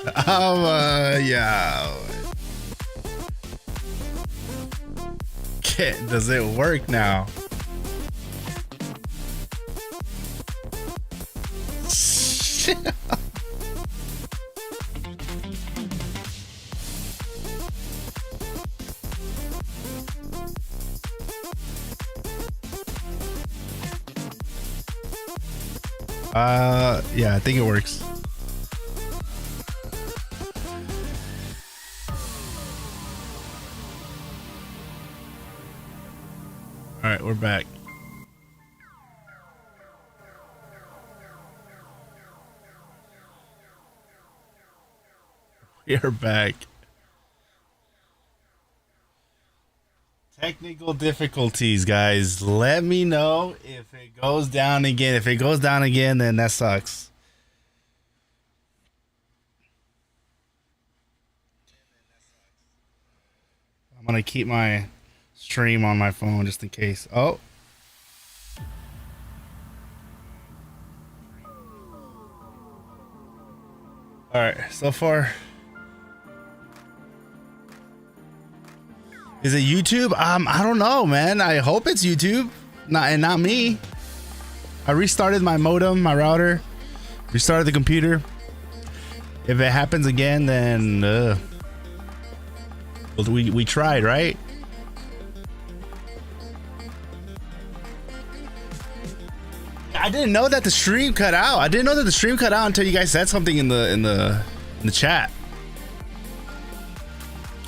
Yeah. Does it work now? Yeah, I think it works. All right, we're back. We are back. Technical difficulties, guys. Let me know if it goes down again. If it goes down again, then that sucks. I'm gonna keep my stream on my phone just in case. Oh. All right, so far. Is it YouTube? I don't know, man. I hope it's YouTube, not me. I restarted my modem, my router, restarted the computer. If it happens again, then well, we tried, right? I didn't know that the stream cut out. I didn't know that the stream cut out until you guys said something in the chat.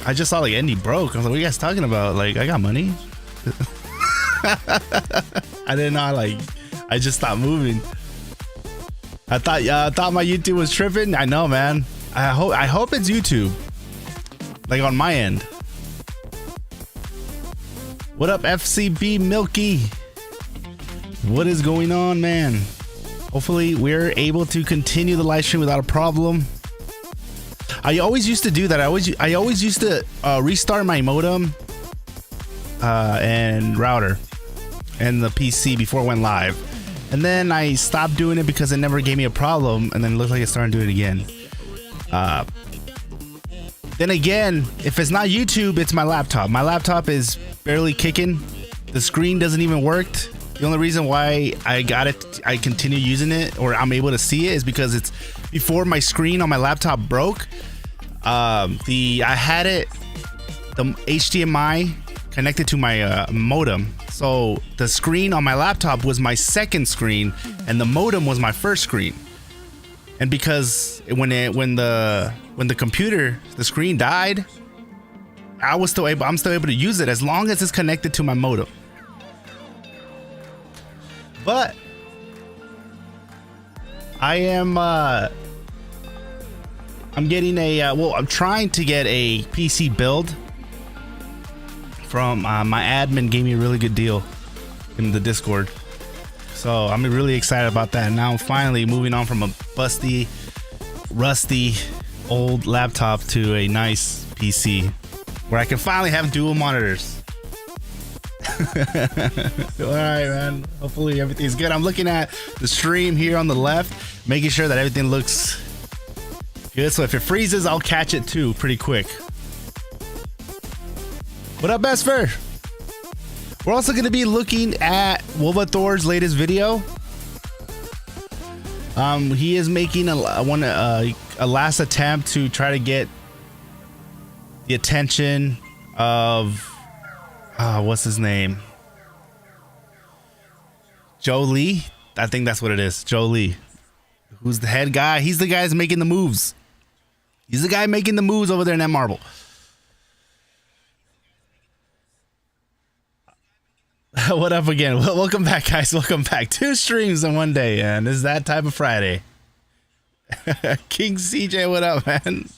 I just saw like Endy broke. I was like, what are you guys talking about? Like, I got money. I didn't know. Like, I just stopped moving. I thought my YouTube was tripping. I know, man. I hope it's YouTube. Like on my end. What up, FCB Milky? What is going on, man? Hopefully we're able to continue the live stream without a problem. I always used to do that. I always used to restart my modem and router and the PC before it went live, and then I stopped doing it because it never gave me a problem, and then it looked like it started doing it again. Then again, if it's not YouTube, it's my laptop. My laptop is barely kicking. The screen doesn't even work. The only reason why I continue using it, or I'm able to see it, is because it's before my screen on my laptop broke. I had the HDMI connected to my modem, so the screen on my laptop was my second screen, and the modem was my first screen. And because when the computer, the screen died, I'm still able to use it as long as it's connected to my modem. But I am I'm getting I'm trying to get a PC build from my admin. Gave me a really good deal in the Discord, so I'm really excited about that. Now I'm finally moving on from a busty, rusty, old laptop to a nice PC where I can finally have dual monitors. All right, man. Hopefully everything's good. I'm looking at the stream here on the left, making sure that everything looks good. So if it freezes, I'll catch it too pretty quick. What up, Bestfer? We're also going to be looking at Wolvathor's latest video. He is making a last attempt to try to get the attention of what's his name? Joe Lee. I think that's what it is. Joe Lee. Who's the head guy? He's the guy that's making the moves. He's the guy making the moves over there in that marble. What up again? Welcome back, guys. Welcome back. 2 streams in one day, and it's that type of Friday. King CJ, what up, man?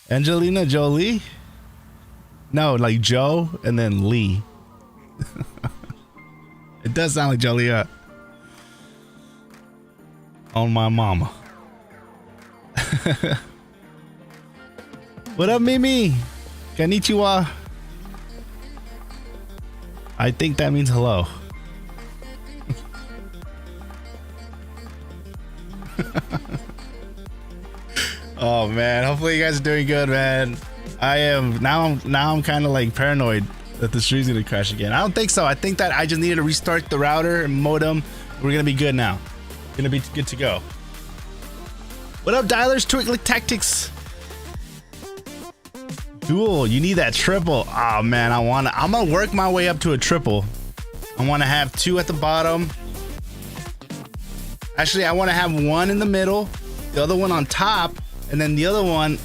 Angelina Jolie? No, like Joe and then Lee. It does sound like Joliet. On my mama. What up, Mimi? Konnichiwa. I think that means hello. Oh man, hopefully you guys are doing good, man. I am now. I'm kind of like paranoid that the stream's gonna crash again. I don't think so. I think that I just needed to restart the router and modem. We're gonna be good now. Gonna be good to go. What up, dialers? Twinkling Tactics. Dual, you need that triple. Oh man, I'm gonna work my way up to a triple. I want to have 2 at the bottom. Actually, I want to have 1 in the middle, the other one on top, and then the other one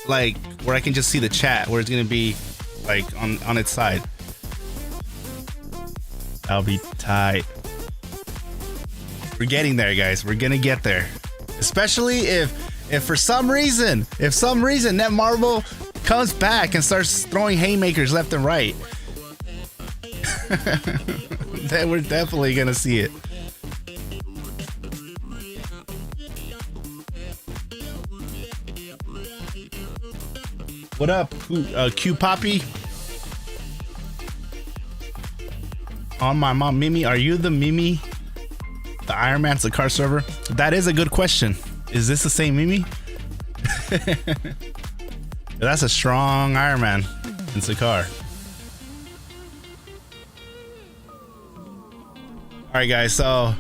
like where I can just see the chat, where it's gonna be like on its side. That'll be tight. We're getting there, guys. We're gonna get there. Especially if for some reason Netmarble comes back and starts throwing haymakers left and right. Then we're definitely gonna see it. What up, Q Poppy? On my mom, Mimi, are you the Mimi? The Iron Man's the car server? That is a good question. Is this the same Mimi? That's a strong Iron Man in Sakar. All right, guys. So,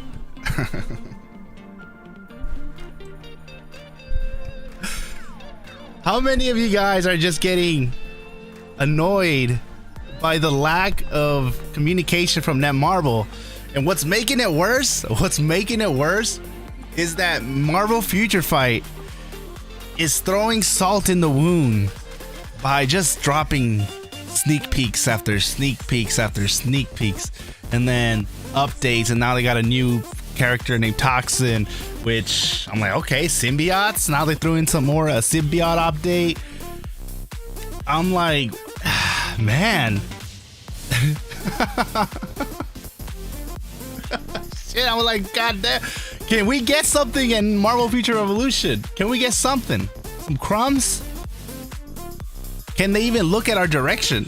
how many of you guys are just getting annoyed by the lack of communication from Netmarble? And what's making it worse? Is that Marvel Future Fight is throwing salt in the wound by just dropping sneak peeks after sneak peeks after sneak peeks, and then updates, and now they got a new character named Toxin, which I'm like, okay, symbiotes. Now they threw in some more symbiote update. I'm like, man. Shit, I was like, god damn. Can we get something in Marvel Future Revolution? Can we get something? Some crumbs? Can they even look at our direction?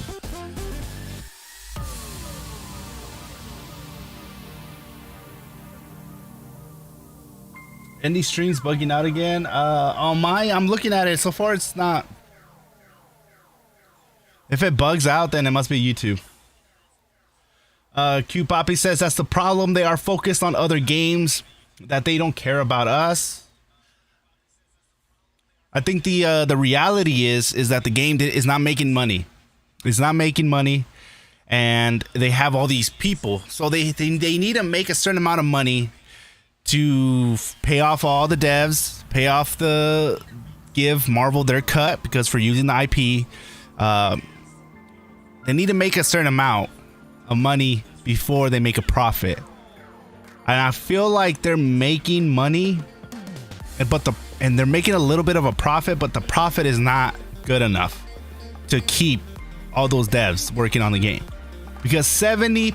Endy streams bugging out again. On my, I'm looking at it. So far, it's not. If it bugs out, then it must be YouTube. Q Poppy says that's the problem. They are focused on other games, that they don't care about us. I think the reality is that the game is not making money. It's not making money, and they have all these people, so they need to make a certain amount of money to pay off all the devs, give Marvel their cut, because for using the IP, they need to make a certain amount of money before they make a profit. And I feel like they're making money, and they're making a little bit of a profit, but the profit is not good enough to keep all those devs working on the game, because 70%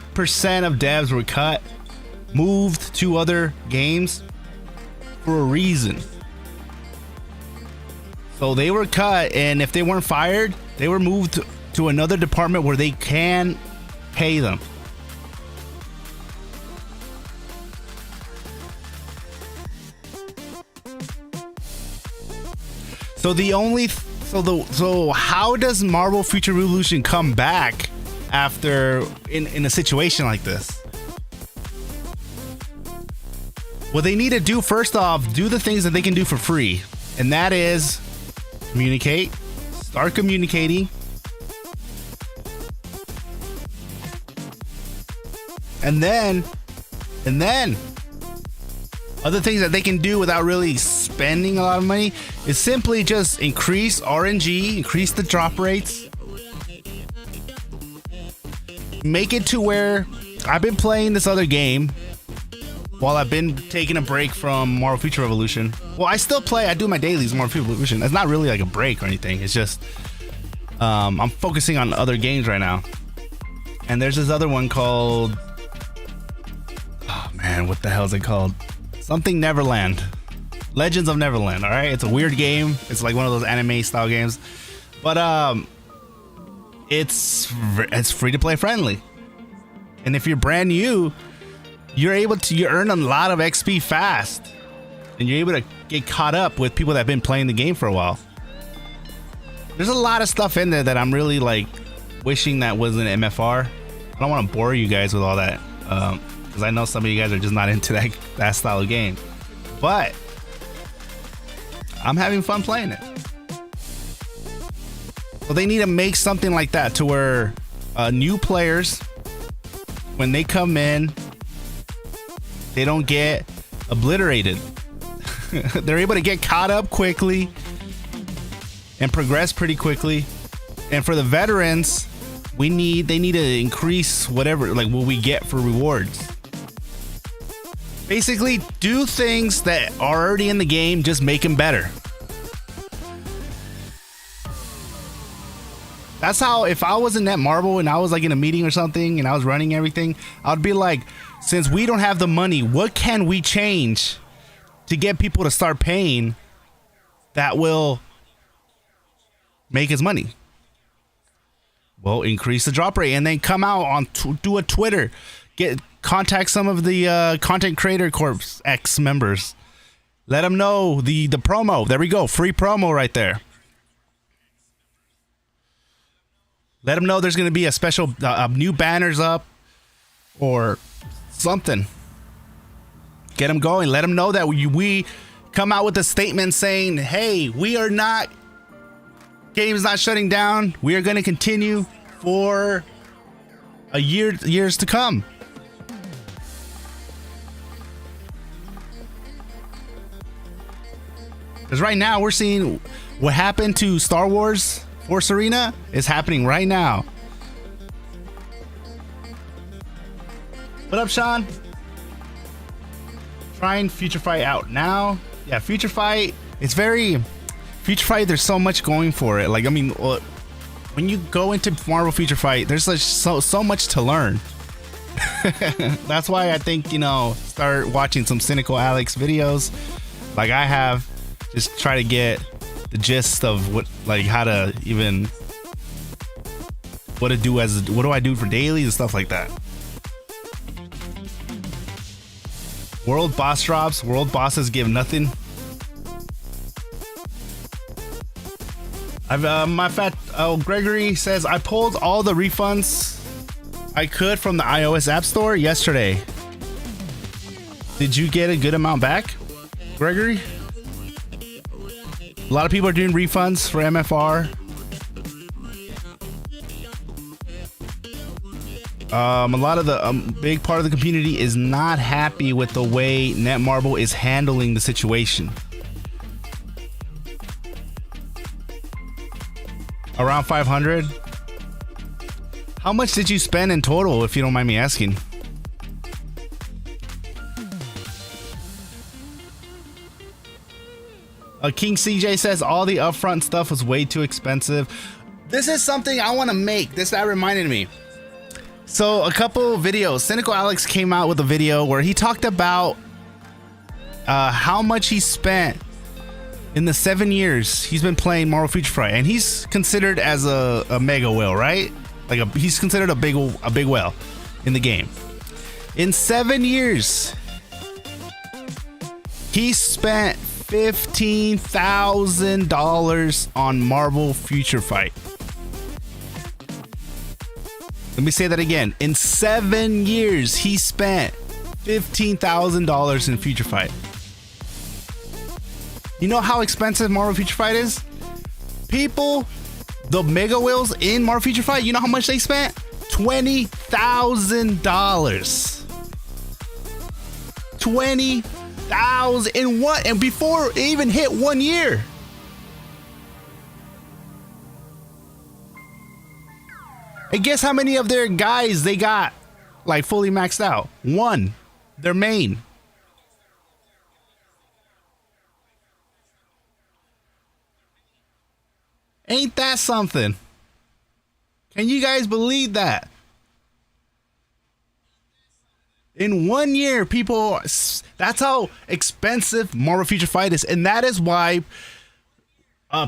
of devs were cut, moved to other games for a reason. So they were cut, and if they weren't fired, they were moved to another department where they can pay them. So how does Marvel Future Revolution come back after in a situation like this? What they need to do, first off, do the things that they can do for free, and that is communicate, start communicating, and then other things that they can do without really spending a lot of money is simply just increase RNG, increase the drop rates, make it to where I've been playing this other game while I've been taking a break from Marvel Future Revolution. Well, I still play. I do my dailies in Marvel Future Revolution. It's not really like a break or anything. It's just I'm focusing on other games right now. And there's this other one called, oh man, what the hell is it called? Something Neverland. Legends of Neverland. All right, it's a weird game. It's like one of those anime style games, but it's free to play friendly. And if you're brand new, you're able to earn a lot of XP fast. and you're able to get caught up with people that have been playing the game for a while. There's a lot of stuff in there that I'm really like wishing that wasn't MFR. I don't want to bore you guys with all that, because I know some of you guys are just not into that style of game, but I'm having fun playing it. So they need to make something like that to where new players, when they come in, they don't get obliterated. They're able to get caught up quickly and progress pretty quickly. And for the veterans, they need to increase whatever, like what we get for rewards. Basically, do things that are already in the game, just make them better. That's how, if I was in Netmarble and I was like in a meeting or something and I was running everything, I'd be like, since we don't have the money, what can we change to get people to start paying that will make us money? Well, increase the drop rate and then come out on do a Twitter, contact some of the Content Creator Corps X members, let them know the promo. There we go, free promo right there. Let them know there's going to be a special new banners up or something. Get them going. Let them know that we come out with a statement saying, hey, we are not, game is not shutting down. We are going to continue for years to come. Because right now we're seeing what happened to Star Wars Force Arena is happening right now. What up, Sean? Trying Future Fight out now. Yeah, Future Fight. It's very Future Fight. There's so much going for it. Like, I mean, when you go into Marvel Future Fight, there's like so much to learn. That's why I think, you know, start watching some Cynical Alex videos, like I have. Just try to get the gist of what, like, how to even, what do I do for dailies and stuff like that. World boss drops. World bosses give nothing. Gregory says, I pulled all the refunds I could from the iOS App Store yesterday. Did you get a good amount back, Gregory? A lot of people are doing refunds for MFR. A lot of the big part of the community is not happy with the way Netmarble is handling the situation. Around 500. How much did you spend in total, if you don't mind me asking? King CJ says all the upfront stuff was way too expensive. This is something I want to make. That reminded me. So a couple videos, Cynical Alex came out with a video where he talked about how much he spent in the 7 years he's been playing Marvel Future Fight, and he's considered as a mega whale, right? Like he's considered a big whale in the game. In 7 years, he spent $15,000 on Marvel Future Fight. Let me say that again. In 7 years, he spent $15,000 in Future Fight. You know how expensive Marvel Future Fight is? People, the mega whales in Marvel Future Fight, you know how much they spent? $20,000. 20,000 in what? And before it even hit 1 year. And guess how many of their guys they got like fully maxed out? One, their main. Ain't that something? Can you guys believe that? In 1 year, people, that's how expensive Marvel Future Fight is. And that is why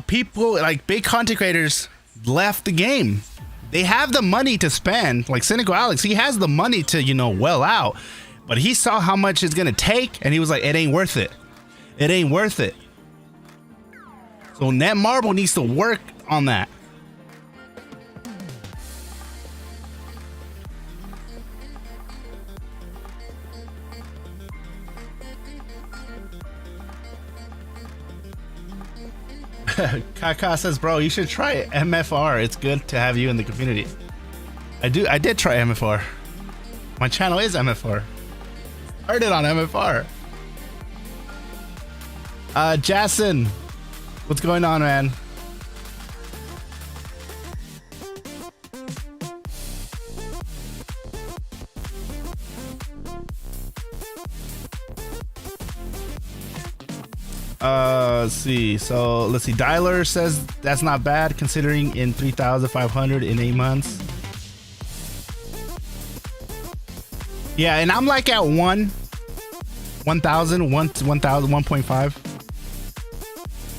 people like big content creators left the game. They have the money to spend. Like Cynical Alex, he has the money to, you know, well out. But he saw how much it's going to take and he was like, it ain't worth it. it ain't worth it. So Netmarble needs to work on that. Kaka says, bro, you should try MFR. It's good to have you in the community. I did try MFR. My channel is MFR. Started on MFR. Jason, what's going on, man? Let's see. So let's see. Dialer says that's not bad considering in 3,500 in 8 months. Yeah, and I'm like at 1,000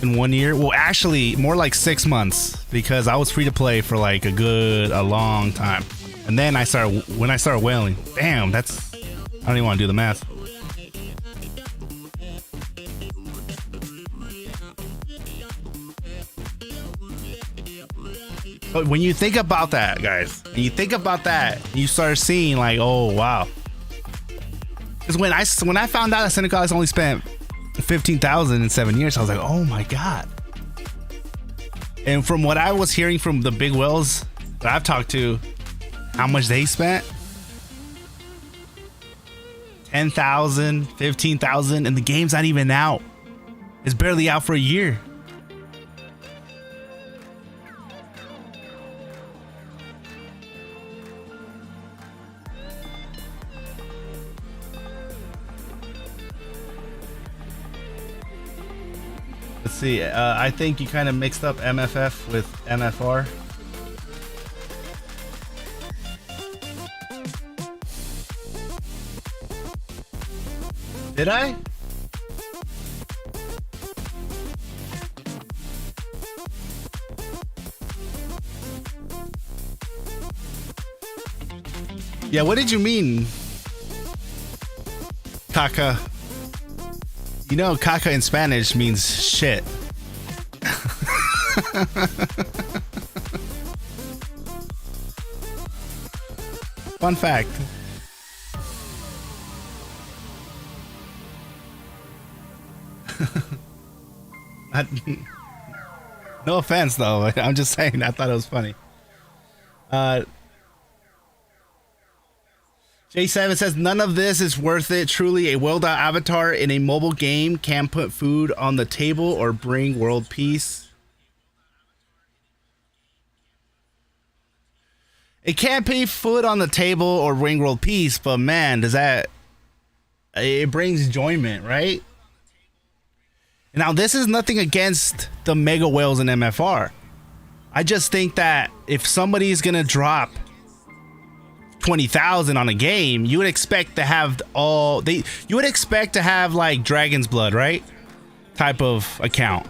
in 1 year. Well, actually more like 6 months because I was free to play for like a long time. And then when I started whaling, damn, that's, I don't even want to do the math. But when you think about that, guys, you start seeing like, oh wow. Because when I found out that Senegal has only spent 15,000 in 7 years, I was like, oh my god. And from what I was hearing from the big whales that I've talked to, how much they spent, 10,000, 15,000, and the game's not even out. It's barely out for a year. Let's see. I think you kind of mixed up MFF with MFR. Did I? Yeah, what did you mean, Kaka? You know, caca in Spanish means shit. Fun fact. No offense, though. I'm just saying. I thought it was funny. J7 says none of this is worth it. Truly, a well-done avatar in a mobile game can put food on the table or bring world peace. It can't put food on the table or bring world peace, but man, does that... It brings enjoyment, right? Now, this is nothing against the mega whales in MFR. I just think that if somebody's gonna drop 20,000 on a game, you would expect to have you would expect to have like Dragon's Blood, right? Type of account.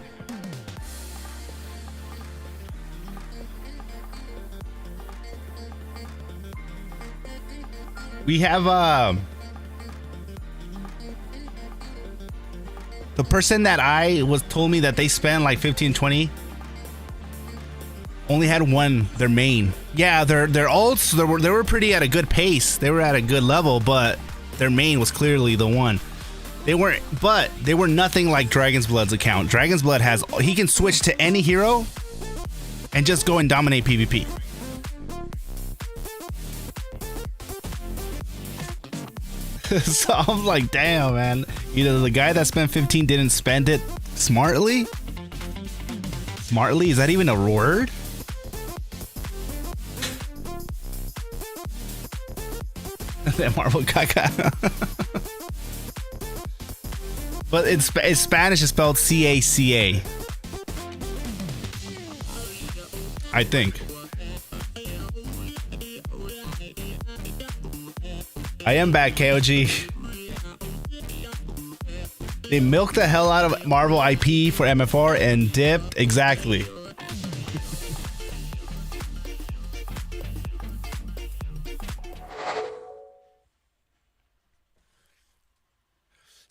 We have the person that told me that they spend like 15-20 only had one, their main. Yeah, their ults, they were pretty at a good pace. They were at a good level, but their main was clearly the one. They were nothing like Dragon's Blood's account. Dragon's Blood he can switch to any hero and just go and dominate PvP. So I'm like, damn, man. Either the guy that spent 15 didn't spend it smartly. Smartly? Is that even a word? That Marvel caca. But in Spanish it's spelled C-A-C-A. I think. I am back, KOG. They milked the hell out of Marvel IP for MFR and dipped. Exactly.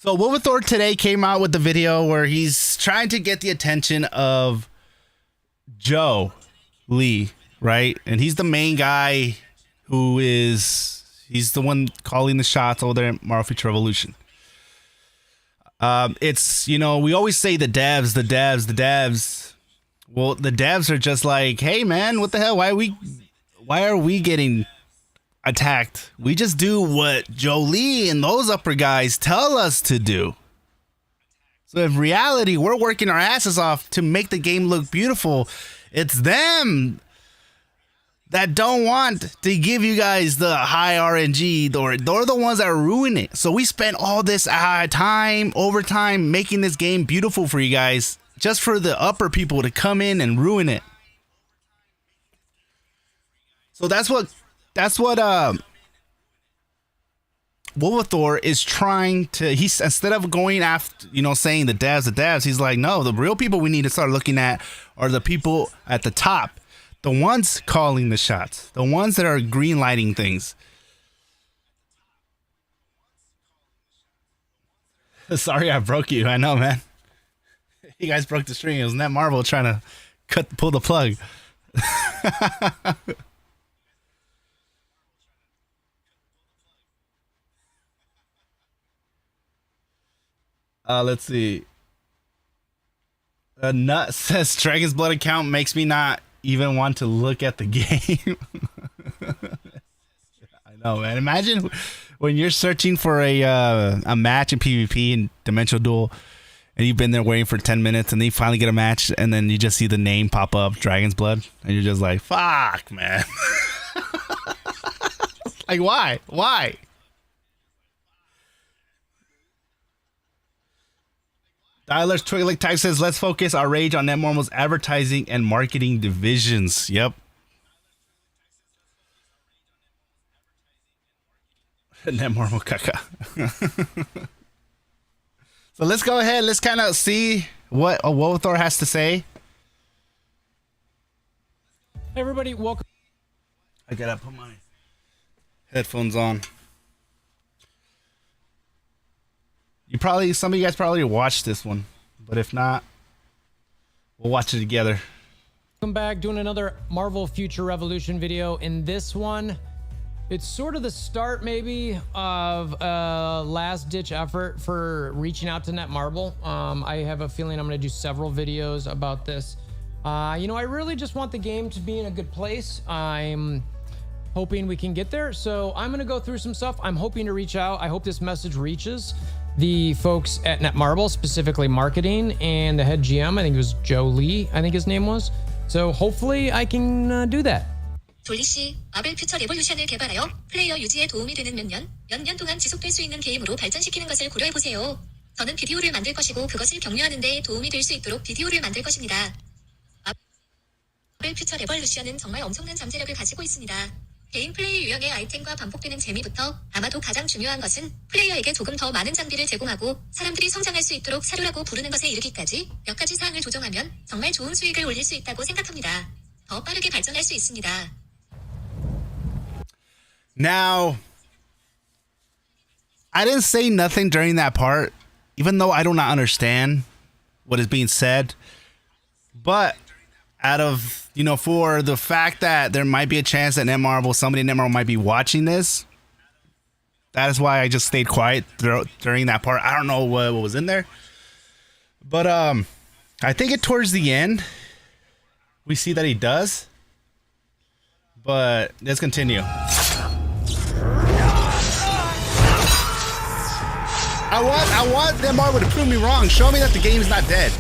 So Wolverthor today came out with the video where he's trying to get the attention of Joe Lee, right? And he's the main guy he's the one calling the shots over there at Marvel Future Revolution. It's, you know, we always say the devs. Well, the devs are just like, hey man, what the hell? Why are we getting attacked? We just do what Joe Lee and those upper guys tell us to do. So in reality, we're working our asses off to make the game look beautiful. It's them that don't want to give you guys the high RNG. They're the ones that ruin it. So we spent all this overtime making this game beautiful for you guys, just for the upper people to come in and ruin it. So that's what Wolverthor is trying to. He's, instead of going after, you know, saying the devs, he's like, no, the real people we need to start looking at are the people at the top. The ones calling the shots, the ones that are green lighting things. Sorry, I broke you. I know, man. You guys broke the string. It was Net Marvel trying to pull the plug. Let's see. A nut says Dragon's Blood account makes me not even want to look at the game. I know, man. Imagine when you're searching for a match in PvP and Dimensional Duel, and you've been there waiting for 10 minutes, and then you finally get a match, and then you just see the name pop up, Dragon's Blood, and you're just like, fuck, man. Like, why? Why? Dialer's Twigglick Type says, let's focus our rage on Netmarvel's advertising and marketing divisions. Yep. Netmarvel caca. So let's go ahead. Let's kind of see what Wolverthor has to say. Hey everybody, welcome. I gotta put my headphones on. Some of you guys probably watched this one, but if not, we'll watch it together. Welcome back, doing another Marvel Future Revolution video. In this one, it's sort of the start maybe of a last ditch effort for reaching out to Netmarble. I have a feeling I'm going to do several videos about this. You know, I really just want the game to be in a good place. I'm hoping we can get there. So I'm going to go through some stuff. I'm hoping to reach out. I hope this message reaches the folks at Netmarble, specifically marketing, and the head GM. I think it was Joe Lee, I think his name was. So hopefully I can do that. 졸리씨, 마블 퓨처 레볼루션을 개발하여 플레이어 유지에 도움이 되는 몇 년 동안 지속될 수 있는 게임으로 발전시키는 것을 고려해보세요. 저는 비디오를 만들 것이고 그것을 격려하는 데 도움이 될 수 있도록 비디오를 만들 것입니다. 마블 퓨처 레볼루션은 정말 엄청난 잠재력을 가지고 있습니다. 개인 플레이 유형의 아이템과 반복되는 재미부터 아마도 가장 중요한 것은 플레이어에게 조금 더 많은 장비를 제공하고 사람들이 성장할 수 있도록 사료라고 부르는 것에 이르기까지 몇 가지 사항을 조정하면 정말 좋은 수익을 올릴 수 있다고 생각합니다. 더 빠르게 발전할 수 있습니다. Now, I didn't say nothing during that part, even though I do not understand what is being said. But out of, you know, for the fact that there might be a chance that somebody at Netmarble might be watching this, that is why I just stayed quiet during that part. I don't know what was in there. But I think towards the end, we see that he does. But let's continue. I want Netmarble to prove me wrong. Show me that the game is not dead.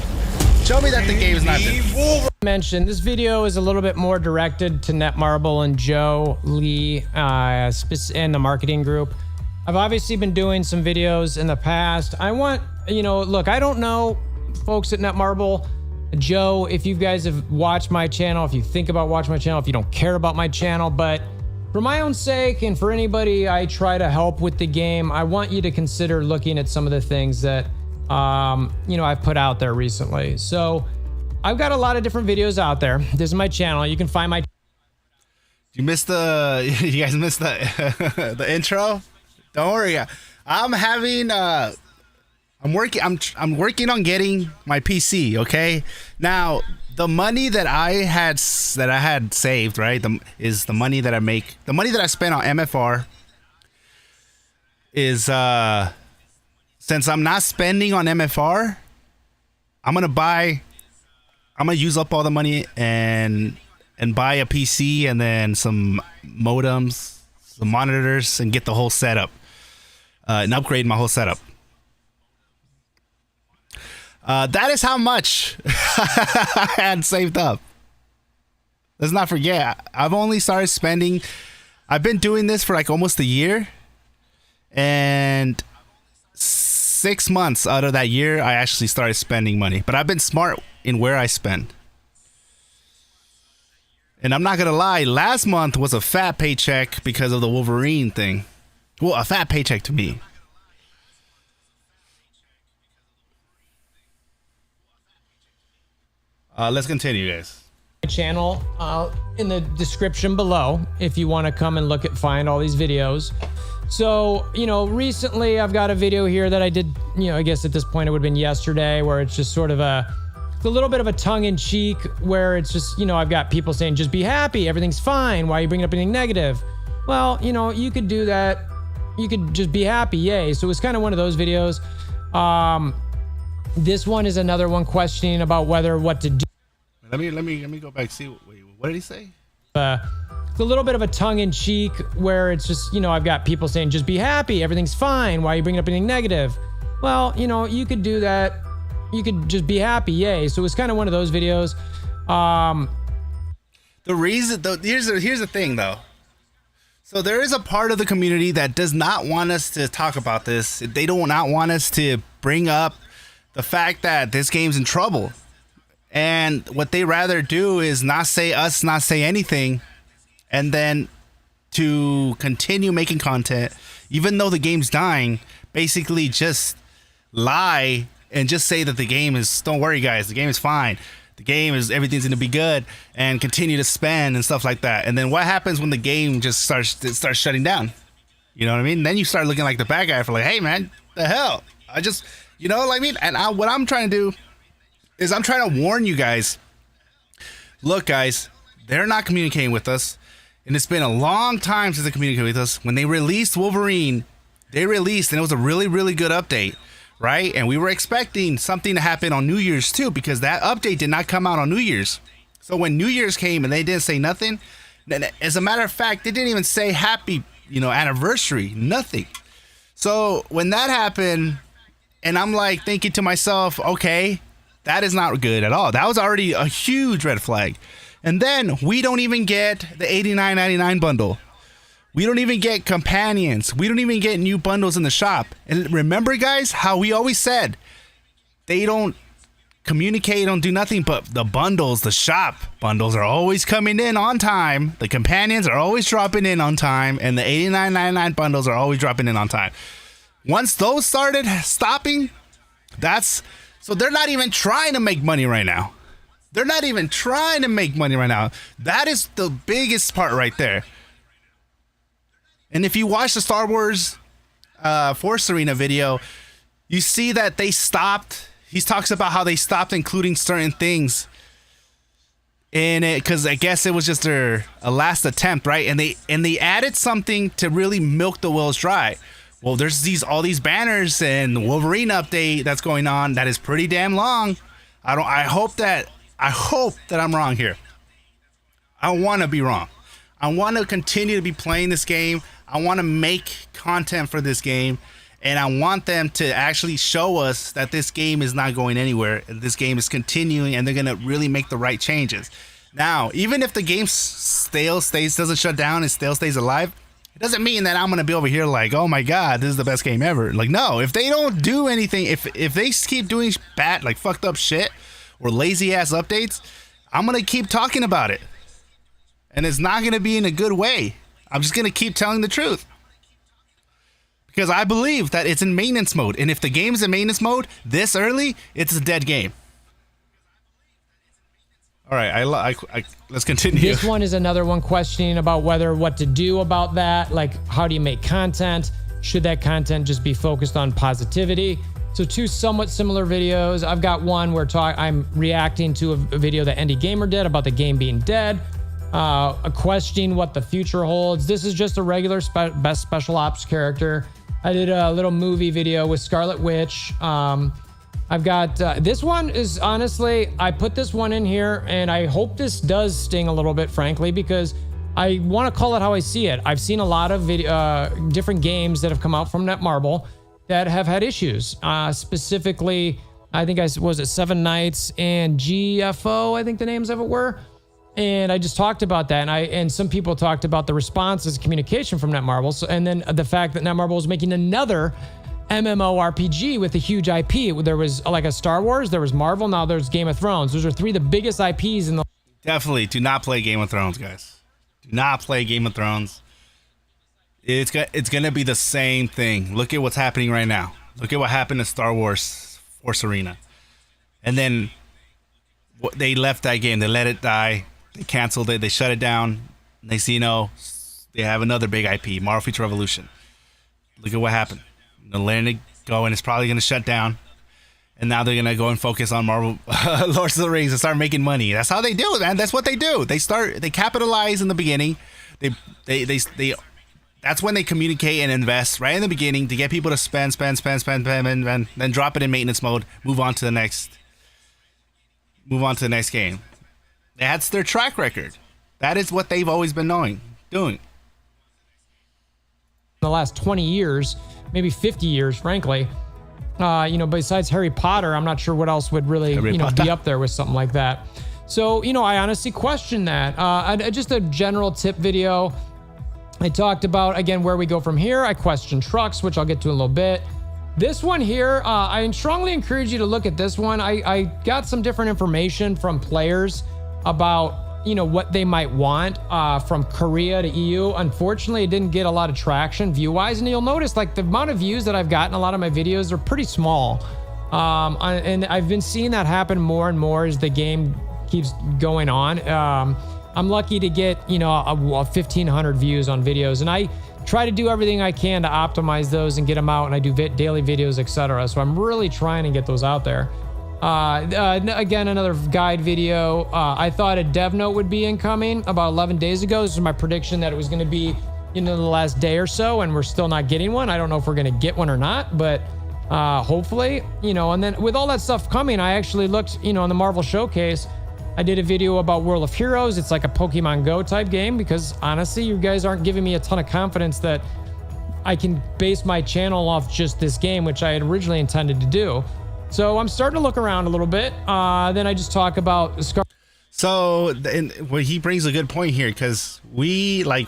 Show me that the game is not dead. Mentioned this video is a little bit more directed to Netmarble and Joe Lee and the marketing group. I've obviously been doing some videos in the past. I want, you know, look, I don't know folks at Netmarble, Joe, if you guys have watched my channel, if you think about watching my channel, if you don't care about my channel, but for my own sake and for anybody I try to help with the game, I want you to consider looking at some of the things that you know, I've put out there recently. So I've got a lot of different videos out there. This is my channel. You can find my. You guys missed the the intro. Don't worry. I'm having I'm working on getting my PC. Okay, now the money that I had saved, right, is the money that I make. The money that I spent on MFR is since I'm not spending on MFR, I'm gonna use up all the money and buy a PC and then some modems, some monitors, and get the whole setup and upgrade my whole setup. That is how much I had saved up. Let's not forget, I've only started spending. I've been doing this for like almost a year, and 6 months out of that year, I actually started spending money. But I've been smart in where I spend. And I'm not gonna lie, last month was a fat paycheck because of the Wolverine thing. Well, a fat paycheck to me. Let's continue, guys. Channel in the description below if you want to come and find all these videos. So, you know, recently I've got a video here that I did, you know, I guess at this point it would have been yesterday, where it's just sort of it's a little bit of a tongue-in-cheek, where it's just, you know, I've got people saying, just be happy, everything's fine, why are you bringing up anything negative? Well, you know, you could do that, you could just be happy, yay. So it's kind of one of those videos. This one is another one questioning about what to do. Let me go back. See, wait, what did he say? It's a little bit of a tongue-in-cheek, where it's just, you know, I've got people saying, just be happy, everything's fine, why are you bringing up anything negative? Well, you know, you could do that, you could just be happy, yay. So it's kind of one of those videos. The reason, though, here's the thing, though. So there is a part of the community that does not want us to talk about this. They do not want us to bring up the fact that this game's in trouble. And what they rather do is not say anything, and then to continue making content, even though the game's dying, basically just lie and just say that the game is, don't worry guys, the game is fine. The game is, everything's gonna be good, and continue to spend and stuff like that. And then what happens when the game just starts shutting down? You know what I mean? Then you start looking like the bad guy for like, hey man, the hell? I just, you know what I mean? And what I'm trying to do is I'm trying to warn you guys. Look guys, they're not communicating with us. And it's been a long time since they communicated with us. When they released Wolverine, and it was a really, really good update, right? And we were expecting something to happen on New Year's too, because that update did not come out on New Year's. So when New Year's came and they didn't say nothing, as a matter of fact, they didn't even say happy, you know, anniversary, nothing. So when that happened, and I'm like thinking to myself, okay, that is not good at all. That was already a huge red flag. And then we don't even get the $89.99 bundle. We don't even get companions. We don't even get new bundles in the shop. And remember guys, how we always said, they don't communicate, don't do nothing, but the bundles, the shop bundles are always coming in on time. The companions are always dropping in on time, and the $89.99 bundles are always dropping in on time. Once those started stopping, so they're not even trying to make money right now. They're not even trying to make money right now. That is the biggest part right there. And if you watch the Star Wars Force Arena video, you see that they stopped. He talks about how they stopped including certain things in it because I guess it was just a last attempt, right? And they added something to really milk the wells dry. Well, there's all these banners and the Wolverine update that's going on that is pretty damn long. I hope that I'm wrong here. I want to be wrong. I want to continue to be playing this game. I want to make content for this game, and I want them to actually show us that this game is not going anywhere. This game is continuing, and they're going to really make the right changes. Now, even if the game doesn't shut down and still stays alive, it doesn't mean that I'm going to be over here like, oh my God, this is the best game ever. Like, no, if they don't do anything, if they keep doing bad, like fucked up shit or lazy ass updates, I'm going to keep talking about it. And it's not going to be in a good way. I'm just going to keep telling the truth. Because I believe that it's in maintenance mode. And if the game's in maintenance mode this early, it's a dead game. All right, let's continue. This one is another one questioning about what to do about that. Like, how do you make content? Should that content just be focused on positivity? So two somewhat similar videos. I've got one where I'm reacting to a video that Endy Gamer did about the game being dead, questioning what the future holds. This is just a regular best special ops character. I did a little movie video with Scarlet Witch. I've got this one is honestly, I put this one in here and I hope this does sting a little bit, frankly, because I want to call it how I see it. I've seen a lot of different games that have come out from Netmarble that have had issues. Specifically, I think was it Seven Nights and GFO, I think the names of it were. And I just talked about that, and some people talked about the response as communication from Netmarble. So, and then the fact that Netmarble was making another MMORPG with a huge IP. There was like a Star Wars, there was Marvel, now there's Game of Thrones. Those are three of the biggest IPs in the. Definitely do not play Game of Thrones, guys. Do not play Game of Thrones. It's gonna be the same thing. Look at what's happening right now. Look at what happened to Star Wars Force Arena, and then they left that game. They let it die. They canceled it. They shut it down. Next thing you know, they have another big IP, Marvel Future Revolution. Look at what happened. They're letting it go, and it's probably gonna shut down. And now they're gonna go and focus on Marvel, Lords of the Rings, and start making money. That's how they do it, man. That's what they do. They capitalize in the beginning. They that's when they communicate and invest right in the beginning to get people to spend, and then drop it in maintenance mode. Move on to the next game. That's their track record. That is what they've always been doing. In the last 20 years, maybe 50 years, frankly. Besides Harry Potter, I'm not sure what else would really, be up there with something like that. So, I honestly question that. Just a general tip video. I talked about, again, where we go from here. I question trucks, which I'll get to in a little bit. This one here, I strongly encourage you to look at this one. I got some different information from players about, what they might want from Korea to EU. Unfortunately, it didn't get a lot of traction view-wise, and you'll notice like the amount of views that I've gotten a lot of my videos are pretty small. And I've been seeing that happen more and more as the game keeps going on. I'm lucky to get, 1,500 views on videos, and I try to do everything I can to optimize those and get them out, and I do daily videos, etc. So I'm really trying to get those out there. Again, another guide video. I thought a dev note would be incoming about 11 days ago. This is my prediction that it was going to be in the last day or so, and we're still not getting one. I don't know if we're going to get one or not, but hopefully, and then with all that stuff coming, I actually looked, on the Marvel Showcase. I did a video about World of Heroes. It's like a Pokemon Go type game because honestly, you guys aren't giving me a ton of confidence that I can base my channel off just this game, which I had originally intended to do. So I'm starting to look around a little bit. Then I just talk about So he brings a good point here because we like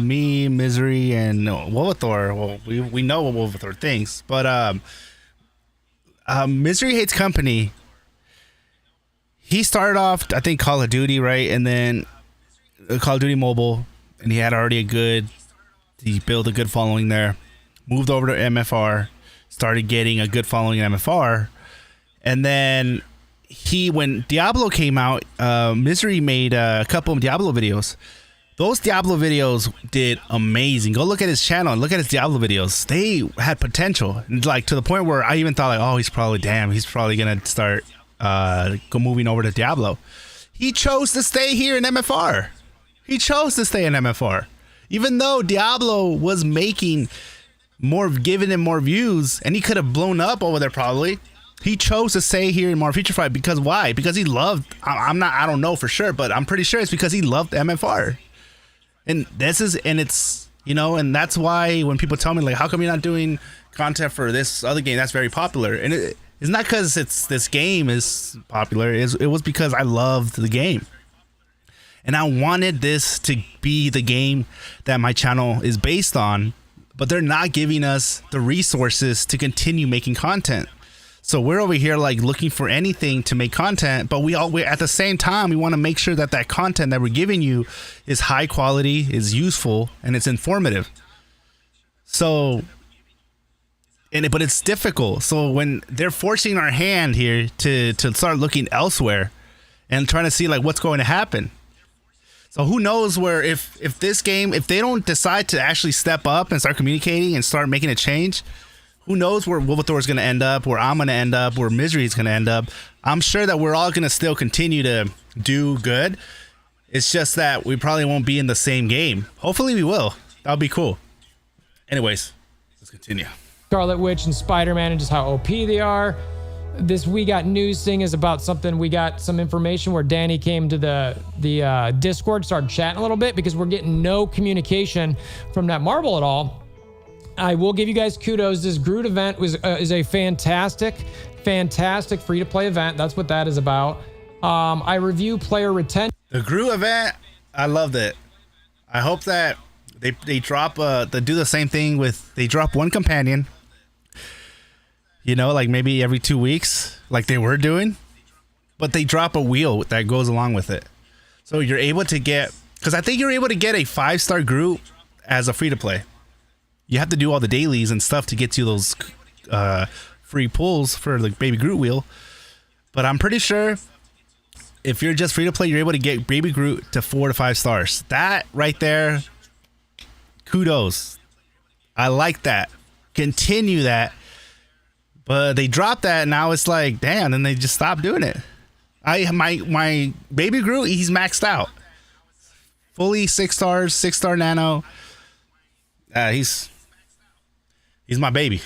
me, Misery, and Wolvathor. Well, we know what Wolvathor thinks, but Misery Hates Company. He started off, I think, Call of Duty, right? And then Call of Duty Mobile, and he had already he built a good following there. Moved over to MFR, started getting a good following in MFR. And then when Diablo came out, Misery made a couple of Diablo videos. Those Diablo videos did amazing. Go look at his channel and look at his Diablo videos. They had potential, like to the point where I even thought, like, oh, he's probably gonna start moving over to Diablo. He chose to stay here in MFR. Even though Diablo was making giving him more views, and he could have blown up over there probably. He chose to stay here in Marvel Future Fight because why? Because he loved. I don't know for sure, but I'm pretty sure it's because he loved MFR. And and that's why when people tell me like, how come you're not doing content for this other game that's very popular? And it's not because this game is popular. It was because I loved the game. And I wanted this to be the game that my channel is based on, but they're not giving us the resources to continue making content. So we're over here like looking for anything to make content, but we at the same time, we want to make sure that content that we're giving you is high quality, is useful, and it's informative. So, but it's difficult. So when they're forcing our hand here to start looking elsewhere and trying to see like what's going to happen. So who knows where if they don't decide to actually step up and start communicating and start making a change, who knows where Wolvathor is going to end up, where I'm going to end up, where Misery is going to end up. I'm sure that we're all going to still continue to do good. It's just that we probably won't be in the same game. Hopefully we will. That'll be cool. Anyways, let's continue. Scarlet Witch and Spider-Man and just how OP they are. This We Got News thing is about something. We got some information where Danny came to the Discord, started chatting a little bit because we're getting no communication from Netmarble at all. I will give you guys kudos. This Groot event is a fantastic free-to-play event. That's what that is about. I review player retention. The Groot event, I loved it. I hope that they drop they do the same thing with, they drop one companion, you know, like maybe every 2 weeks, like they were doing, but they drop a wheel that goes along with it. So you're able to get, because I think you're able to get a 5-star Groot as a free-to-play. You have to do all the dailies and stuff to get you those free pulls for the Baby Groot wheel. But I'm pretty sure if you're just free to play, you're able to get Baby Groot to 4 to 5 stars. That right there, kudos. I like that. Continue that. But they dropped that, and now it's like, damn, and they just stopped doing it. My Baby Groot, he's maxed out. Fully 6 stars, 6-star nano. He's my baby.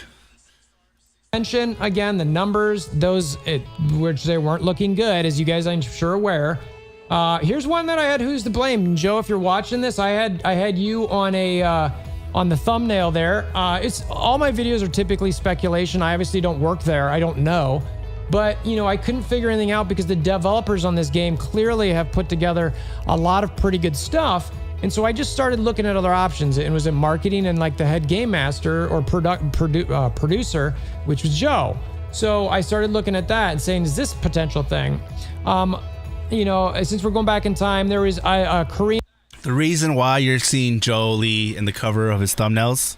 Again, the numbers, which they weren't looking good, as you guys I'm sure aware. Here's one that I had. Who's to blame? Joe, if you're watching this, I had you on on the thumbnail there. It's all my videos are typically speculation. I obviously don't work there. I don't know. But, you know, I couldn't figure anything out because the developers on this game clearly have put together a lot of pretty good stuff. And so I just started looking at other options. It was in marketing and like the head game master or producer, which was Joe. So I started looking at that and saying, is this a potential thing? You know, since we're going back in time, there was a Korean. The reason why you're seeing Joe Lee in the cover of his thumbnails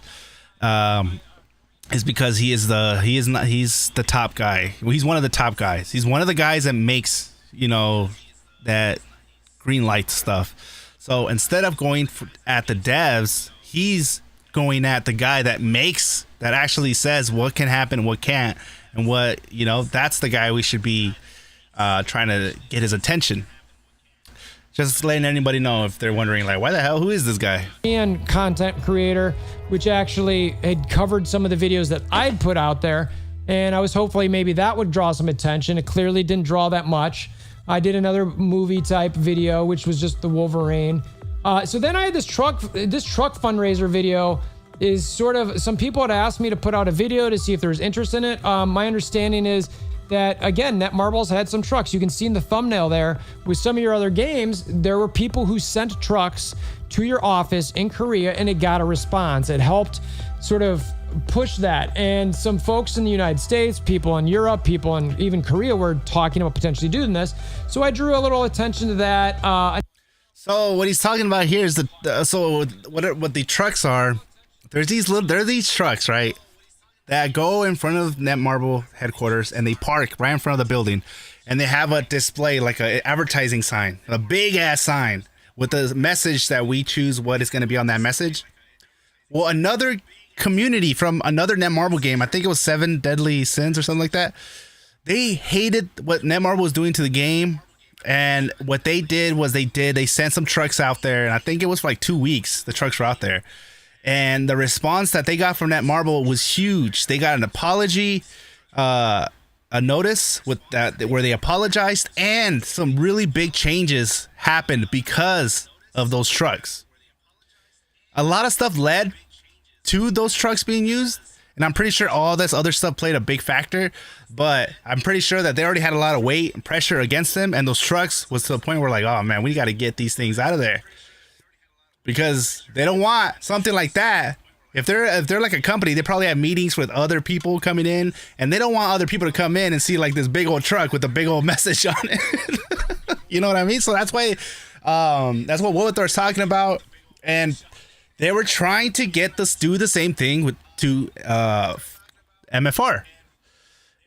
is because he's the top guy. Well, he's one of the top guys. He's one of the guys that makes, you know, that green light stuff. So instead of going at the devs, he's going at the guy that actually says what can happen, what can't, and what, you know, that's the guy we should be trying to get his attention. Just letting anybody know if they're wondering, like, why the hell, who is this guy? And content creator, which actually had covered some of the videos that I'd put out there. And I was hopefully maybe that would draw some attention. It clearly didn't draw that much. I did another movie type video, which was just the Wolverine. So then I had this truck fundraiser video. Is sort of, some people had asked me to put out a video to see if there was interest in it. My understanding is that, again, Netmarble's had some trucks. You can see in the thumbnail there with some of your other games, there were people who sent trucks to your office in Korea and it got a response. It helped sort of push that. And some folks in the United States, people in Europe, people in even Korea were talking about potentially doing this. So I drew a little attention to that. So what he's talking about here is what the trucks are. There are these trucks, right, that go in front of Netmarble headquarters and they park right in front of the building, and they have a display, like an advertising sign, a big ass sign with a message that we choose what is going to be on that message. Well, another community from another Netmarble game, I think it was 7 Deadly Sins or something like that, they hated what Netmarble was doing to the game. And what they did was they sent some trucks out there, and I think it was for like 2 weeks the trucks were out there. And the response that they got from Netmarble was huge. They got an apology, a notice with that where they apologized, and some really big changes happened because of those trucks. A lot of stuff led to those trucks being used, and I'm pretty sure all this other stuff played a big factor, but I'm pretty sure that they already had a lot of weight and pressure against them, and those trucks was to the point where, like, oh man, we got to get these things out of there. Because they don't want something like that. If they're like a company, they probably have meetings with other people coming in, and they don't want other people to come in and see like this big old truck with a big old message on it. You know what I mean? So that's why that's what Wolvathor's talking about, and they were trying to get us do the same thing to MFR,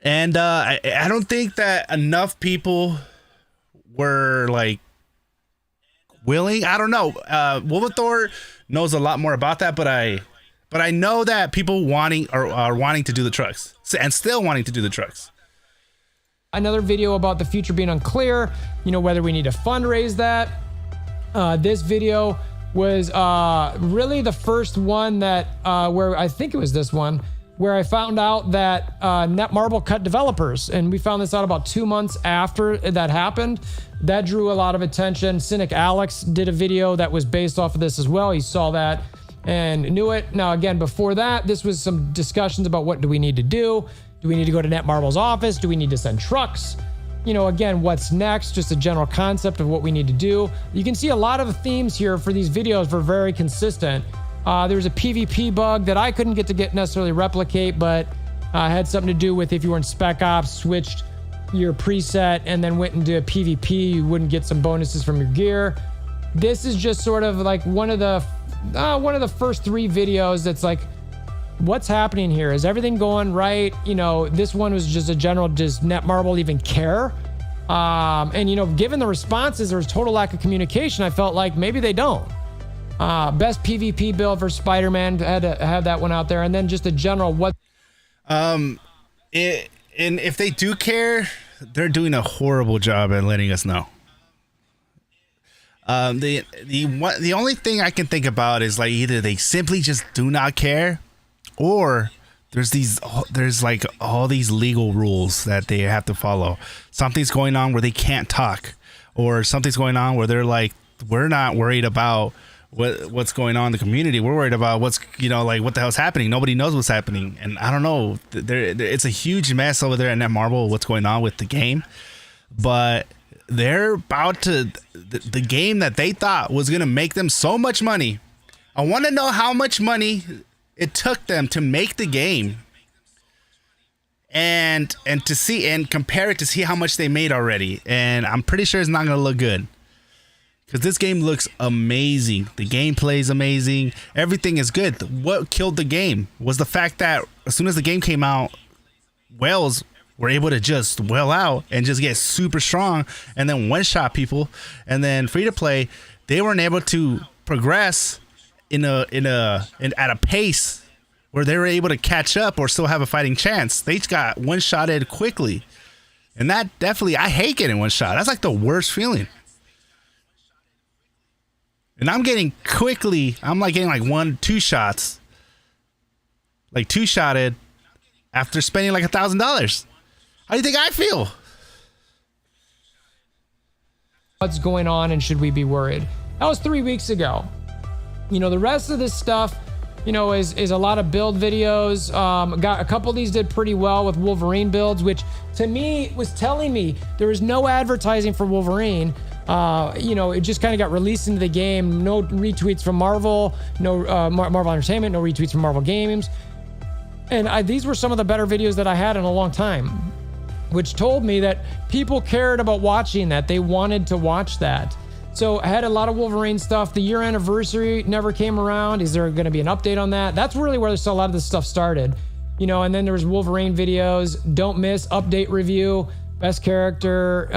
and I don't think that enough people were like willing. I don't know. Wolvathor knows a lot more about that, but I But I know that people are wanting to do the trucks and still wanting to do the trucks. Another video about the future being unclear, you know, whether we need to fundraise that. This video was really the first one that where I think it was this one where I found out that Netmarble cut developers, and we found this out about 2 months after that happened. That drew a lot of attention. Cynic Alex did a video that was based off of this as well. He saw that and knew it. Now, again, before that, this was some discussions about what do we need to do? Do we need to go to Netmarble's office? Do we need to send trucks? You know, again, what's next? Just a general concept of what we need to do. You can see a lot of the themes here for these videos were very consistent. There's a PvP bug that I couldn't get necessarily replicate, but had something to do with if you were in Spec Ops, switched your preset, and then went into PvP, you wouldn't get some bonuses from your gear. This is just sort of like one of the first 3 videos that's like, what's happening here? Is everything going right? You know, this one was just a general, does Netmarble even care? And, you know, given the responses, there was total lack of communication. I felt like maybe they don't. Best PvP build for Spider-Man, had to have that one out there. And then just a general what. And if they do care, they're doing a horrible job at letting us know. The only thing I can think about is like either they simply just do not care, or there's like all these legal rules that they have to follow. Something's going on where they can't talk, or something's going on where they're like, we're not worried about what's going on in the community. We're worried about what's, you know, like what the hell's happening. Nobody knows what's happening. And I don't know, it's a huge mess over there at Netmarble, what's going on with the game. But they're about to, the game that they thought was going to make them so much money. I want to know how much money it took them to make the game, and to see and compare it to see how much they made already. And I'm pretty sure it's not going to look good, because this game looks amazing. The gameplay is amazing. Everything is good. What killed the game was the fact that as soon as the game came out, whales were able to just well out and just get super strong and then one-shot people. And then free-to-play, they weren't able to progress at a pace where they were able to catch up or still have a fighting chance. They just got one-shotted quickly. And that definitely, I hate getting one-shot. That's like the worst feeling. And I'm getting quickly, I'm like getting like 1-2 shots. Like 2-shotted after spending like $1,000. How do you think I feel? What's going on and should we be worried? That was 3 weeks ago. You know, the rest of this stuff, you know, is a lot of build videos. Got a couple of these did pretty well with Wolverine builds, which to me was telling me there was no advertising for Wolverine. You know, it just kind of got released into the game. No retweets from Marvel, no Marvel Entertainment, no retweets from Marvel Games. And these were some of the better videos that I had in a long time, which told me that people cared about watching that. They wanted to watch that. So I had a lot of Wolverine stuff. The year anniversary never came around. Is there going to be an update on that? That's really where a lot of this stuff started. You know, and then there was Wolverine videos, don't miss, update review, best character,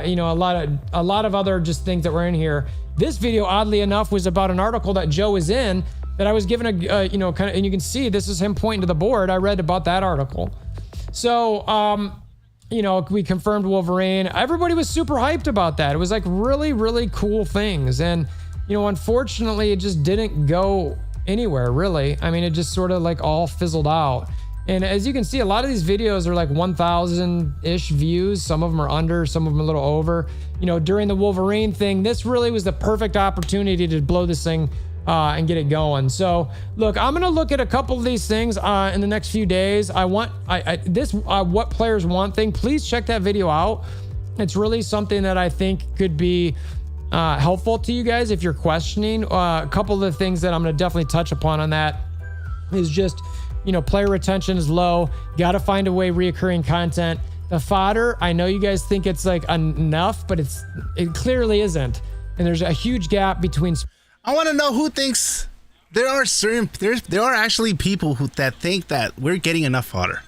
you know, a lot of other just things that were in here. This video, oddly enough, was about an article that Joe was in that I was given you know, kind of, and you can see this is him pointing to the board. I read about that article. So, you know, we confirmed Wolverine. Everybody was super hyped about that. It was like really, really cool things. And, you know, unfortunately, it just didn't go anywhere, really. I mean, it just sort of like all fizzled out. And as you can see, a lot of these videos are like 1,000-ish views. Some of them are under, some of them a little over. You know, during the Wolverine thing, this really was the perfect opportunity to blow this thing and get it going. So look, I'm gonna look at a couple of these things in the next few days. I want this what players want thing. Please check that video out. It's really something that I think could be helpful to you guys if you're questioning. A couple of the things that I'm gonna definitely touch upon on that is just, you know, player retention is low. Got to find a way reoccurring content. The fodder, I know you guys think it's like enough, but it clearly isn't. And there's a huge gap between. I want to know who thinks there are actually people that think that we're getting enough fodder.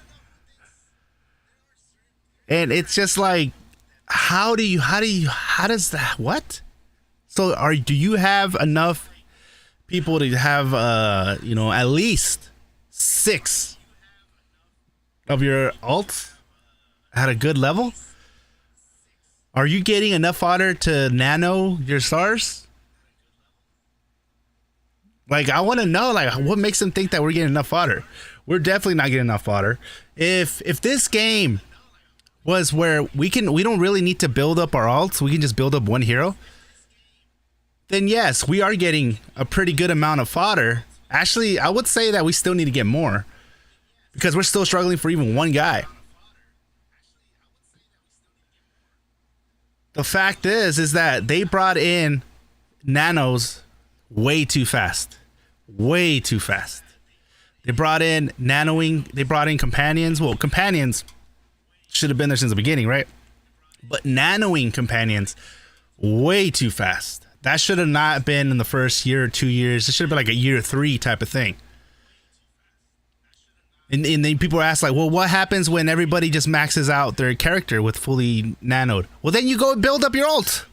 And it's just like, how does that, what? So do you have enough people to have you know, at least 6 of your alts at a good level? Are you getting enough fodder to nano your stars? Like, I want to know, like, what makes them think that we're getting enough fodder? We're definitely not getting enough fodder. If this game was where we don't really need to build up our alts, we can just build up one hero, then yes, we are getting a pretty good amount of fodder. Actually, I would say that we still need to get more because we're still struggling for even one guy. The fact is that they brought in nanos way too fast. Way too fast. They brought in nanoing, they brought in companions. Well, companions should have been there since the beginning, right? But nanoing companions way too fast. That should have not been in the first year or 2 years. It should have been like a year 3 type of thing. And then people ask, like, well, what happens when everybody just maxes out their character with fully nanoed? Well, then you go build up your ult.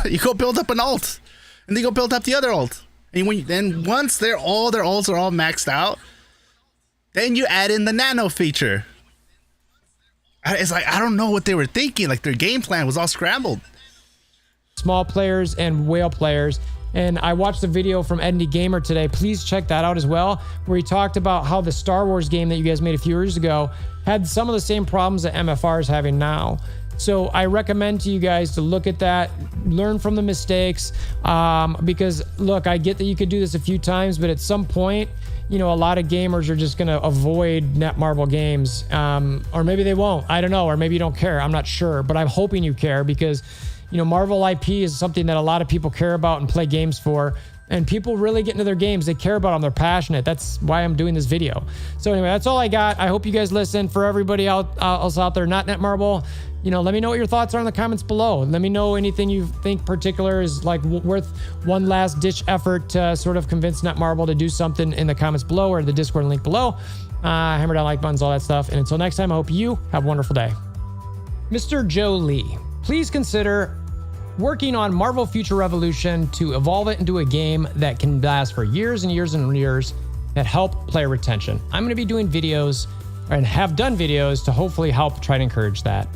You go build up an ult. And then you go build up the other ult. And then once their ults are all maxed out, then you add in the nano feature. It's like, I don't know what they were thinking. Like, their game plan was all scrambled. Small players and whale players. And I watched the video from Endy Gamer today. Please check that out as well, where he talked about how the Star Wars game that you guys made a few years ago had some of the same problems that MFR is having now. So I recommend to you guys to look at that, learn from the mistakes, because look, I get that you could do this a few times, but at some point, you know, a lot of gamers are just going to avoid Netmarble games, or maybe they won't. I don't know, or maybe you don't care. I'm not sure, but I'm hoping you care because, you know, Marvel IP is something that a lot of people care about and play games for, and people really get into their games. They care about them. They're passionate. That's why I'm doing this video. So anyway, that's all I got. I hope you guys listen. For everybody else out there, not Netmarble, you know, let me know what your thoughts are in the comments below. Let me know anything you think particular is like worth one last ditch effort to sort of convince Netmarble to do something in the comments below or the Discord link below. Hammer down like buttons, all that stuff. And until next time, I hope you have a wonderful day. Mr. Joe Lee, please consider working on Marvel Future Revolution to evolve it into a game that can last for years and years and years that help player retention. I'm going to be doing videos and have done videos to hopefully help try to encourage that.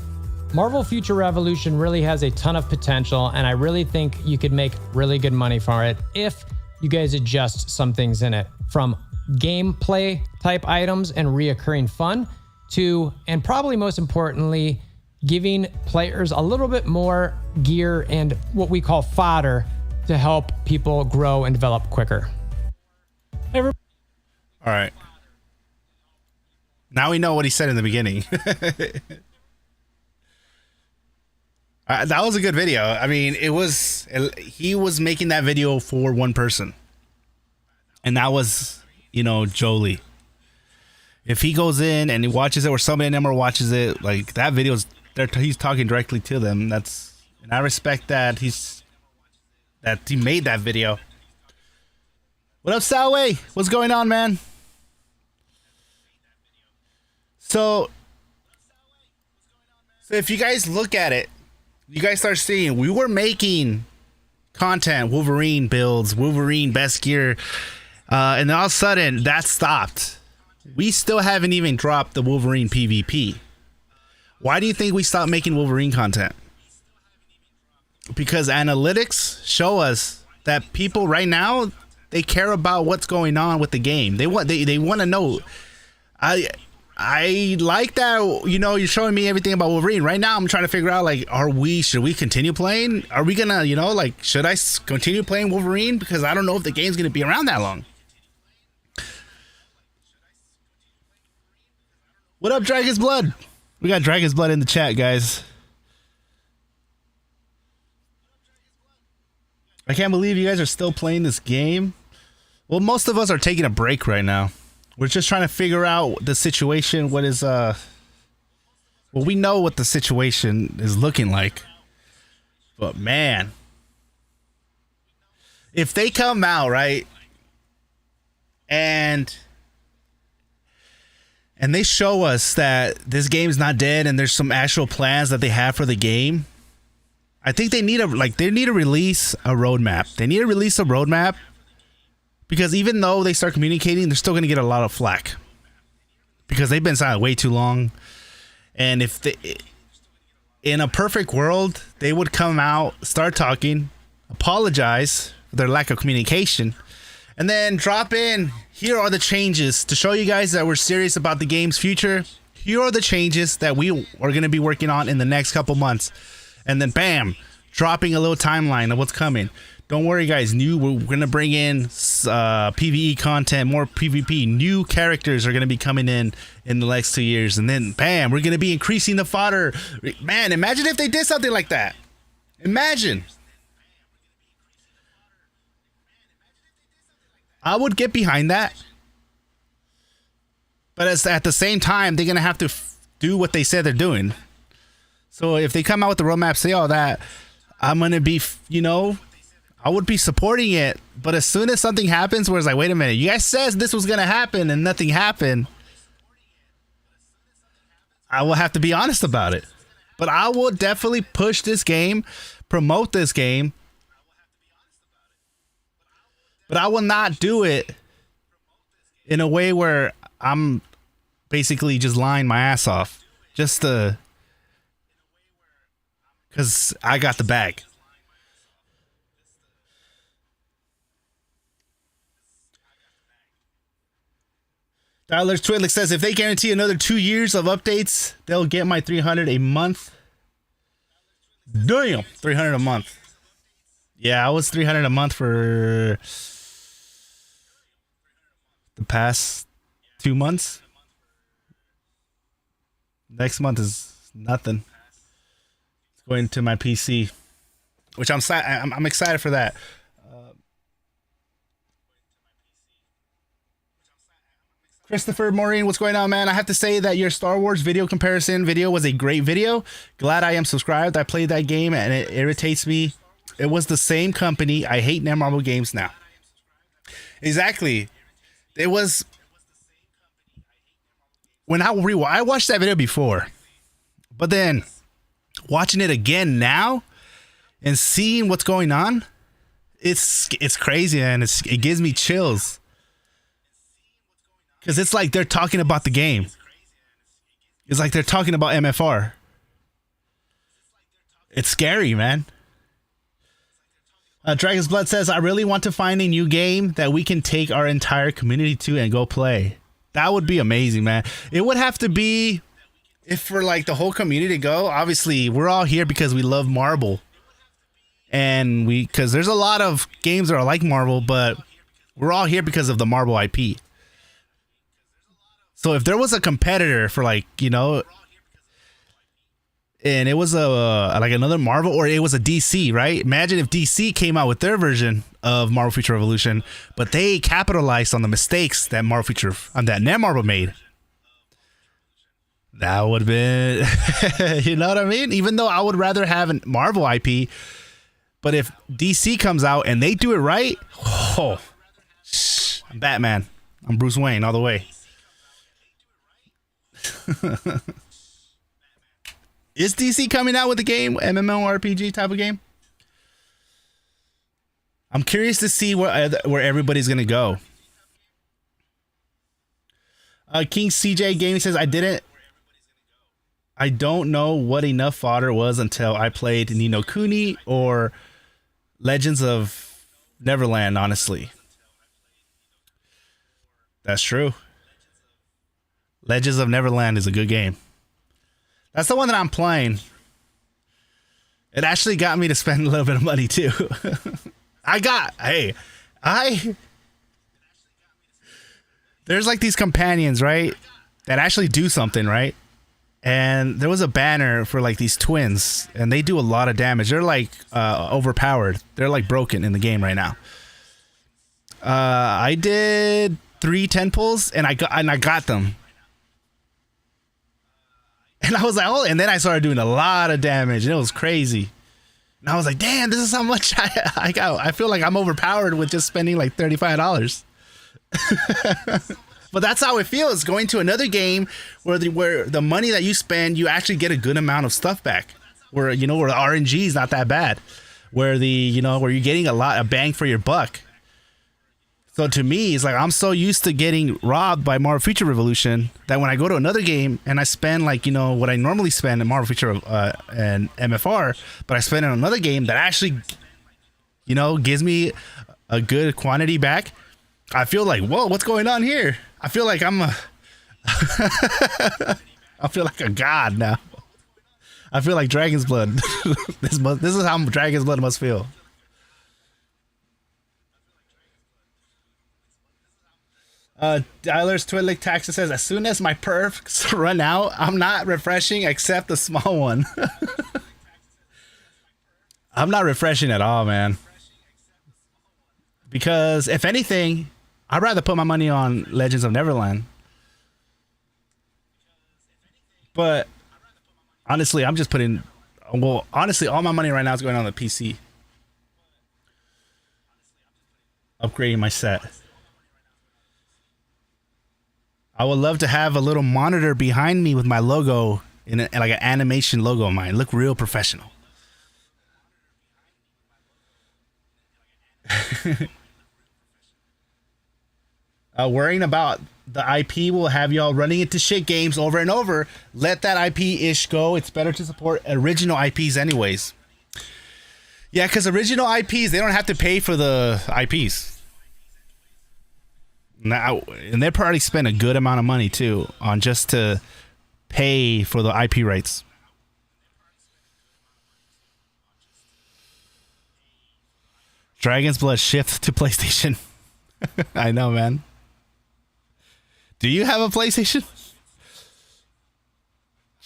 Marvel Future Revolution really has a ton of potential, and I really think you could make really good money for it if you guys adjust some things in it, from gameplay type items and reoccurring fun to, and probably most importantly, giving players a little bit more gear and what we call fodder to help people grow and develop quicker. All right. Now we know what he said in the beginning. That was a good video. I mean, he was making that video for one person. And that was, you know, Jolie. If he goes in and he watches it, or somebody in Emerald watches it, like, that video's there, he's talking directly to them. And I respect that he made that video. What up, Salway? What's going on, man? So if you guys look at it, you guys start seeing we were making content, Wolverine builds, Wolverine best gear, and then all of a sudden that stopped. We still haven't even dropped the Wolverine PVP. Why do you think we stopped making Wolverine content? Because analytics show us that people right now, they care about what's going on with the game. They want to know. I like that, you know, you're showing me everything about Wolverine. Right now I'm trying to figure out, like, should we continue playing? Are we gonna, you know, like, should I continue playing Wolverine? Because I don't know if the game's gonna be around that long. What up, Dragon's Blood? We got Dragon's Blood in the chat, guys. I can't believe you guys are still playing this game. Well, most of us are taking a break right now. We're just trying to figure out the situation. What is, well, we know what the situation is looking like. But man, if they come out, right, and they show us that this game's not dead and there's some actual plans that they have for the game, I think they need to release a roadmap. They need to release a roadmap Because even though they start communicating, they're still going to get a lot of flack because they've been silent way too long. And if they, in a perfect world, they would come out, start talking, apologize for their lack of communication, and then drop in, here are the changes to show you guys that we're serious about the game's future. Here are the changes that we are going to be working on in the next couple months. And then bam, dropping a little timeline of what's coming. Don't worry, guys. We're going to bring in PVE content, more PvP. New characters are going to be coming in the next 2 years. And then bam, we're going to be increasing the fodder. Man, imagine if they did something like that. Imagine. I would get behind that. But at the same time, they're going to have to do what they said they're doing. So if they come out with the roadmap, say all that, I'm going to be, you know, I would be supporting it. But as soon as something happens where it's like, wait a minute, you guys said this was going to happen and nothing happened, I will have to be honest about it. But I will definitely push this game, promote this game. But I will not do it in a way where I'm basically just lying my ass off just to, because I got the bag. Tyler Twitlick says if they guarantee another 2 years of updates, they'll get my 300 a month. Damn, 300 a month. Yeah, I was 300 a month for the past 2 months. Next month is nothing. It's going to my PC, which I'm excited for that. Christopher Maureen, what's going on, man? I have to say that your Star Wars video comparison video was a great video. Glad I am subscribed. I played that game and it irritates me. It was the same company. I hate Netmarble games now. Exactly. It was when I watched that video before, but then watching it again now and seeing what's going on, it's crazy, man. It gives me chills. Because it's like they're talking about the game. It's like they're talking about MFR. It's scary, man. Dragon's Blood says, I really want to find a new game that we can take our entire community to and go play. That would be amazing, man. It would have to be, if for like the whole community to go, obviously we're all here because we love Marvel. And because there's a lot of games that are like Marvel, but we're all here because of the Marvel IP. So if there was a competitor for like, you know, and it was like another Marvel or it was a DC, right? Imagine if DC came out with their version of Marvel Future Revolution, but they capitalized on the mistakes that that Netmarble made. That would have been, you know what I mean? Even though I would rather have a Marvel IP, but if DC comes out and they do it right, oh, I'm Batman. I'm Bruce Wayne all the way. Is DC coming out with a game, MMORPG type of game? I'm curious to see where everybody's gonna go. King CJ Gaming says I don't know what enough fodder was until I played Ni no Kuni or Legends of Neverland, honestly. That's true. Legends of Neverland is a good game. That's the one that I'm playing. It actually got me to spend a little bit of money too. There's like these companions, right? That actually do something, right? And there was a banner for like these twins and they do a lot of damage. They're like overpowered. They're like broken in the game right now. I did 3 10 pulls and I got them. And I was like, oh, and then I started doing a lot of damage and it was crazy. And I was like, damn, this is how much I got. I feel like I'm overpowered with just spending like $35. But that's how it feels going to another game where the money that you spend, you actually get a good amount of stuff back. Where, you know, where the RNG is not that bad. Where you're getting a bang for your buck. So to me, it's like I'm so used to getting robbed by Marvel Future Revolution that when I go to another game and I spend like, you know, what I normally spend in Marvel Future and MFR, but I spend in another game that actually, you know, gives me a good quantity back, I feel like, whoa, what's going on here? I feel like I'm a I feel like a god now. I feel like Dragon's Blood. This is how Dragon's Blood must feel. Dialer's Twidlick Taxa says, as soon as my perks run out, I'm not refreshing except the small one. I'm not refreshing at all, man. Because if anything, I'd rather put my money on Legends of Neverland. But honestly, I'm just putting, well, honestly, all my money right now is going on the PC. Upgrading my set. I would love to have a little monitor behind me with my logo in like an animation logo of mine. Look real professional. Worrying about the IP will have y'all running into shit games over and over. Let that IP-ish go. It's better to support original IPs anyways. Yeah, because original IPs, they don't have to pay for the IPs. Now, and they probably spend a good amount of money too on just to pay for the IP rights. Dragon's Blood shift to PlayStation. I know, man. Do you have a PlayStation?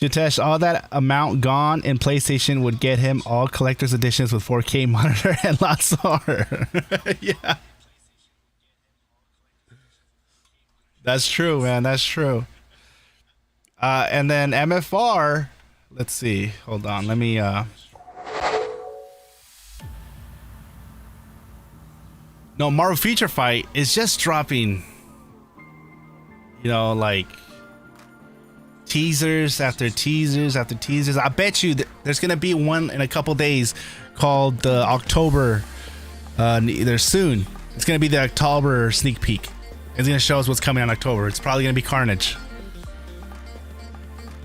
Jitesh, all that amount gone in PlayStation would get him all collector's editions with 4K monitor and lots more. Yeah. That's true, man. That's true. And then MFR, let's see. Hold on. Let me No, Marvel Feature Fight is just dropping, you know, like teasers after teasers after teasers. I bet you there's gonna be one in a couple days called the October. Either soon. It's gonna be the October sneak peek. It's gonna show us what's coming on October. It's probably gonna be Carnage,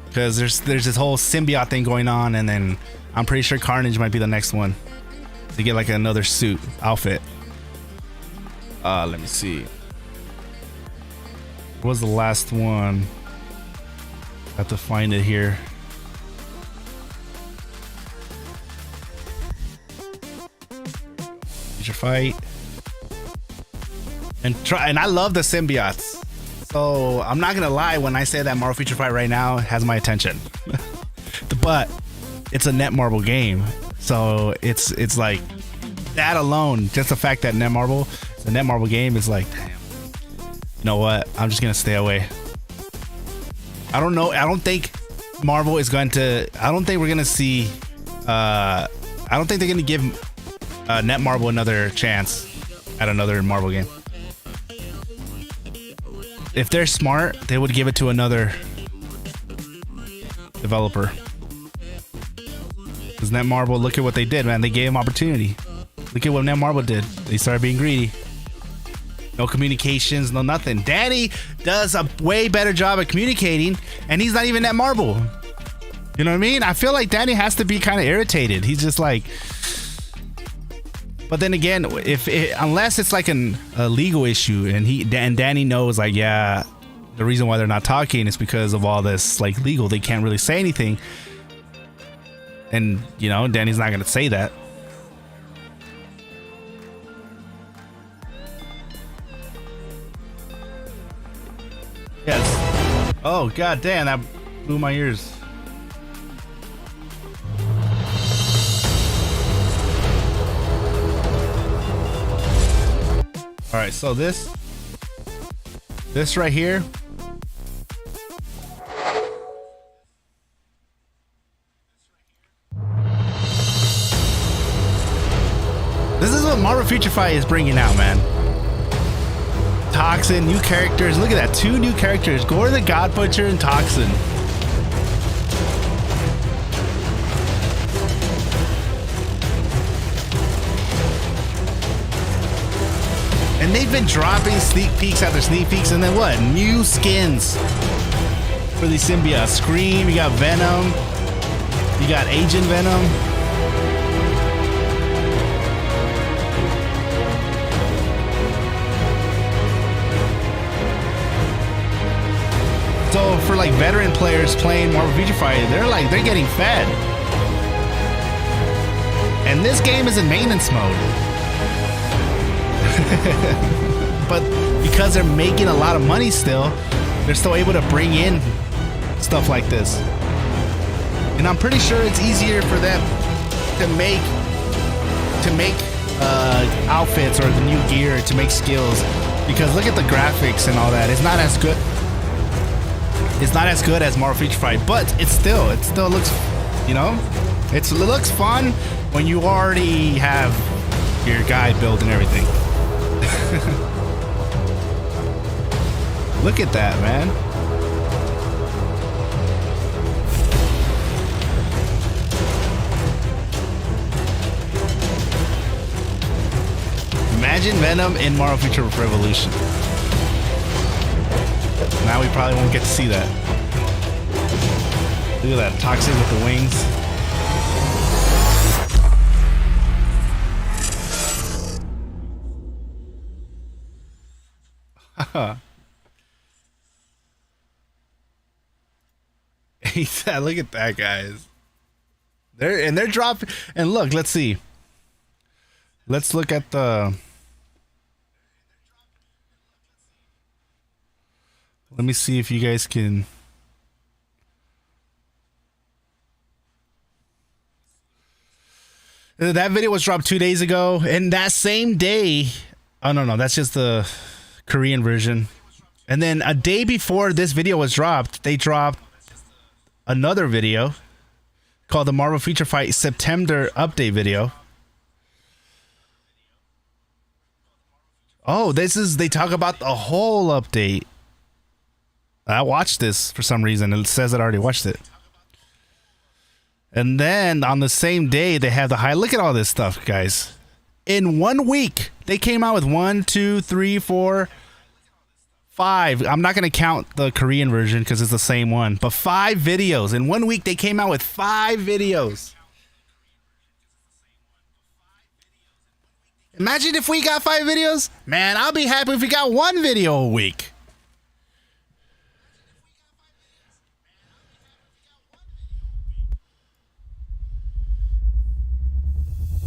because there's this whole symbiote thing going on, and then I'm pretty sure Carnage might be the next one to get like another suit outfit. Let me see. What was the last one? I have to find it here. Future Fight. And I love the symbiotes. So I'm not gonna lie when I say that Marvel Future Fight right now has my attention. But it's a Netmarble game. So it's like that alone, just the fact that Netmarble, the Netmarble game is like, damn. You know what? I'm just gonna stay away. I don't know. I don't think Marvel is going to. I don't think we're gonna see. I don't think they're gonna give Netmarble another chance at another Marvel game. If they're smart, they would give it to another developer. Because Netmarble, look at what they did, man. They gave him opportunity. Look at what Netmarble did. They started being greedy. No communications, no nothing. Danny does a way better job at communicating, and he's not even Netmarble. You know what I mean? I feel like Danny has to be kind of irritated. He's just like... But then again, unless it's like a legal issue, and Danny knows, like, yeah, the reason why they're not talking is because of all this like legal. They can't really say anything, and you know, Danny's not gonna say that. Yes. Oh god damn, that blew my ears. All right, so this right here, this is what Marvel Future Fight is bringing out, man. Toxin, new characters. Look at that, 2 new characters: Gore the God Butcher and Toxin. And And they've been dropping sneak peeks after sneak peeks, and then what? New skins for the symbiote. Scream, you got Venom, you got Agent Venom. So for like veteran players playing Marvel Future Fight, they're getting fed. And this game is in maintenance mode. But because they're making a lot of money still, they're still able to bring in stuff like this. And I'm pretty sure it's easier for them to make outfits or the new gear, to make skills, because look at the graphics and all that. It's not as good. It's not as good as Marvel Future Fight, but it still looks, you know, it looks fun when you already have your guy build and everything. Look at that, man. Imagine Venom in Marvel Future Revolution. Now we probably won't get to see that. Look at that, Toxic with the wings. Look at that, guys. They're dropping. And look, let's see. Let's look at the. Let me see if you guys can. That video was dropped 2 days ago, and that same day. Oh no, that's just the Korean version. And then a day before this video was dropped, they dropped another video called the Marvel Future Fight September update video. Oh, they talk about the whole update. I watched this for some reason. It says I already watched it. And then on the same day, they have the high. Look at all this stuff, guys. In 1 week, they came out with 1, 2, 3, 4, 5. I'm not going to count the Korean version because it's the same one. But 5 videos. In 1 week, they came out with 5 videos. Imagine if we got 5 videos. Man, I'll be happy if we got 1 video a week.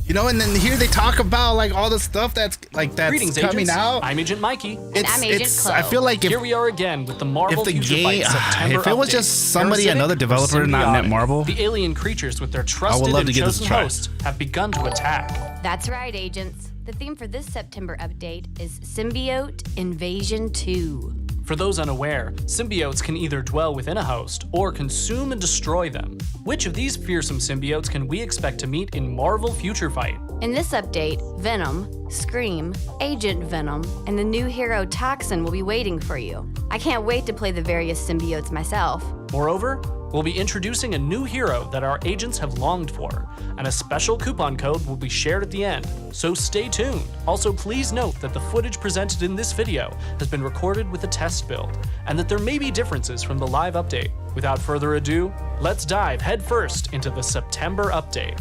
You know, and then here they talk about like all the stuff that's coming agents. out. I'm Agent Mikey. And I'm Agent Chloe. I feel like Here we are again with the Marvel if the Future game, Fight September if it was update. just somebody, Parasitic another or developer, not symbiotic, Netmarble, the alien creatures with their trusted love and to give this a chosen try. hosts have begun to attack. That's right, agents. The theme for this September update is Symbiote Invasion 2. For those unaware, symbiotes can either dwell within a host or consume and destroy them. Which of these fearsome symbiotes can we expect to meet in Marvel Future Fight? In this update, Venom, Scream, Agent Venom, and the new hero Toxin will be waiting for you. I can't wait to play the various symbiotes myself. Moreover, we'll be introducing a new hero that our agents have longed for, and a special coupon code will be shared at the end, so stay tuned. Also, please note that the footage presented in this video has been recorded with a test build, and that there may be differences from the live update. Without further ado, let's dive headfirst into the September update.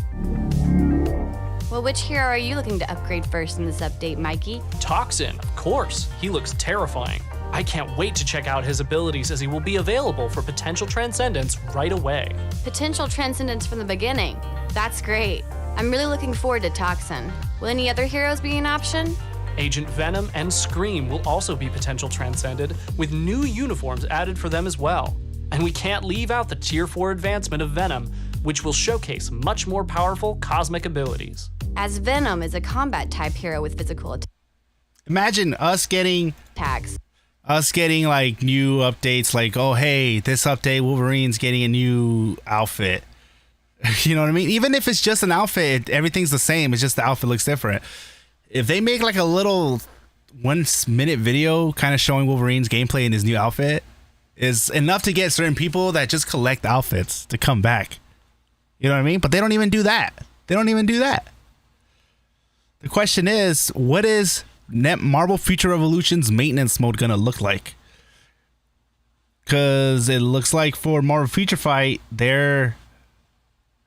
Well, which hero are you looking to upgrade first in this update, Mikey? Toxin, of course. He looks terrifying. I can't wait to check out his abilities as he will be available for potential transcendence right away. Potential transcendence from the beginning. That's great. I'm really looking forward to Toxin. Will any other heroes be an option? Agent Venom and Scream will also be potential transcended, with new uniforms added for them as well. And we can't leave out the Tier 4 advancement of Venom, which will showcase much more powerful cosmic abilities. As Venom is a combat type hero with physical imagine us getting like new updates, like, oh hey, this update Wolverine's getting a new outfit. You know what I mean? Even if it's just an outfit, everything's the same. It's just the outfit looks different. If they make like a little 1 minute video kind of showing Wolverine's gameplay in his new outfit, is enough to get certain people that just collect outfits to come back. You know what I mean? But they don't even do that. The question is, what is Marvel Future Revolution's maintenance mode gonna look like? Because it looks like for Marvel Future Fight, their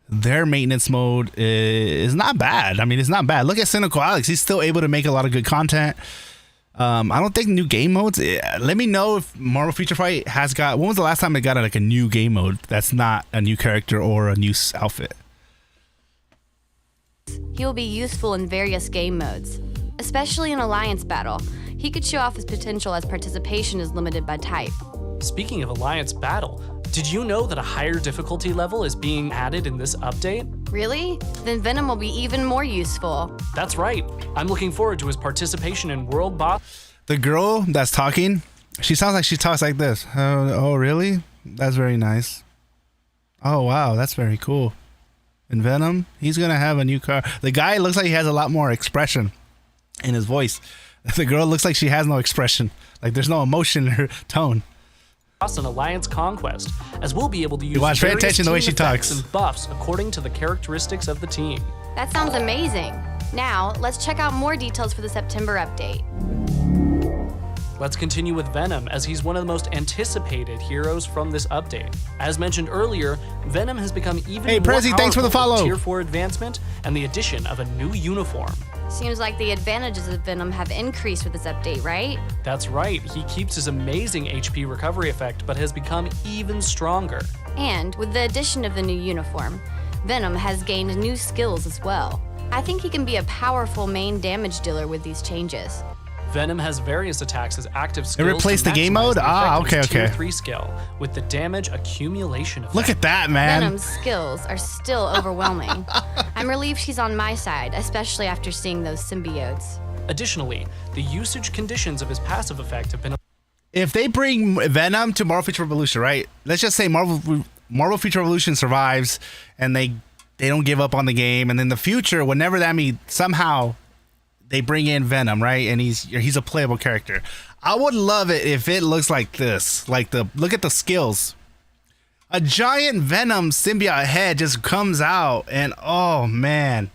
maintenance mode is not bad. I mean, it's not bad. Look at Cynical Alex. He's still able to make a lot of good content. I don't think new game modes. Let me know if Marvel Future Fight has got. When was the last time it got like a new game mode that's not a new character or a new outfit? He will be useful in various game modes, especially in Alliance Battle. He could show off his potential as participation is limited by type. Speaking of Alliance Battle, did you know that a higher difficulty level is being added in this update? Really? Then Venom will be even more useful. That's right. I'm looking forward to his participation in World Boss. The girl that's talking, she sounds like she talks like this. Oh, really? That's very nice. Oh, wow. That's very cool. In Venom, he's going to have a new car. The guy looks like he has a lot more expression in his voice. The girl looks like she has no expression. Like there's no emotion in her tone. An Alliance Conquest, as we'll be able to use pay attention to the way she talks and buffs according to the characteristics of the team. That sounds amazing. Now, let's check out more details for the September update. Let's continue with Venom, as he's one of the most anticipated heroes from this update. As mentioned earlier, Venom has become even more Prezi, thanks for the powerful follow. with Tier 4 advancement and the addition of a new uniform. Seems like the advantages of Venom have increased with this update, right? That's right, he keeps his amazing HP recovery effect, but has become even stronger. And with the addition of the new uniform, Venom has gained new skills as well. I think he can be a powerful main damage dealer with these changes. Venom has various attacks as active skills. It replaced to the game maximize mode? the Ah, effect of his okay. Tier 3 skill with the damage accumulation effect. Look at that, man. Venom's skills are still overwhelming. I'm relieved she's on my side, especially after seeing those symbiotes. Additionally, the usage conditions of his passive effect have been. If they bring Venom to Marvel Future Revolution, right? Let's just say Marvel Future Revolution survives and they don't give up on the game, and in the future, whenever that means somehow they bring in Venom, right? And he's a playable character. I would love it if it looks like this. Like look at the skills. A giant Venom symbiote head just comes out, and oh man.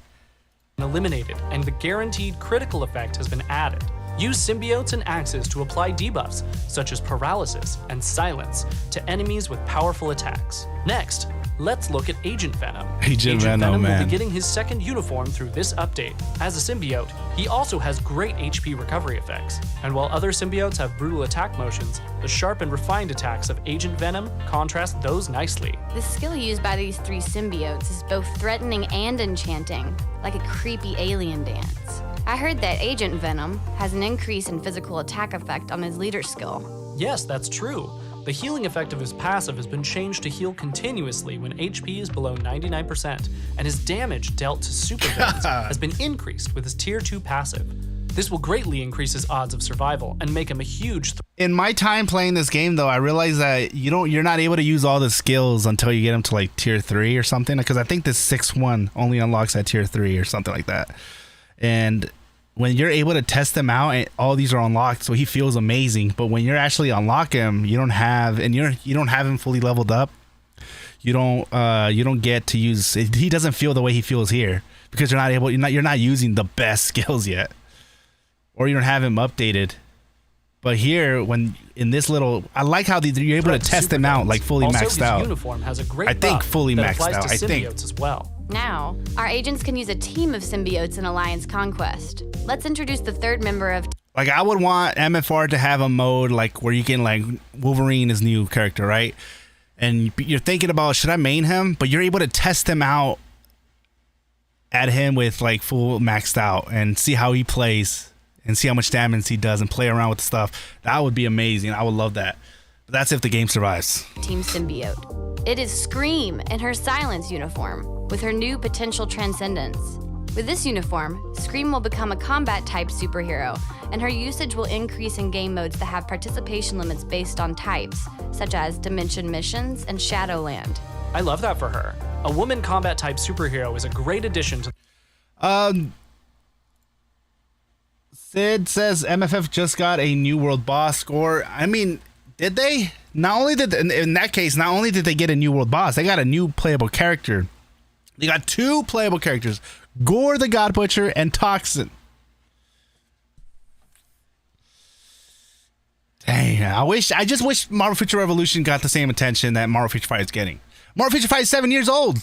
Eliminated, and the guaranteed critical effect has been added. Use symbiotes and axes to apply debuffs, such as paralysis and silence, to enemies with powerful attacks. Next, let's look at Agent Venom. Agent Venom, will man. be getting his second uniform through this update. As a symbiote, he also has great HP recovery effects. And while other symbiotes have brutal attack motions, the sharp and refined attacks of Agent Venom contrast those nicely. The skill used by these three symbiotes is both threatening and enchanting, like a creepy alien dance. I heard that Agent Venom has an increase in physical attack effect on his leader skill. Yes, that's true. The healing effect of his passive has been changed to heal continuously when HP is below 99%, and his damage dealt to supervillains has been increased with his Tier 2 passive. This will greatly increase his odds of survival and make him a huge In my time playing this game, though, I realized that you're not able to use all the skills until you get them to like Tier 3 or something, because I think this 6-1 only unlocks at Tier 3 or something like that. And when you're able to test them out, and all these are unlocked, so he feels amazing. But when you're actually unlock him, you don't have him fully leveled up. You don't get to use. He doesn't feel the way he feels here because you're not using the best skills yet, or you don't have him updated. But here, when in this little, I like how you're able to test them out like fully also, maxed his out. uniform has a great I think buff fully that maxed applies out. to I think. symbiotes as well. Now, our agents can use a team of symbiotes in Alliance Conquest. Let's introduce the third member of Like, I would want MFR to have a mode like where you can, like, Wolverine is new character, right? And you're thinking about, should I main him? But you're able to test him out, add him with like full maxed out, and see how he plays and see how much damage he does and play around with the stuff. That would be amazing. I would love that. But that's if the game survives. Team Symbiote. It is Scream in her Silence uniform, with her new potential transcendence. With this uniform, Scream will become a combat-type superhero, and her usage will increase in game modes that have participation limits based on types, such as Dimension Missions and Shadowland. I love that for her. A woman combat-type superhero is a great addition to. Sid says MFF just got a new world boss score. I mean, did they? Not only did in that case, not only did they get a new world boss, they got a new playable character. They got two playable characters, Gore the God Butcher and Toxin. Dang, I just wish Marvel Future Revolution got the same attention that Marvel Future Fight is getting. Marvel Future Fight is 7 years old.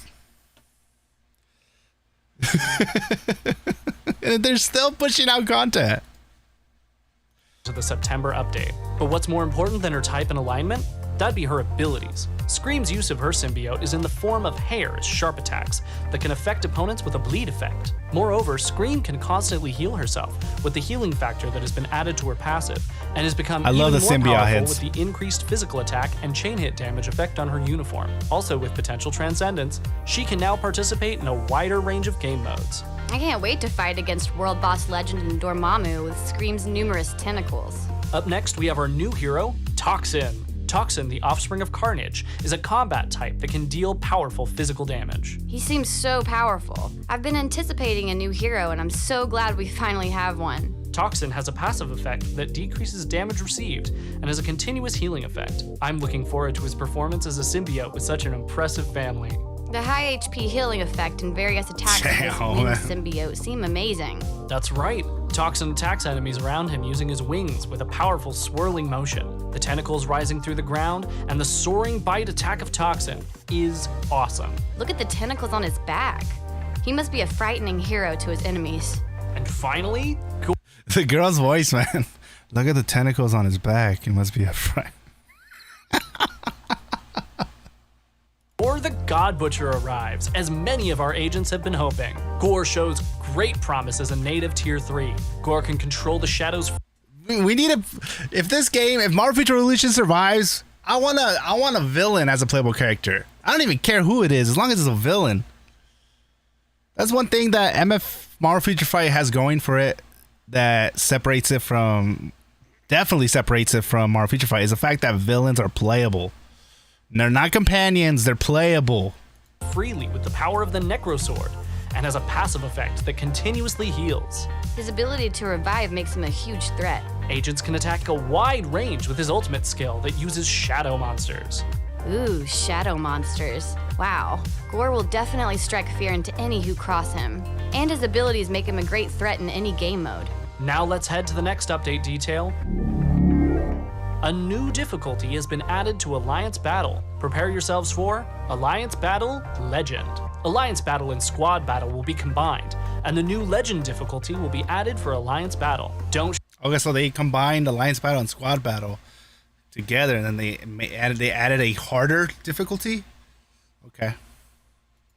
And they're still pushing out content. To the September update. But what's more important than her type and alignment? That'd be her abilities. Scream's use of her symbiote is in the form of hair's sharp attacks that can affect opponents with a bleed effect. Moreover, Scream can constantly heal herself with the healing factor that has been added to her passive, and has become even more powerful with the increased physical attack and chain hit damage effect on her uniform. Also, with potential transcendence, she can now participate in a wider range of game modes. I can't wait to fight against World Boss Legend and Dormammu with Scream's numerous tentacles. Up next, we have our new hero, Toxin. Toxin, the offspring of Carnage, is a combat type that can deal powerful physical damage. He seems so powerful. I've been anticipating a new hero, and I'm so glad we finally have one. Toxin has a passive effect that decreases damage received and has a continuous healing effect. I'm looking forward to his performance as a symbiote with such an impressive family. The high HP healing effect and various attacks of this winged symbiote seem amazing. That's right. Toxin attacks enemies around him using his wings with a powerful swirling motion. The tentacles rising through the ground and the soaring bite attack of Toxin is awesome. Look at the tentacles on his back. He must be a frightening hero to his enemies. And finally, the girl's voice, man. Look at the tentacles on his back. It must be a fright. Gore the God Butcher arrives, as many of our agents have been hoping. Gore shows great promise as a native tier 3. Gore can control the shadows. We need if Marvel Future Revolution survives, I want a villain as a playable character. I don't even care who it is, as long as it's a villain. That's one thing that Marvel Future Fight has going for it that definitely separates it from Marvel Future Fight, is the fact that villains are playable. They're not companions, they're playable. Freely with the power of the Necro Sword, and has a passive effect that continuously heals. His ability to revive makes him a huge threat. Agents can attack a wide range with his ultimate skill that uses shadow monsters. Ooh, shadow monsters. Wow. Gore will definitely strike fear into any who cross him. And his abilities make him a great threat in any game mode. Now let's head to the next update detail. A new difficulty has been added to Alliance Battle. Prepare yourselves for Alliance Battle Legend. Alliance Battle and SQAUD Battle will be combined, and the new Legend difficulty will be added for Alliance Battle. Okay, so they combined Alliance Battle and SQAUD Battle together, and then they added a harder difficulty? Okay.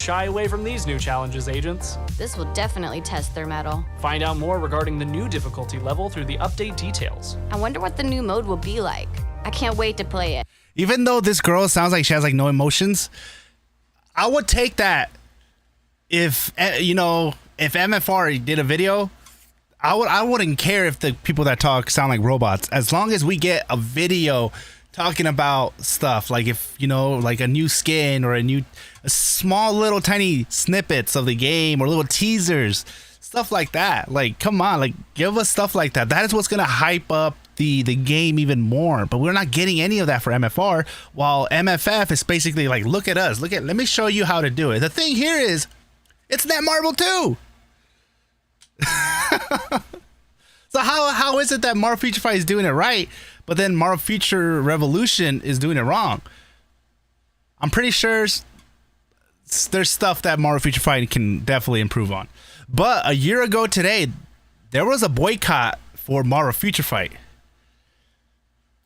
Shy away from these new challenges, agents. This will definitely test their mettle. Find out more regarding the new difficulty level through the update details. I wonder what the new mode will be like. I can't wait to play it. Even though this girl sounds like she has like no emotions, I would take that if MFR did a video. I wouldn't care if the people that talk sound like robots, as long as we get a video talking about stuff like like a new skin or a small little tiny snippets of the game or little teasers, stuff like that. Like, come on, like give us stuff like that. That is what's gonna hype up the game even more. But we're not getting any of that for MFR, while MFF is basically like, look at us, let me show you how to do it. The thing here is, it's Netmarble too. So how is it that Marvel Future Fight is doing it right, but then Marvel Future Revolution is doing it wrong? I'm pretty sure there's stuff that Marvel Future Fight can definitely improve on. But a year ago today, there was a boycott for Marvel Future Fight.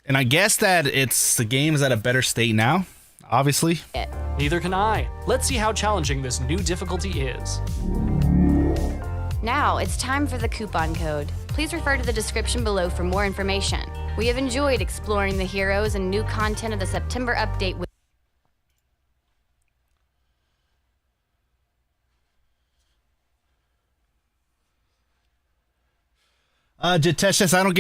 And I guess that the game is at a better state now, obviously. Neither can I. Let's see how challenging this new difficulty is. Now it's time for the coupon code. Please refer to the description below for more information. We have enjoyed exploring the heroes and new content of the September update. Jateshus, I don't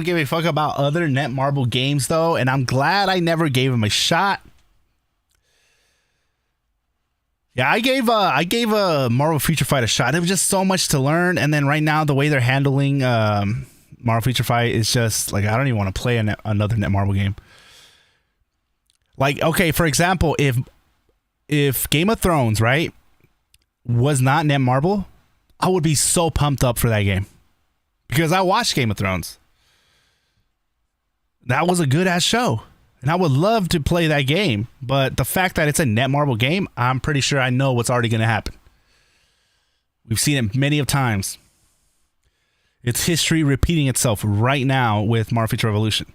give a fuck about other Netmarble games though, and I'm glad I never gave him a shot. Yeah, I gave a Marvel Future Fight a shot. It was just so much to learn, and then right now the way they're handling Marvel Future Fight is just like, I don't even want to play another Netmarble game. Like, okay, for example, if Game of Thrones, right, was not Netmarble, I would be so pumped up for that game because I watched Game of Thrones. That was a good ass show. And I would love to play that game, but the fact that it's a Netmarble game, I'm pretty sure I know what's already going to happen. We've seen it many of times. It's history repeating itself right now with Marvel Future Revolution.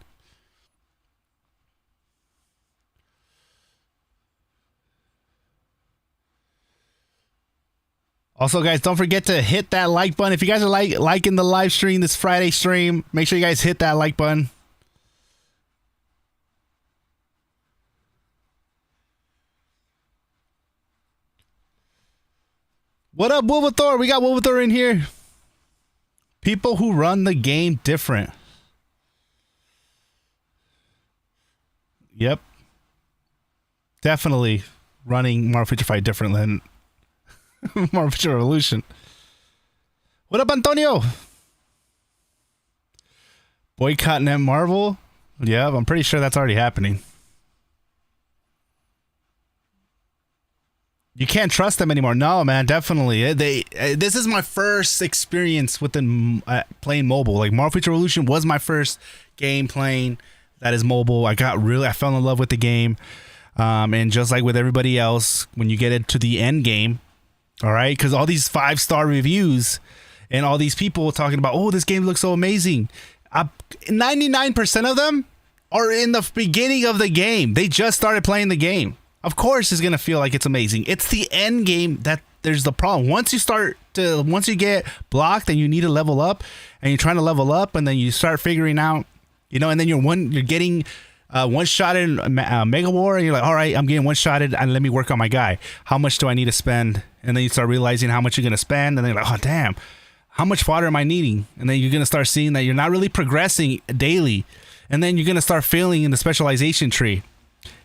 Also, guys, don't forget to hit that like button. If you guys are liking the live stream, this Friday stream, make sure you guys hit that like button. What up, Wolvathor? We got Wolvathor in here. People who run the game different. Yep. Definitely running Marvel Future Fight different than Marvel Future Revolution. What up, Antonio? Boycott Netmarble? Yeah, I'm pretty sure that's already happening. You can't trust them anymore. No, man, definitely. This is my first experience within playing mobile. Like Marvel Future Revolution was my first game playing that is mobile. I fell in love with the game. And just like with everybody else, when you get into the end game, all right, because all these 5-star reviews and all these people talking about, oh, this game looks so amazing. 99% of them are in the beginning of the game. They just started playing the game. Of course it's going to feel like it's amazing. It's the end game that there's the problem. Once you get blocked and you need to level up and you're trying to level up and then you start figuring out, and then you're getting one-shotted in Mega War and you're like, all right, I'm getting one-shotted and let me work on my guy. How much do I need to spend? And then you start realizing how much you're going to spend and then you're like, oh, damn, how much fodder am I needing? And then you're going to start seeing that you're not really progressing daily. And then you're going to start failing in the specialization tree.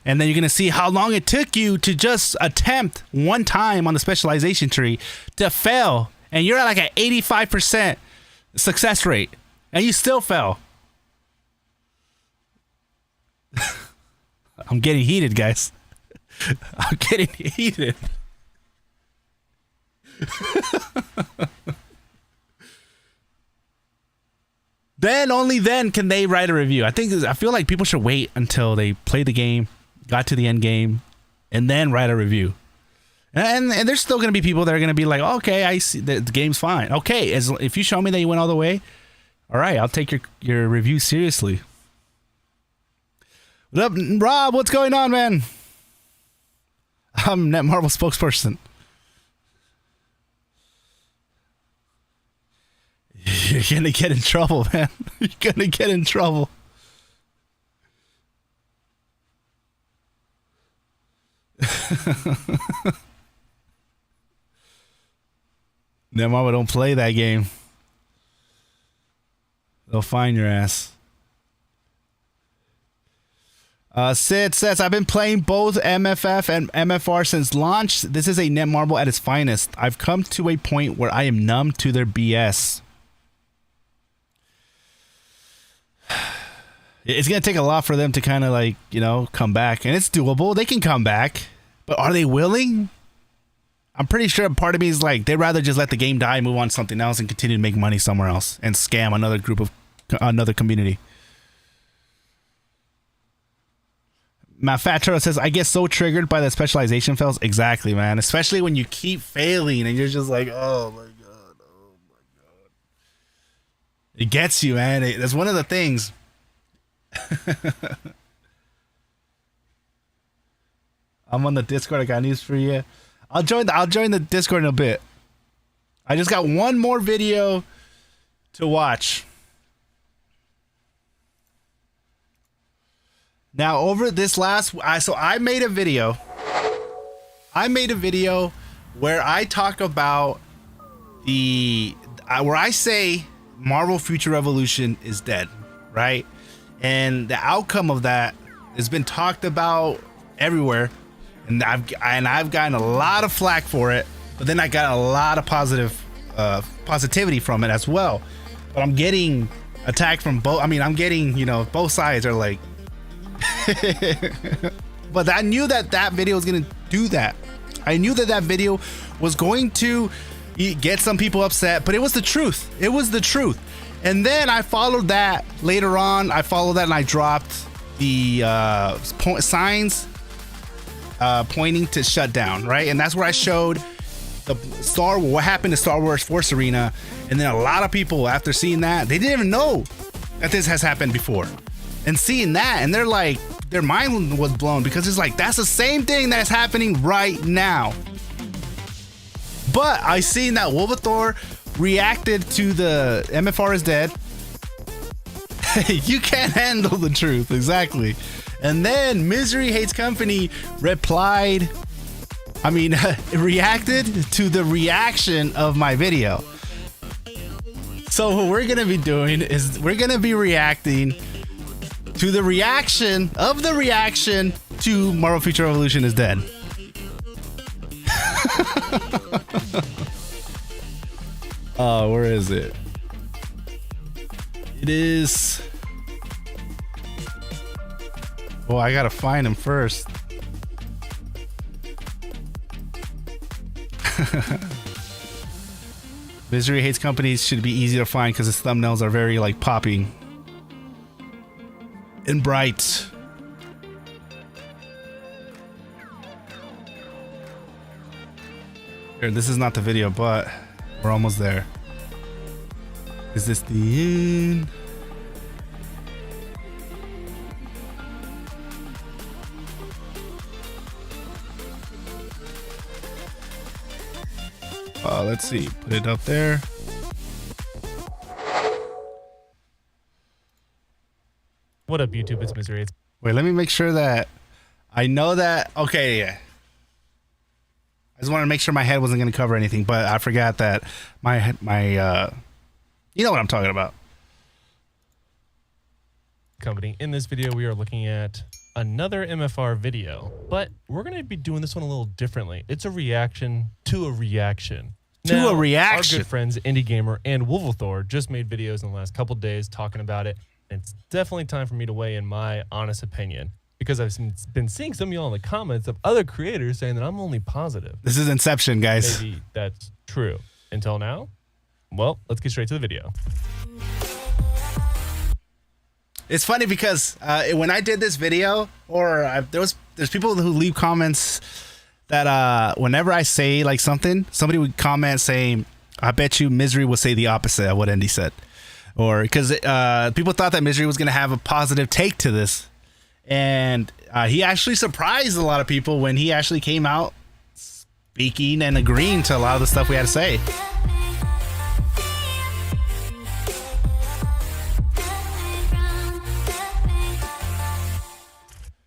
And then you're going to see how long it took you to just attempt one time on the specialization tree to fail. And you're at like an 85% success rate. And you still fell. I'm getting heated, guys. I'm getting heated. Then, only then can they write a review. I feel like people should wait until they play the game, got to the end game, and then write a review. And there's still going to be people that are going to be like, okay, I see the game's fine. Okay, if you show me that you went all the way, all right, I'll take your review seriously. What up, Rob? What's going on, man? I'm Netmarble spokesperson. You're going to get in trouble, man. You're going to get in trouble. Netmarble, don't play that game. They'll find your ass. Sid says, I've been playing both MFF and MFR since launch. This is a Netmarble at its finest. I've come to a point where I am numb to their BS. It's going to take a lot for them to kind of like, come back. And it's doable. They can come back. But are they willing? I'm pretty sure part of me is like, they'd rather just let the game die, move on to something else, and continue to make money somewhere else and scam another community. Matt Fat Turtle says, I get so triggered by the specialization fails. Exactly, man. Especially when you keep failing and you're just like, oh my God. It gets you, man. That's one of the things. I'm on the Discord. I got news for you. I'll join the Discord in a bit. I just got one more video to watch. Now, over this I made a video. Where I talk about where I say Marvel Future Revolution is dead, right? And the outcome of that has been talked about everywhere, and I've gotten a lot of flack for it, but then I got a lot of positivity from it as well. But I'm getting attacked from both. I mean, I'm getting, both sides are like. But I knew that video was going to do that. I knew that video was going to, get some people upset, but it was the truth. It was the truth. And then I followed that later on. I followed that and I dropped the signs pointing to shut down, right? And that's where I showed what happened to Star Wars Force Arena. And then a lot of people, after seeing that, they didn't even know that this has happened before. And seeing that, and they're like, their mind was blown, because it's like, that's the same thing that's happening right now. But I seen that Wolvathor reacted to the MFR is dead. You can't handle the truth, exactly. And then Misery Hates Company reacted to the reaction of my video. So what we're gonna be doing is we're gonna be reacting to the reaction of the reaction to Marvel Future Revolution is dead. Oh, where is it? It is. Oh, I gotta find him first. Misery Hates Companies should be easy to find because his thumbnails are very like popping and bright. Here, this is not the video, but we're almost there. Is this the end? Let's see. Put it up there. What up, YouTube? It's Misery. Wait, let me make sure that I know that. Okay, yeah. I just wanted to make sure my head wasn't going to cover anything, but I forgot that my you know what I'm talking about. Company. In this video, we are looking at another MFR video, but we're going to be doing this one a little differently. It's a reaction to a reaction. Now, our good friends Endy Gamer and Wolvathor just made videos in the last couple days talking about it. And it's definitely time for me to weigh in my honest opinion, because I've been seeing some of y'all in the comments of other creators saying that I'm only positive. This is Inception, guys. Maybe that's true. Until now, well, let's get straight to the video. It's funny because when I did this video, or there's people who leave comments that whenever I say like something, somebody would comment saying, "I bet you Misery will say the opposite of what Endy said," or because people thought that Misery was going to have a positive take to this, and he actually surprised a lot of people when he actually came out speaking and agreeing to a lot of the stuff we had to say.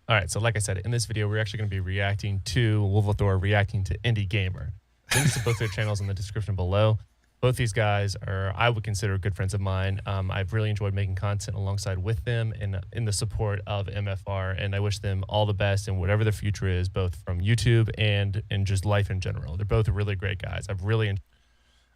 All right, so like I said, in this video, we're actually going to be reacting to Wolvathor reacting to Endy Gamer. Links to both their channels in the description below. Both these guys are, I would consider, good friends of mine. I've really enjoyed making content alongside with them in the support of MFR, and I wish them all the best in whatever their future is, both from YouTube and in just life in general. They're both really great guys. I've really enjoyed.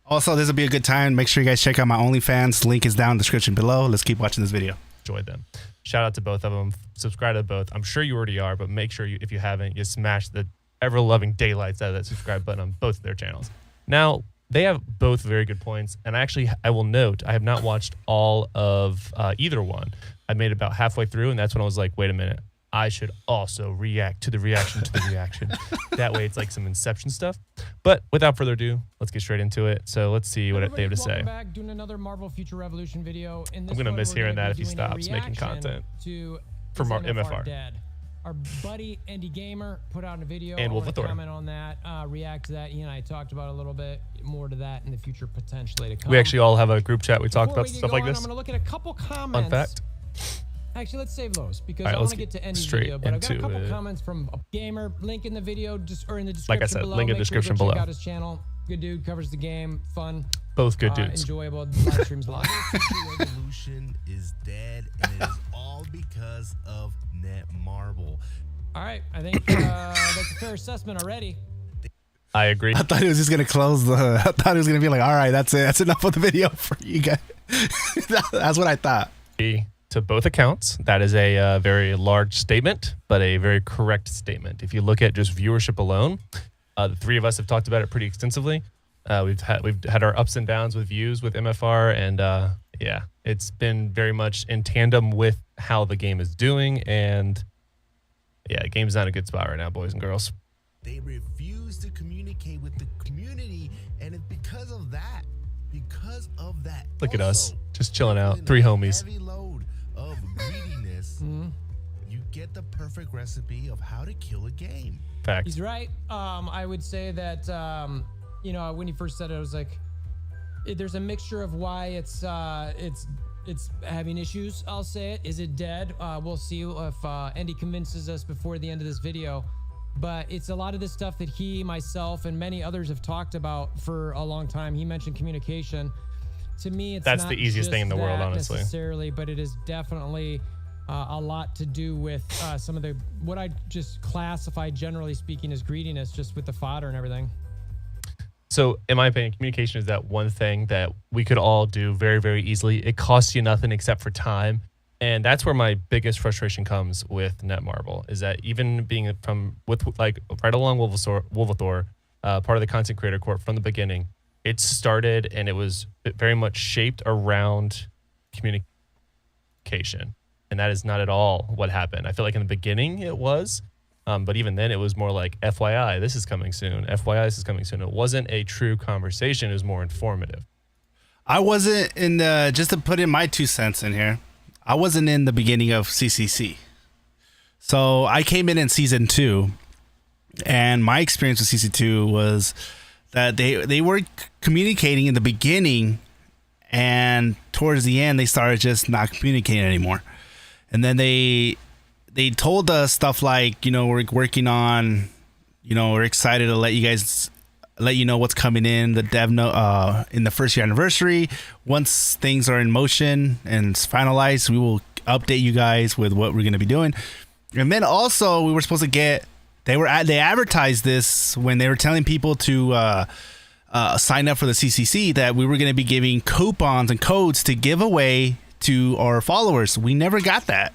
Also, this will be a good time. Make sure you guys check out my OnlyFans. Link is down in the description below. Let's keep watching this video. Enjoyed them. Shout out to both of them. Subscribe to both. I'm sure you already are, but make sure if you haven't, you smash the ever-loving daylights out of that subscribe button on both of their channels. Now, they have both very good points, and I will note, I have not watched all of either one. I made it about halfway through, and that's when I was like, wait a minute, I should also react to the reaction to the reaction. That way it's like some Inception stuff. But without further ado, let's get straight into it. So let's see what they have to say. Back doing another Marvel Future Revolution video. In this I'm going to miss hearing that if he stops making content for MFR. Dead. Our buddy Endy Gamer put out a video. And Wolvathor. Comment on that, react to that. He and I talked about a little bit more to that in the future, potentially to come. We actually all have a group chat. We talk about stuff like this. I'm going to look at a couple comments. Fun fact. Actually, let's save those because I want to get to Endy's video. But I got a couple comments from a gamer. Link in the video, or in the description. Like I said, below. link in the description below. Check out his channel. Good dude, covers the game, fun. Both good dudes. Enjoyable. Live streams live. Revolution is dead, and it is all because of Netmarble. All right, I think that's a fair assessment already. I agree. I thought he was just gonna close the. I thought he was gonna be like, all right, that's it. That's enough of the video for you guys. That's what I thought. To both accounts, that is a very large statement, but a very correct statement. If you look at just viewership alone, the three of us have talked about it pretty extensively. We've had our ups and downs with views with MFR, and yeah, it's been very much in tandem with how the game is doing, and yeah, the game's not in a good spot right now, boys and girls. They refuse to communicate with the community, and it's because of that. Because of that. Look at us, Also, just chilling out. 3 homies. Heavy load of greediness. You get the perfect recipe of how to kill a game. Facts. He's right. I would say that, you know, when he first said it, I was like, there's a mixture of why it's having issues. I'll say it. Is it dead? We'll see if Endy convinces us before the end of this video. But it's a lot of this stuff that he, myself, and many others have talked about for a long time. He mentioned communication. To me, That's not the easiest thing in the world, honestly. necessarily, but it is definitely a lot to do with some of the what I just classify, generally speaking, as greediness, just with the fodder and everything. So, in my opinion, communication is that one thing that we could all do very, very easily. It costs you nothing except for time. And that's where my biggest frustration comes with Netmarble, is that even being with like right along Wolvathor, part of the Content Creator Corp from the beginning, it started and it was very much shaped around communication. And that is not at all what happened. I feel like in the beginning it was, but even then it was more like, FYI, this is coming soon. FYI, this is coming soon. It wasn't a true conversation. It was more informative. I wasn't in the, just to put in my 2 cents in here, I wasn't in the beginning of CCC. So I came in season 2, and my experience with CC2 was that they were communicating in the beginning, and towards the end they started just not communicating anymore. And then they told us stuff like, you know, we're working on, you know, we're excited to let you know what's coming in the dev in the first year anniversary. Once things are in motion and it's finalized, we will update you guys with what we're going to be doing. And then also we were supposed to get, they advertised this when they were telling people to sign up for the CCC, that we were going to be giving coupons and codes to give away to our followers. We never got that.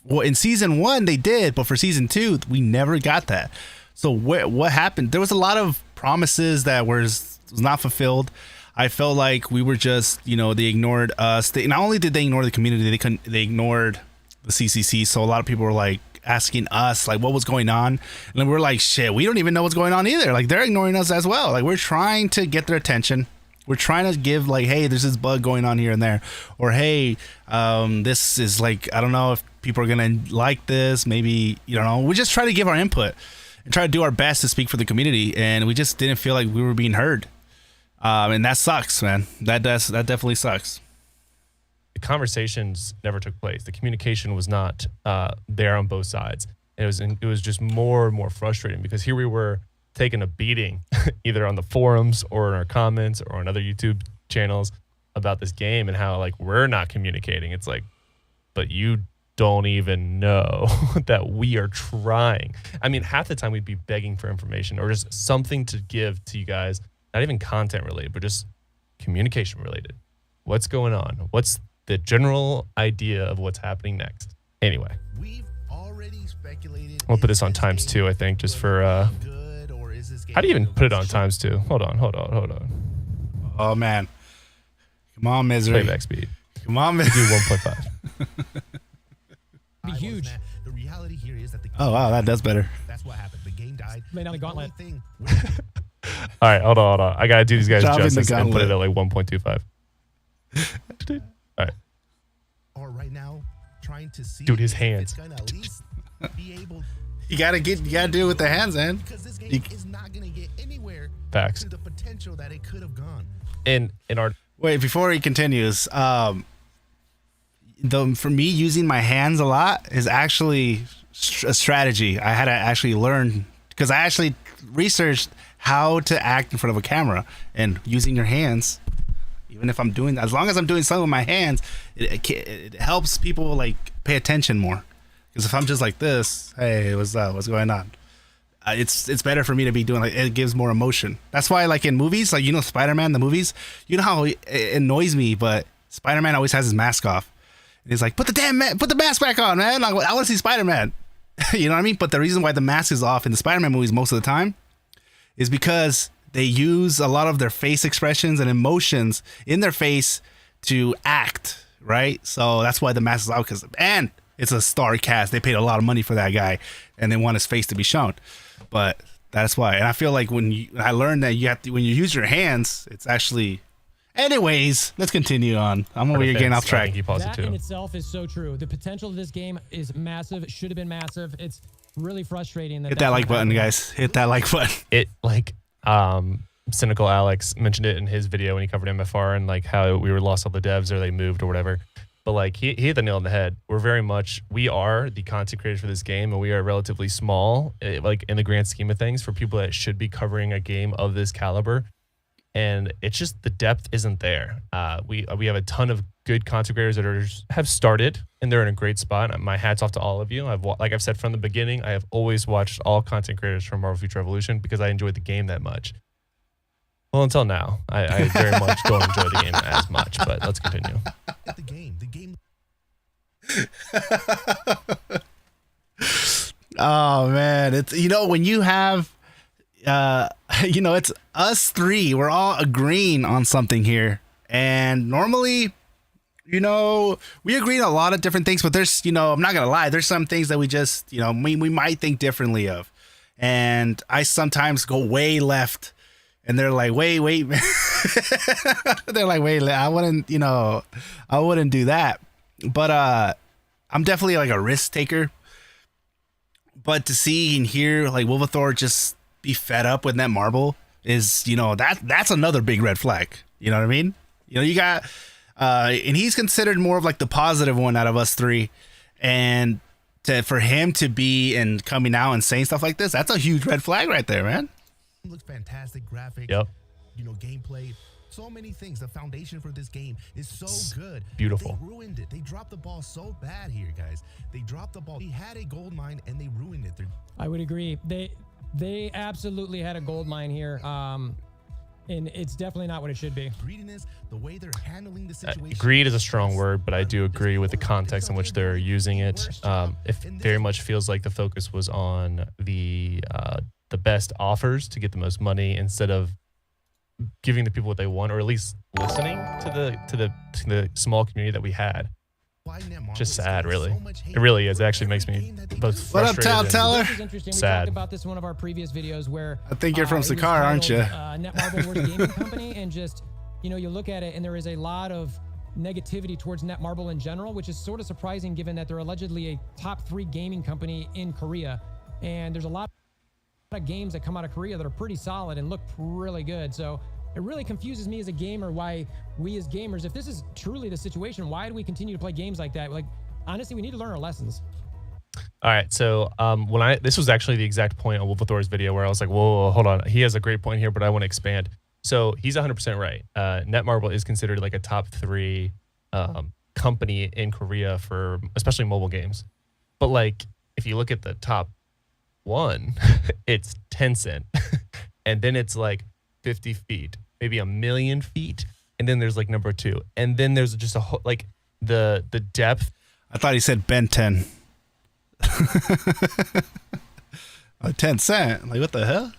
Well, in season 1 they did, but for season 2 we never got that. So what happened? There was a lot of promises that was not fulfilled. I felt like we were just, you know, they ignored us. Not only did they ignore the community, they ignored the CCC. So a lot of people were like asking us like what was going on, and then we're like, shit, we don't even know what's going on either. Like they're ignoring us as well. Like we're trying to get their attention. We're trying to give like, hey, there's this bug going on here and there, or hey, this is like, I don't know if people are gonna like this. Maybe, you know, we just try to give our input and try to do our best to speak for the community, and we just didn't feel like we were being heard. And that sucks, man. That definitely sucks. The conversations never took place. The communication was not there on both sides. It was just more and more frustrating, because here we were taking a beating either on the forums or in our comments or on other YouTube channels about this game and how like we're not communicating. It's like, but you don't even know that we are trying. I mean, half the time we'd be begging for information or just something to give to you guys, not even content related, but just communication related. What's going on? What's the general idea of what's happening next? Anyway, We've already speculated. I'll put this on ×2, I think, just for good, or is this game how do you even gonna put it be on shit? ×2? Hold on. Oh man, come on, misery. Playback speed. Come on, Do misery. 1.5. Be huge. The reality here is that the Oh wow, that does better. That's what happened. The game died. Lay down the gauntlet. only thing All right, hold on. I gotta do these guys Dropping the justice and put it at gauntlet. like 1.25. All right, are right now trying to see Dude, his if hands. it's gonna at least be able, You gotta do it with the hands, man. because this game is not gonna get anywhere Facts. to the potential that it could have gone. in our Wait, before he continues, for me using my hands a lot is actually a strategy. I had to actually learn, because I actually researched how to act in front of a camera, and using your hands, even if I'm doing, as long as I'm doing something with my hands, it helps people like pay attention more. Because if I'm just like this, hey, what's up? What's going on? It's better for me to be doing, like, it gives more emotion. That's why, like in movies, like, you know, Spider-Man, the movies, you know how it annoys me, but Spider-Man always has his mask off. And he's like, put the mask back on, man. Like, I want to see Spider-Man. You know what I mean? But the reason why the mask is off in the Spider-Man movies most of the time is because they use a lot of their face expressions and emotions in their face to act, right? So that's why the mask is out, and it's a star cast. They paid a lot of money for that guy, and they want his face to be shown. But that's why. And I feel like I learned that you have to, when you use your hands, it's actually. Anyways, let's continue on. I'm over here getting off track. That in itself is so true. The potential of this game is massive. It should have been massive. It's really frustrating. Hit that like button, guys. Hit that like button. It Cynical Alex mentioned it in his video when he covered MFR and like how we were lost all the devs or they moved or whatever. But like he hit the nail on the head. We are the content creators for this game, and we are relatively small, like in the grand scheme of things, for people that should be covering a game of this caliber. And it's just the depth isn't there. We have a ton of good content creators that have started, and they're in a great spot. My hat's off to all of you. Like I've said from the beginning, I have always watched all content creators from Marvel Future Revolution because I enjoyed the game that much. Well, until now, I very much don't enjoy the game as much. But let's continue. The game. Oh man, it's when you have. It's us three. We're all agreeing on something here. And normally, we agree on a lot of different things, but there's, I'm not going to lie. There's some things that we just, we might think differently of. And I sometimes go way left and they're like, wait. They're like, wait, I wouldn't do that. But, I'm definitely like a risk taker. But to see and hear like Wolvathor just be fed up with Netmarble is, that's another big red flag. You know what I mean? You got, and he's considered more of like the positive one out of us three. And for him to be and coming out and saying stuff like this, that's a huge red flag right there, man. Looks fantastic, graphics. Yep. Gameplay. So many things. The foundation for this game is so good. Beautiful. They ruined it. They dropped the ball so bad here, guys. They dropped the ball. He had a gold mine and they ruined it. I would agree. They absolutely had a gold mine here. And it's definitely not what it should be. Greediness, the way they're handling the situation. Greed is a strong word, but I do agree with the context in which they're using it. It very much feels like the focus was on the best offers to get the most money instead of giving the people what they want, or at least listening to the small community that we had. Just sad, really. It really is. It actually makes me both frustrated. What up, Teller? This is interesting. We Sad. talked about this in one of our previous videos where I think you're from it was Sakar, aren't you? Netmarble was a gaming company, and just you look at it, and there is a lot of negativity towards Netmarble in general, which is sort of surprising given that they're allegedly a top 3 gaming company in Korea, and there's a lot of games that come out of Korea that are pretty solid and look really good. So it really confuses me as a gamer why we as gamers, if this is truly the situation, why do we continue to play games like that? Like, honestly, we need to learn our lessons. All right, so this was actually the exact point on Wolvathor's video where I was like, whoa, hold on. He has a great point here, but I want to expand. So he's 100% right. Netmarble is considered like a top 3 company in Korea for especially mobile games. But like, if you look at the top 1, it's Tencent. And then it's like 50 feet, maybe 1 million feet. And then there's like number 2. And then there's just a whole, like the depth. I thought he said Ben 10. 10 cent. Like, what the hell?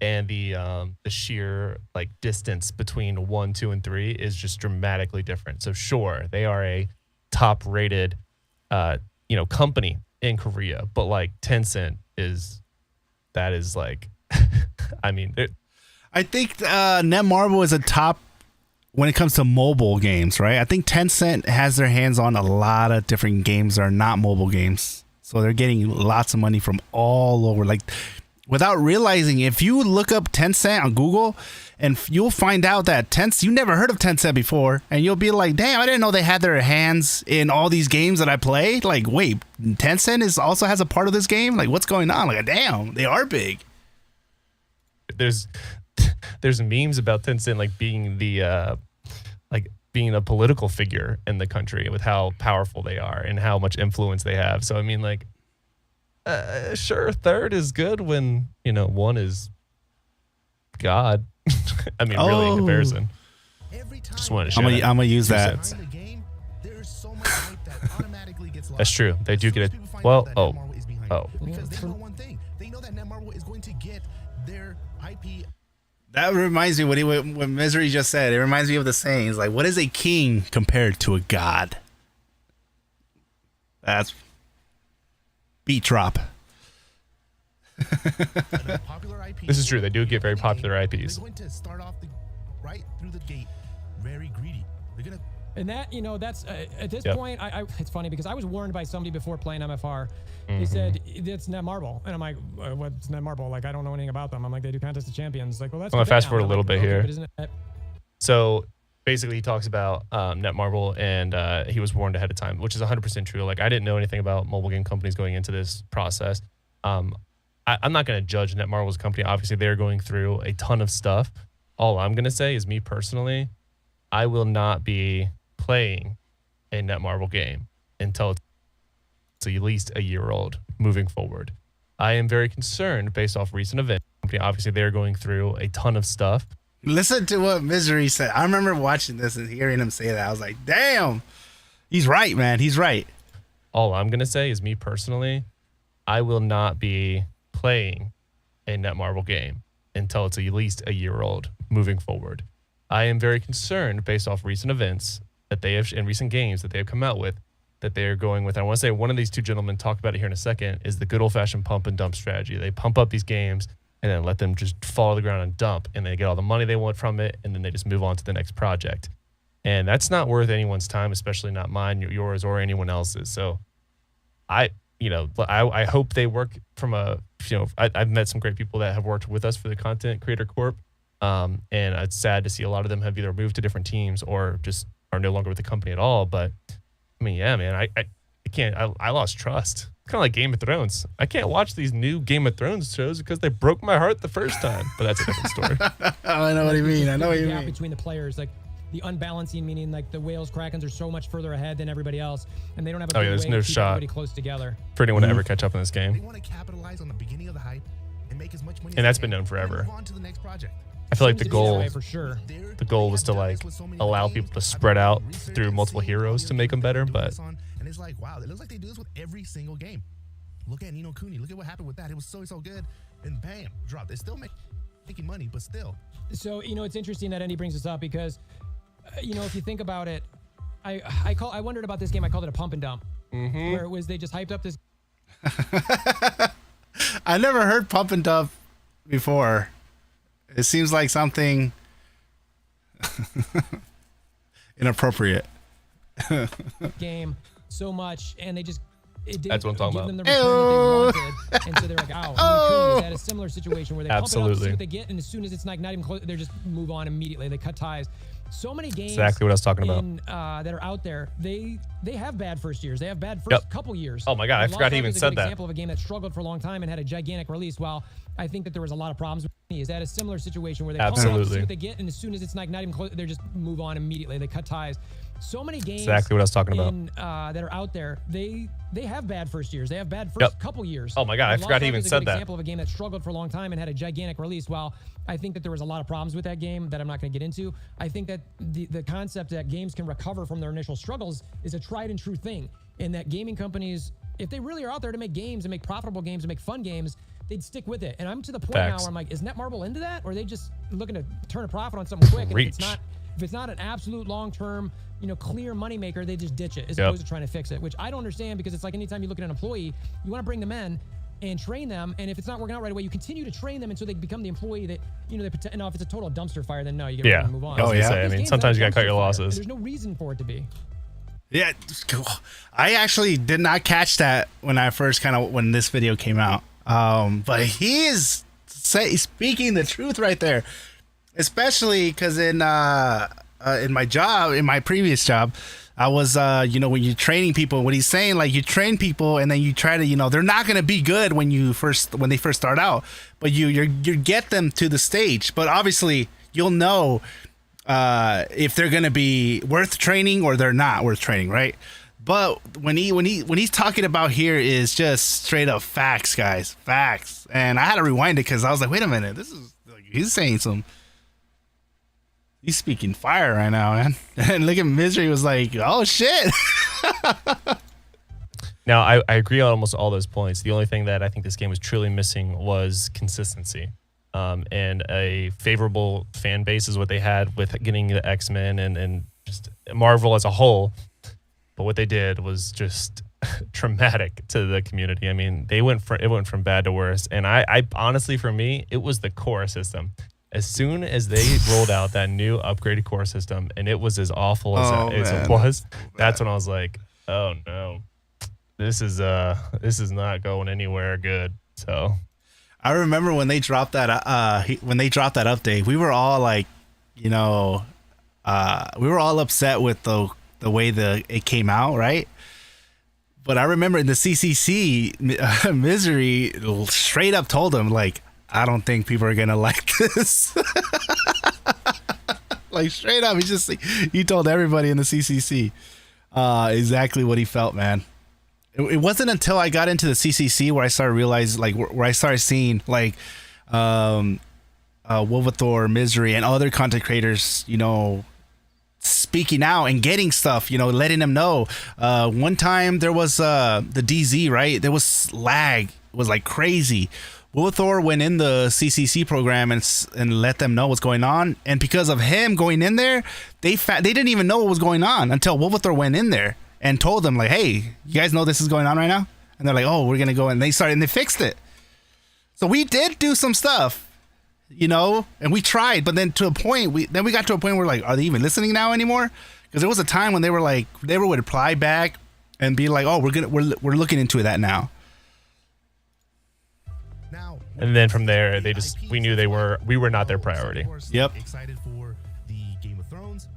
And the sheer like distance between 1, 2, and 3 is just dramatically different. So sure, they are a top rated company in Korea, but like Tencent is like I mean, I think Netmarble is a top when it comes to mobile games, right? I think Tencent has their hands on a lot of different games that are not mobile games. So they're getting lots of money from all over. Like, without realizing, if you look up Tencent on Google, and you'll find out that you never heard of Tencent before, and you'll be like, damn, I didn't know they had their hands in all these games that I play. Like, wait, Tencent also has a part of this game? Like, what's going on? Like, damn, they are big. There's memes about Tencent like being being a political figure in the country with how powerful they are and how much influence they have. So I mean, like, sure, 3rd is good when 1 is God. I mean, really, in comparison. Just wanted to share. I'm gonna use that. That's true. They do get it. Well, Because they know one thing. They know that Netmarble is going to get their IP That reminds me what Misery just said. It reminds me of the saying. It's like, what is a king compared to a god? That's beat drop. This is true. They do get very popular IPs. They're going to start off right through the gate, very greedy. They're gonna. And that, you know, that's at this point, it's funny because I was warned by somebody before playing MFR. They said, it's Netmarble. And I'm like, what's Netmarble? Like, I don't know anything about them. I'm like, they do Contest of Champions. Like, well, that's I'm going to fast forward a little bit here. But isn't it? So basically he talks about Netmarble, and he was warned ahead of time, which is 100% true. Like, I didn't know anything about mobile game companies going into this process. I'm not going to judge Netmarble's company. Obviously, they're going through a ton of stuff. All I'm going to say is, me personally, I will not be playing a Netmarble game until it's at least a year old moving forward. I am very concerned based off recent events. Obviously, they're going through a ton of stuff. Listen to what Misery said. I remember watching this and hearing him say that. I was like, damn, he's right, man. He's right. All I'm going to say is, me personally, I will not be playing a Netmarble game until it's at least a year old moving forward. I am very concerned based off recent events that they have, in recent games that they have come out with, that they are going with. I want to say one of these two gentlemen, talk about it here in a second, is the good old-fashioned pump and dump strategy. They pump up these games and then let them just fall to the ground and dump, and they get all the money they want from it, and then they just move on to the next project. And that's not worth anyone's time, especially not mine, yours, or anyone else's. So I hope they work from I've met some great people that have worked with us for the Content Creator Corp. And it's sad to see a lot of them have either moved to different teams or just are no longer with the company at all. But I mean, yeah, man, I can't. I lost trust. Kind of like Game of Thrones. I can't watch these new Game of Thrones shows because they broke my heart the first time. But that's a different story. I know what you mean. I know what you mean. Between the players, like the unbalancing, meaning like the Whales, Krakens are so much further ahead than everybody else, and they don't have a there's way no to keep shot everybody close together for anyone to ever catch up in this They game. want to capitalize on the beginning of the hype and make as much money. And as that's they been can, known forever. move on to the next project. I feel like the Seems to be that goal, way for sure. the goal was to like allow people to spread out through multiple heroes to make them better. But And it's like, wow, it looks like they do this with every single game. Look at Nino Kuni. Look at what happened with that. It was so good, and bam, dropped. They're still making money, but still. So, you know, it's interesting that Endy brings this up because, you know, if you think about it, I wondered about this game. I called it a pump and dump, where it was they just hyped up this. I never heard pump and dump before. It seems like something inappropriate. game so much, and they just it didn't That's what I'm talking give about. them the return that they wanted, and so they're like, "Oh, is that a similar situation where they pump it up to see Absolutely. what they get, and as soon as it's like not even close, they just move on immediately. They cut ties." So many games exactly what I was talking about. that are out there, they have bad first years. They have bad first couple years. Oh my God, I And forgot Lost he Ark even is a said good that. Example of a game that struggled for a long time and had a gigantic release. While I think that there was a lot of problems with me. Is that a similar situation where they pump it up to see Absolutely. what they get, and as soon as it's like not even close, they just move on immediately. They cut ties. So many games Exactly what I was talking about. that are out there, they have bad first years. They have bad first couple years. Oh my God, I And forgot Lost he Ark even is a said good that. Example of a game that struggled for a long time and had a gigantic release. While I think that there was a lot of problems with that game that I'm not going to get into. I think that the concept that games can recover from their initial struggles is a tried and true thing, and that gaming companies, if they really are out there to make games and make profitable games and make fun games, they'd stick with it. And I'm to the point now Facts. where I'm like, is Netmarble into that, or are they just looking to turn a profit on something quick? And Reach. if it's not an absolute long-term, clear moneymaker, they just ditch it as Yep. opposed to trying to fix it, which I don't understand, because it's like anytime you look at an employee, you want to bring them in and train them, and if it's not working out right away, you continue to train them until they become the employee that, now if it's a total dumpster fire, then no, you get to move on. I was Oh, gonna yeah. say, I These mean, games sometimes you are gotta cut your dumpster fire. losses. There's no reason for it to be. Yeah, cool. I actually did not catch that when I first when this video came out. But he is speaking the truth right there, especially because in my previous job, I was when you're training people, what he's saying, like, you train people and then you try to, they're not gonna be good when they first start out, but you get them to the stage, but obviously you'll know if they're gonna be worth training or they're not worth training, right? But when he's talking about here is just straight up facts, guys, facts. And I had to rewind it because I was like, wait a minute, this is like, he's saying he's speaking fire right now, man. And look at Misery was like, oh shit. Now, I agree on almost all those points. The only thing that I think this game was truly missing was consistency. and a favorable fan base is what they had with getting the X-Men and just Marvel as a whole. But what they did was just traumatic to the community. I mean, it went from bad to worse. And I honestly, for me, it was the core system. As soon as they rolled out that new upgraded core system, and it was as awful as it was, that's when I was like, oh no, this is not going anywhere good. So I remember when they dropped that update, we were all like, we were all upset with the way it came out, right? But I remember in the CCC, Misery straight up told him, like, I don't think people are gonna like this. Like, straight up, he told everybody in the CCC exactly what he felt, man. It wasn't until I got into the CCC where I started realizing, like, where I started seeing, like, Wolvathor, Misery, and other content creators, speaking out and getting stuff, letting them know. One time there was the DZ, right? There was lag. It was like crazy. Wolvathor went in the CCC program and let them know what's going on. And because of him going in there, they didn't even know what was going on until Wolvathor went in there and told them, like, hey, you guys know this is going on right now? And they're like, oh, we're going to go. And they started and they fixed it. So we did do some stuff, and we tried. But then to a point, we got to a point where, like, are they even listening now anymore? Because there was a time when they would reply back and be like, oh, we're looking into that now. And then from there, we knew we were not their priority. Yep. Excited for the Game of Thrones.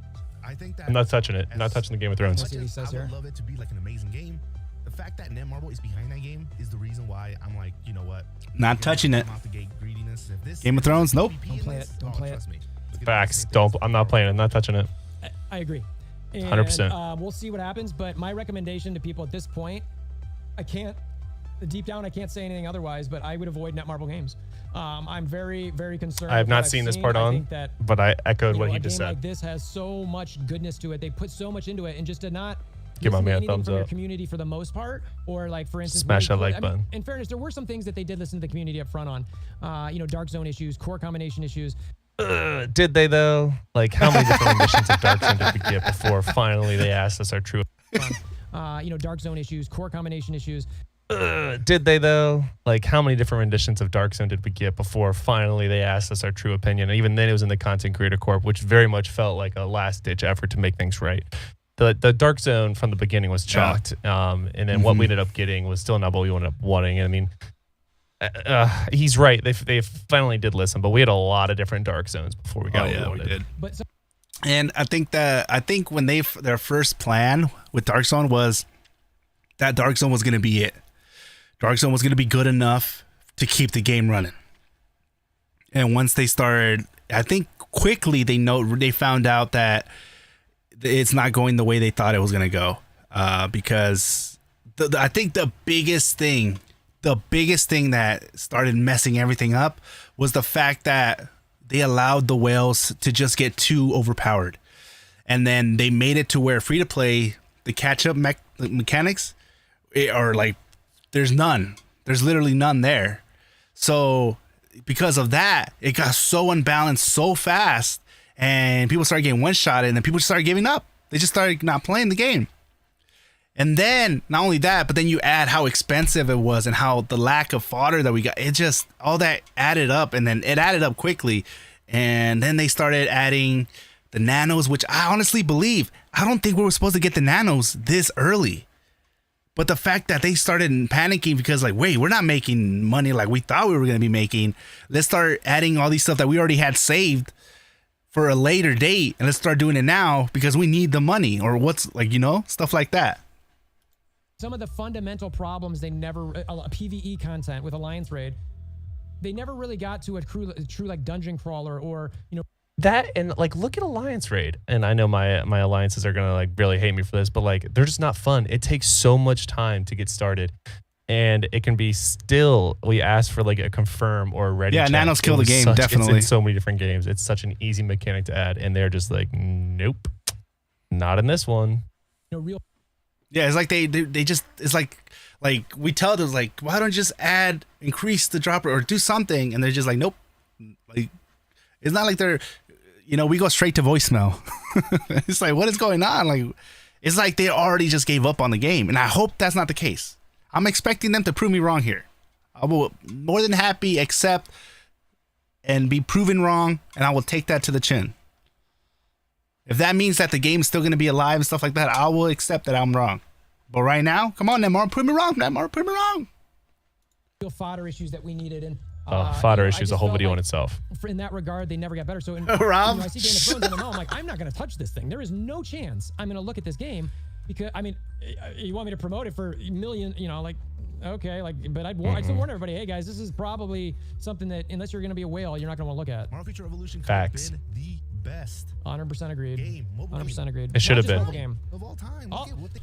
I think that I'm not touching it. I'm not touching the Game of Thrones. Let's see what he says I here. would love it to be like an amazing game. The fact that Netmarble is behind that game is the reason why I'm like, you know what? Not touching it. I'm off the gate greediness. If this Game of Thrones, nope. Don't play it. Don't play it. trust me. It's gonna be Facts. the same thing. I'm not playing it. I'm not touching it. I agree. And, 100%. We'll see what happens, but my recommendation to people at this point, deep down, I can't say anything otherwise, but I would avoid Netmarble games. I'm very, very concerned. I have with not what I've seen this seen. part I on, think that, but I echoed what a he just game said. like this has so much goodness to it. They put so much into it, and just to not Give my listen to man a anything thumbs from your up. community for the most part, or like, for instance, Smash that like I mean, button. in fairness, there were some things that they did listen to the community up front on. Dark zone issues, core combination issues. Did they though? Like, how many different editions of Dark Zone did we get before finally they asked us our true? Dark zone issues, core combination issues. Did they though? Like, how many different renditions of Dark Zone did we get before finally they asked us our true opinion? And even then, it was in the Content Creator Corp, which very much felt like a last ditch effort to make things right. The Dark Zone from the beginning was chalked, and then what we ended up getting was still not what we ended up wanting. I mean, he's right. They finally did listen, but we had a lot of different Dark Zones before we got what we wanted. We did. But And I think when their first plan with Dark Zone was that Dark Zone was going to be it. Dark Zone was going to be good enough to keep the game running. And once they started, I think quickly they found out that it's not going the way they thought it was going to go. Because I think the biggest thing that started messing everything up was the fact that they allowed the whales to just get too overpowered. And then they made it to where free to play, the catch up mechanics are like, there's none. There's literally none there. So because of that, it got so unbalanced so fast, and people started getting one shot, and then people just started giving up. They just started not playing the game. And then not only that, but then you add how expensive it was and how the lack of fodder that we got, it just, all that added up, and then it added up quickly. And then they started adding the nanos, which I honestly believe, I don't think we were supposed to get the nanos this early. But the fact that they started panicking because, like, wait, we're not making money like we thought we were going to be making. Let's start adding all these stuff that we already had saved for a later date, and let's start doing it now because we need the money, or what's, like, stuff like that. some of the fundamental problems they never, PVE content with Alliance Raid, they never really got to a true like dungeon crawler or, that, and like, look at Alliance Raid, and I know my alliances are gonna like really hate me for this, but like, they're just not fun. It takes so much time to get started, and it can be still, we ask for like a confirm or a ready. Yeah, check. nanos kill the game, definitely. It's in so many different games. It's such an easy mechanic to add, and they're just like, nope, not in this one. real. Yeah, it's like they just, it's like we tell them, like, why don't you just increase the dropper or do something, and they're just like, nope, Like, it's not like they're, you know, we go straight to voicemail. It's like, what is going on? Like, it's like they already just gave up on the game, and I hope that's not the case. I'm expecting them to prove me wrong here. I will more than happy accept and be proven wrong, and I will take that to the chin. If that means that the game's still going to be alive and stuff like that, I will accept that I'm wrong. But right now, come on, Neymar, prove me wrong. Neymar, prove me wrong. Fodder issues that we needed, and fodder issues, a whole video in itself. In that regard, they never got better. So, Rob, I see Game of Thrones, and I'm like, I'm not going to touch this thing. There is no chance I'm going to look at this game because, I mean, you want me to promote it for a million, you know, like, okay, like, but I'd still warn everybody, hey guys, this is probably something that unless you're going to be a whale, you're not going to want to look at. Marvel Future Revolution Facts. Been the best 100% agreed. game, 100% agreed. It should have been. Game. of all time. Oh. Look at what they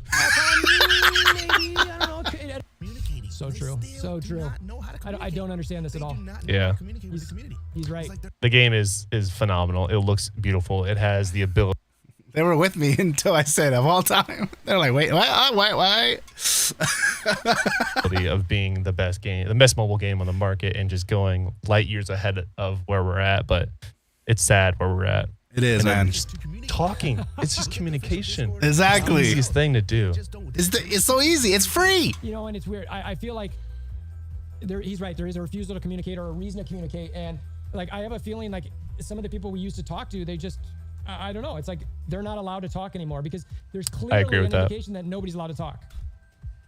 Maybe, I don't know. communicating. So They true. still So do true. not know how to I communicate. don't understand this They at all. do not know Yeah. how to communicate with the community. He's right. It's like they're The game is phenomenal. It looks beautiful. It has the ability they were with me until I said of all time. They're like, wait, why? of being the best game, the best mobile game on the market, and just going light years ahead of where we're at. But it's sad where we're at. It is, And then man. just talking. It's just communication. Exactly. Easiest thing to do. just don't It's so easy. It's free. You know, and it's weird. I feel like he's right. There is a refusal to communicate or a reason to communicate. And like, I have a feeling like some of the people we used to talk to, they just, I don't know. It's like they're not allowed to talk anymore because there's clearly agree an with that. indication that nobody's allowed to talk.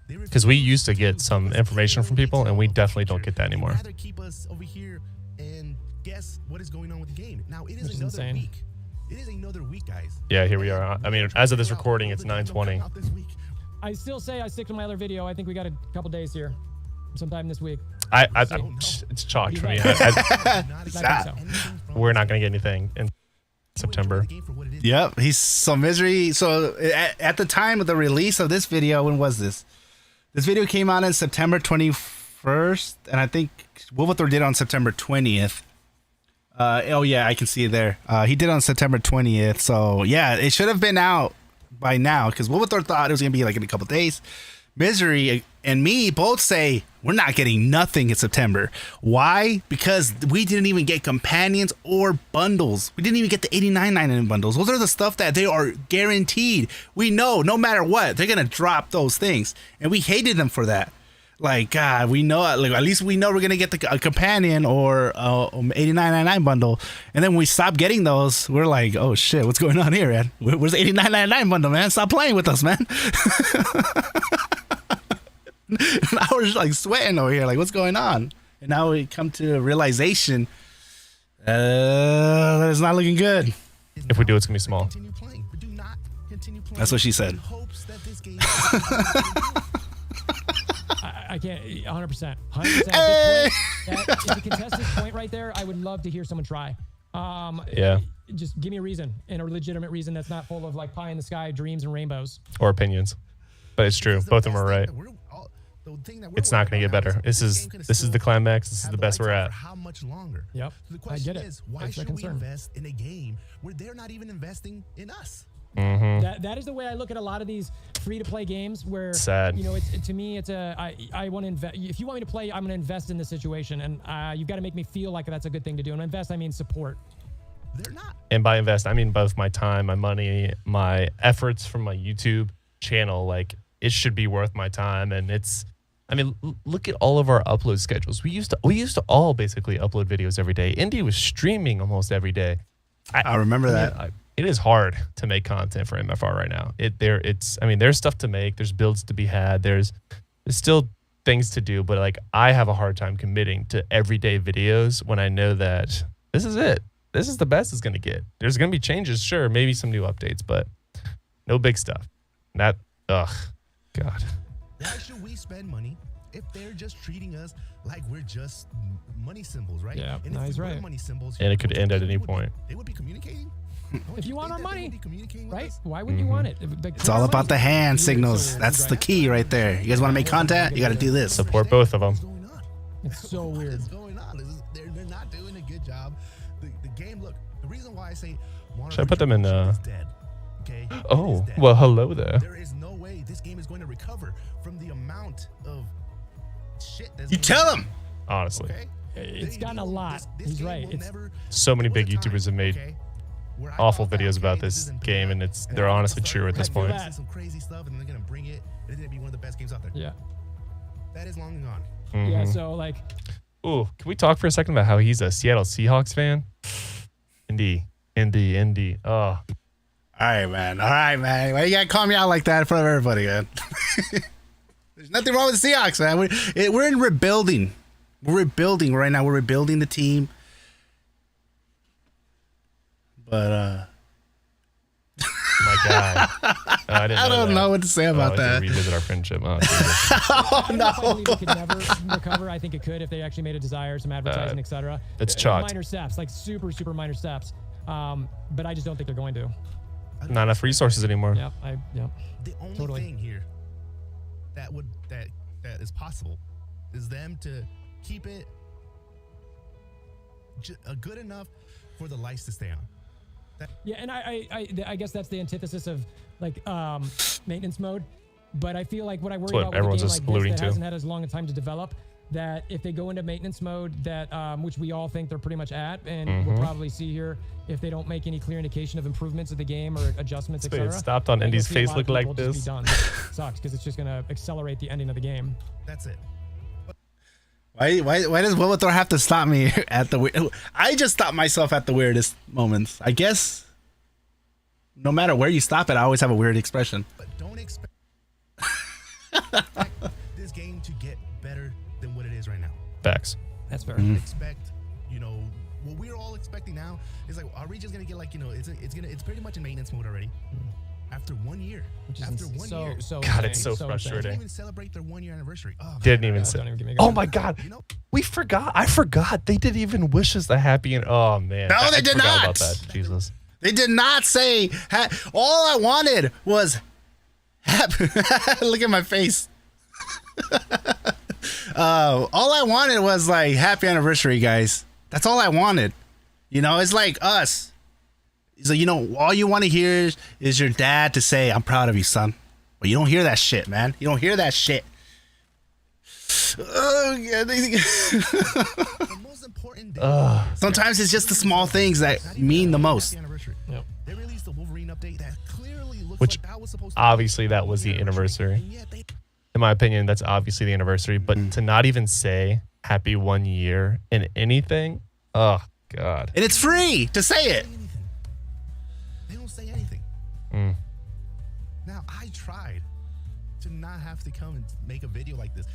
Because we used to get some information from people, and we definitely don't get that anymore. They'd rather keep us over here and guess what is going on with the game. Now, it is Which is another insane. week. It is another week, guys. Yeah, here we are. I mean, as of this recording, it's 9:20. I still say I stick to my other video. I think we got a couple days here, sometime this week. It's chalked for me. I think so. We're not going to get anything in September. Yep. He's so misery. So at the time of the release of this video, when was this? This video came out on September 21st, and I think Wolvathor did on September 20th. Oh yeah, I can see it there. He did on September 20th. So yeah, it should have been out by now because Wolvathor thought it was gonna be like in a couple days. Misery and me both say we're not getting nothing in September. Why? Because we didn't even get companions or bundles. We didn't even get the $89.99 bundles. Those are the stuff that they are guaranteed. We know no matter what, they're gonna drop those things, and we hated them for that. Like, God, we know, like, at least we know we're gonna get a companion or $89.99 bundle, and then when we stop getting those, we're like, oh shit, what's going on here, man? Where's the $89.99 bundle, man? Stop playing with us, man. Now we're just like sweating over here, like, what's going on? And now we come to a realization that it's not looking good. If we do, it's gonna be small. Continue playing, but do not continue playing. That's what she said. in hopes that this game I can't, 100%. 100%. That is a contested point right there. I would love to hear someone try. Yeah. Just give me a reason, and a legitimate reason that's not full of like pie in the sky dreams and rainbows. Or opinions. But it's true. Both of them are right. It's not going to get better. This is the climax. This is the best we're at. How much longer? Yep. The I question get it. is, why That's the should we concern. invest in a game where they're not even investing in us? That is the way I look at a lot of these free-to-play games where, Sad. you know, to me, it's I want to invest. If you want me to play, I'm going to invest in this situation, and you've got to make me feel like that's a good thing to do. And invest, I mean support. They're not. And by invest, I mean both my time, my money, my efforts from my YouTube channel. Like, it should be worth my time. And it's, I mean, look at all of our upload schedules. We used to all basically upload videos every day. Endy was streaming almost every day. I remember that. It is hard to make content for MFR right now. I mean, there's stuff to make. There's builds to be had. There's still things to do. But like, I have a hard time committing to everyday videos when I know that this is it. This is the best it's going to get. There's going to be changes, sure, maybe some new updates, but no big stuff. God. Why should we spend money if they're just treating us like we're just money symbols, right? Yeah, and no, if he's we were right. money symbols, And it could end at any would be- point. They would be communicating. If you want our money, right? Us? Why wouldn't you want it? It's all about the hand signals. That's the key right there. You guys want to make content? You got to do this. Support both of them. What's going on? It's so weird. What's going on? They're not doing a good job. The game, look, the reason why I say Should I put them in, is dead. Okay? Oh, It is dead. well, hello there. There is no way this game is going to recover from the amount of shit that's You being tell done, them. Honestly. Okay? it's gotten a lot. He's right. It's So many big YouTubers have made awful videos about this game, and they're honestly true at this point. Some crazy stuff, and they're gonna bring it. It's gonna be one of the best games out there. yeah. That is long and gone. Yeah, so like Ooh, can we talk for a second about how he's a Seattle Seahawks fan? Indy. Oh, All right, man. Why you gotta call me out like that in front of everybody, man? There's nothing wrong with the Seahawks, man. We're in rebuilding. We're rebuilding right now. We're rebuilding the team. But my God. I don't know what to say about that. Revisit our friendship. Oh, oh I no. believe it could never recover. I think it could if they actually made a desire, some advertising, etc. It's chalked. Minor steps, like super minor steps. But I just don't think they're going to. Not enough resources anymore. Yep. The only Totally. thing here that is possible is them to keep it good enough for the lights to stay on. Yeah, and I guess that's the antithesis of like maintenance mode. But I feel like what I worry about with a game everyone's like just this alluding that to. hasn't had as long a time to develop, that if they go into maintenance mode, that which we all think they're pretty much at, and we'll probably see here if they don't make any clear indication of improvements of the game or adjustments, It etc. stopped on Endy's face look like this. Sucks because it's just gonna accelerate the ending of the game. That's it. Why does Wilmathor have to stop me at the I just stop myself at the weirdest moments. I guess no matter where you stop it, I always have a weird expression. But don't expect this game to get better than what it is right now. Facts. That's fair. Expect, what we're all expecting now is like our region's gonna get like, it's pretty much in maintenance mode already. After 1 year. After 1 year. God, it's so insane. frustrating. They didn't even celebrate their 1 year anniversary. Oh, Didn't even God, say. don't even get me Oh going. my God. We forgot. I forgot. They didn't even wish us a happy and oh man. No, they I did forgot not. about that. Jesus. They did not say. All I wanted was happy. Look at my face. All I wanted was like happy anniversary, guys. That's all I wanted. It's like us. So all you want to hear is your dad to say, "I'm proud of you, son." But you don't hear that shit, man. You don't hear that shit. Oh, yeah. the most important day Sometimes it's just the small things that mean the most. Yep. They released the Wolverine update that clearly looks Which like that was supposed to obviously that was the anniversary. And yet they In my opinion, that's obviously the anniversary. But to not even say happy 1 year in anything, oh God. And it's free to say it. They don't say anything. Mm. Now, I tried to not have to come and make a video like this,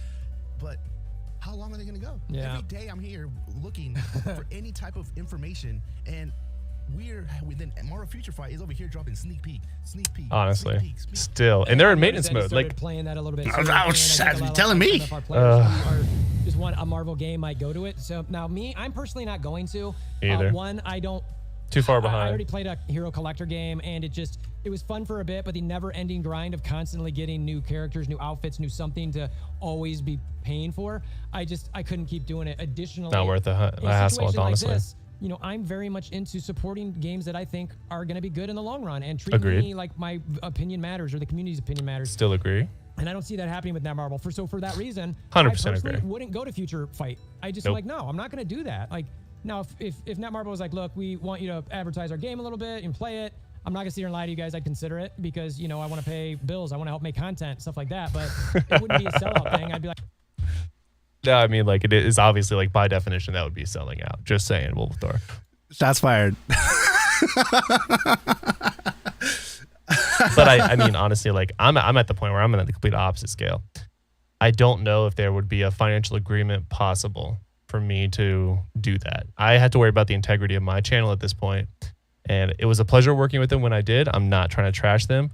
but how long are they going to go? Yeah. Every day I'm here looking for any type of information, and we're within Marvel Future Fight is over here dropping sneak peek. Honestly, sneak peek. still, and they're in maintenance He mode. started Like, playing that a little bit. You're telling me. MFR players who are just want a Marvel game might go to it. So now I'm personally not going to. Either. One, I don't. too far I behind. already played a hero collector game, and it was fun for a bit, but the never-ending grind of constantly getting new characters, new outfits, new something to always be paying for, I couldn't keep doing it. Additionally, Not worth the in a hassle, situation like honestly. this, I'm very much into supporting games that I think are going to be good in the long run, and treating Agreed. me like my opinion matters or the community's opinion matters. Still agree. And I don't see that happening with Netmarble. So for that reason, 100% I personally agree. wouldn't go to Future Fight. I just Nope. am like, no, I'm not going to do that. Like, now, if Netmarble was like, look, we want you to advertise our game a little bit and play it, I'm not going to sit here and lie to you guys. I'd consider it because, I want to pay bills. I want to help make content, stuff like that. But it wouldn't be a sellout thing. I'd be like, No, I mean, like, it is obviously, like, by definition, that would be selling out. Just saying, Wolfthor. Shots fired. But I mean, honestly, like, I'm at the point where I'm at the complete opposite scale. I don't know if there would be a financial agreement possible for me to do that. I had to worry about the integrity of my channel at this point, and it was a pleasure working with them when I did. I'm not trying to trash them,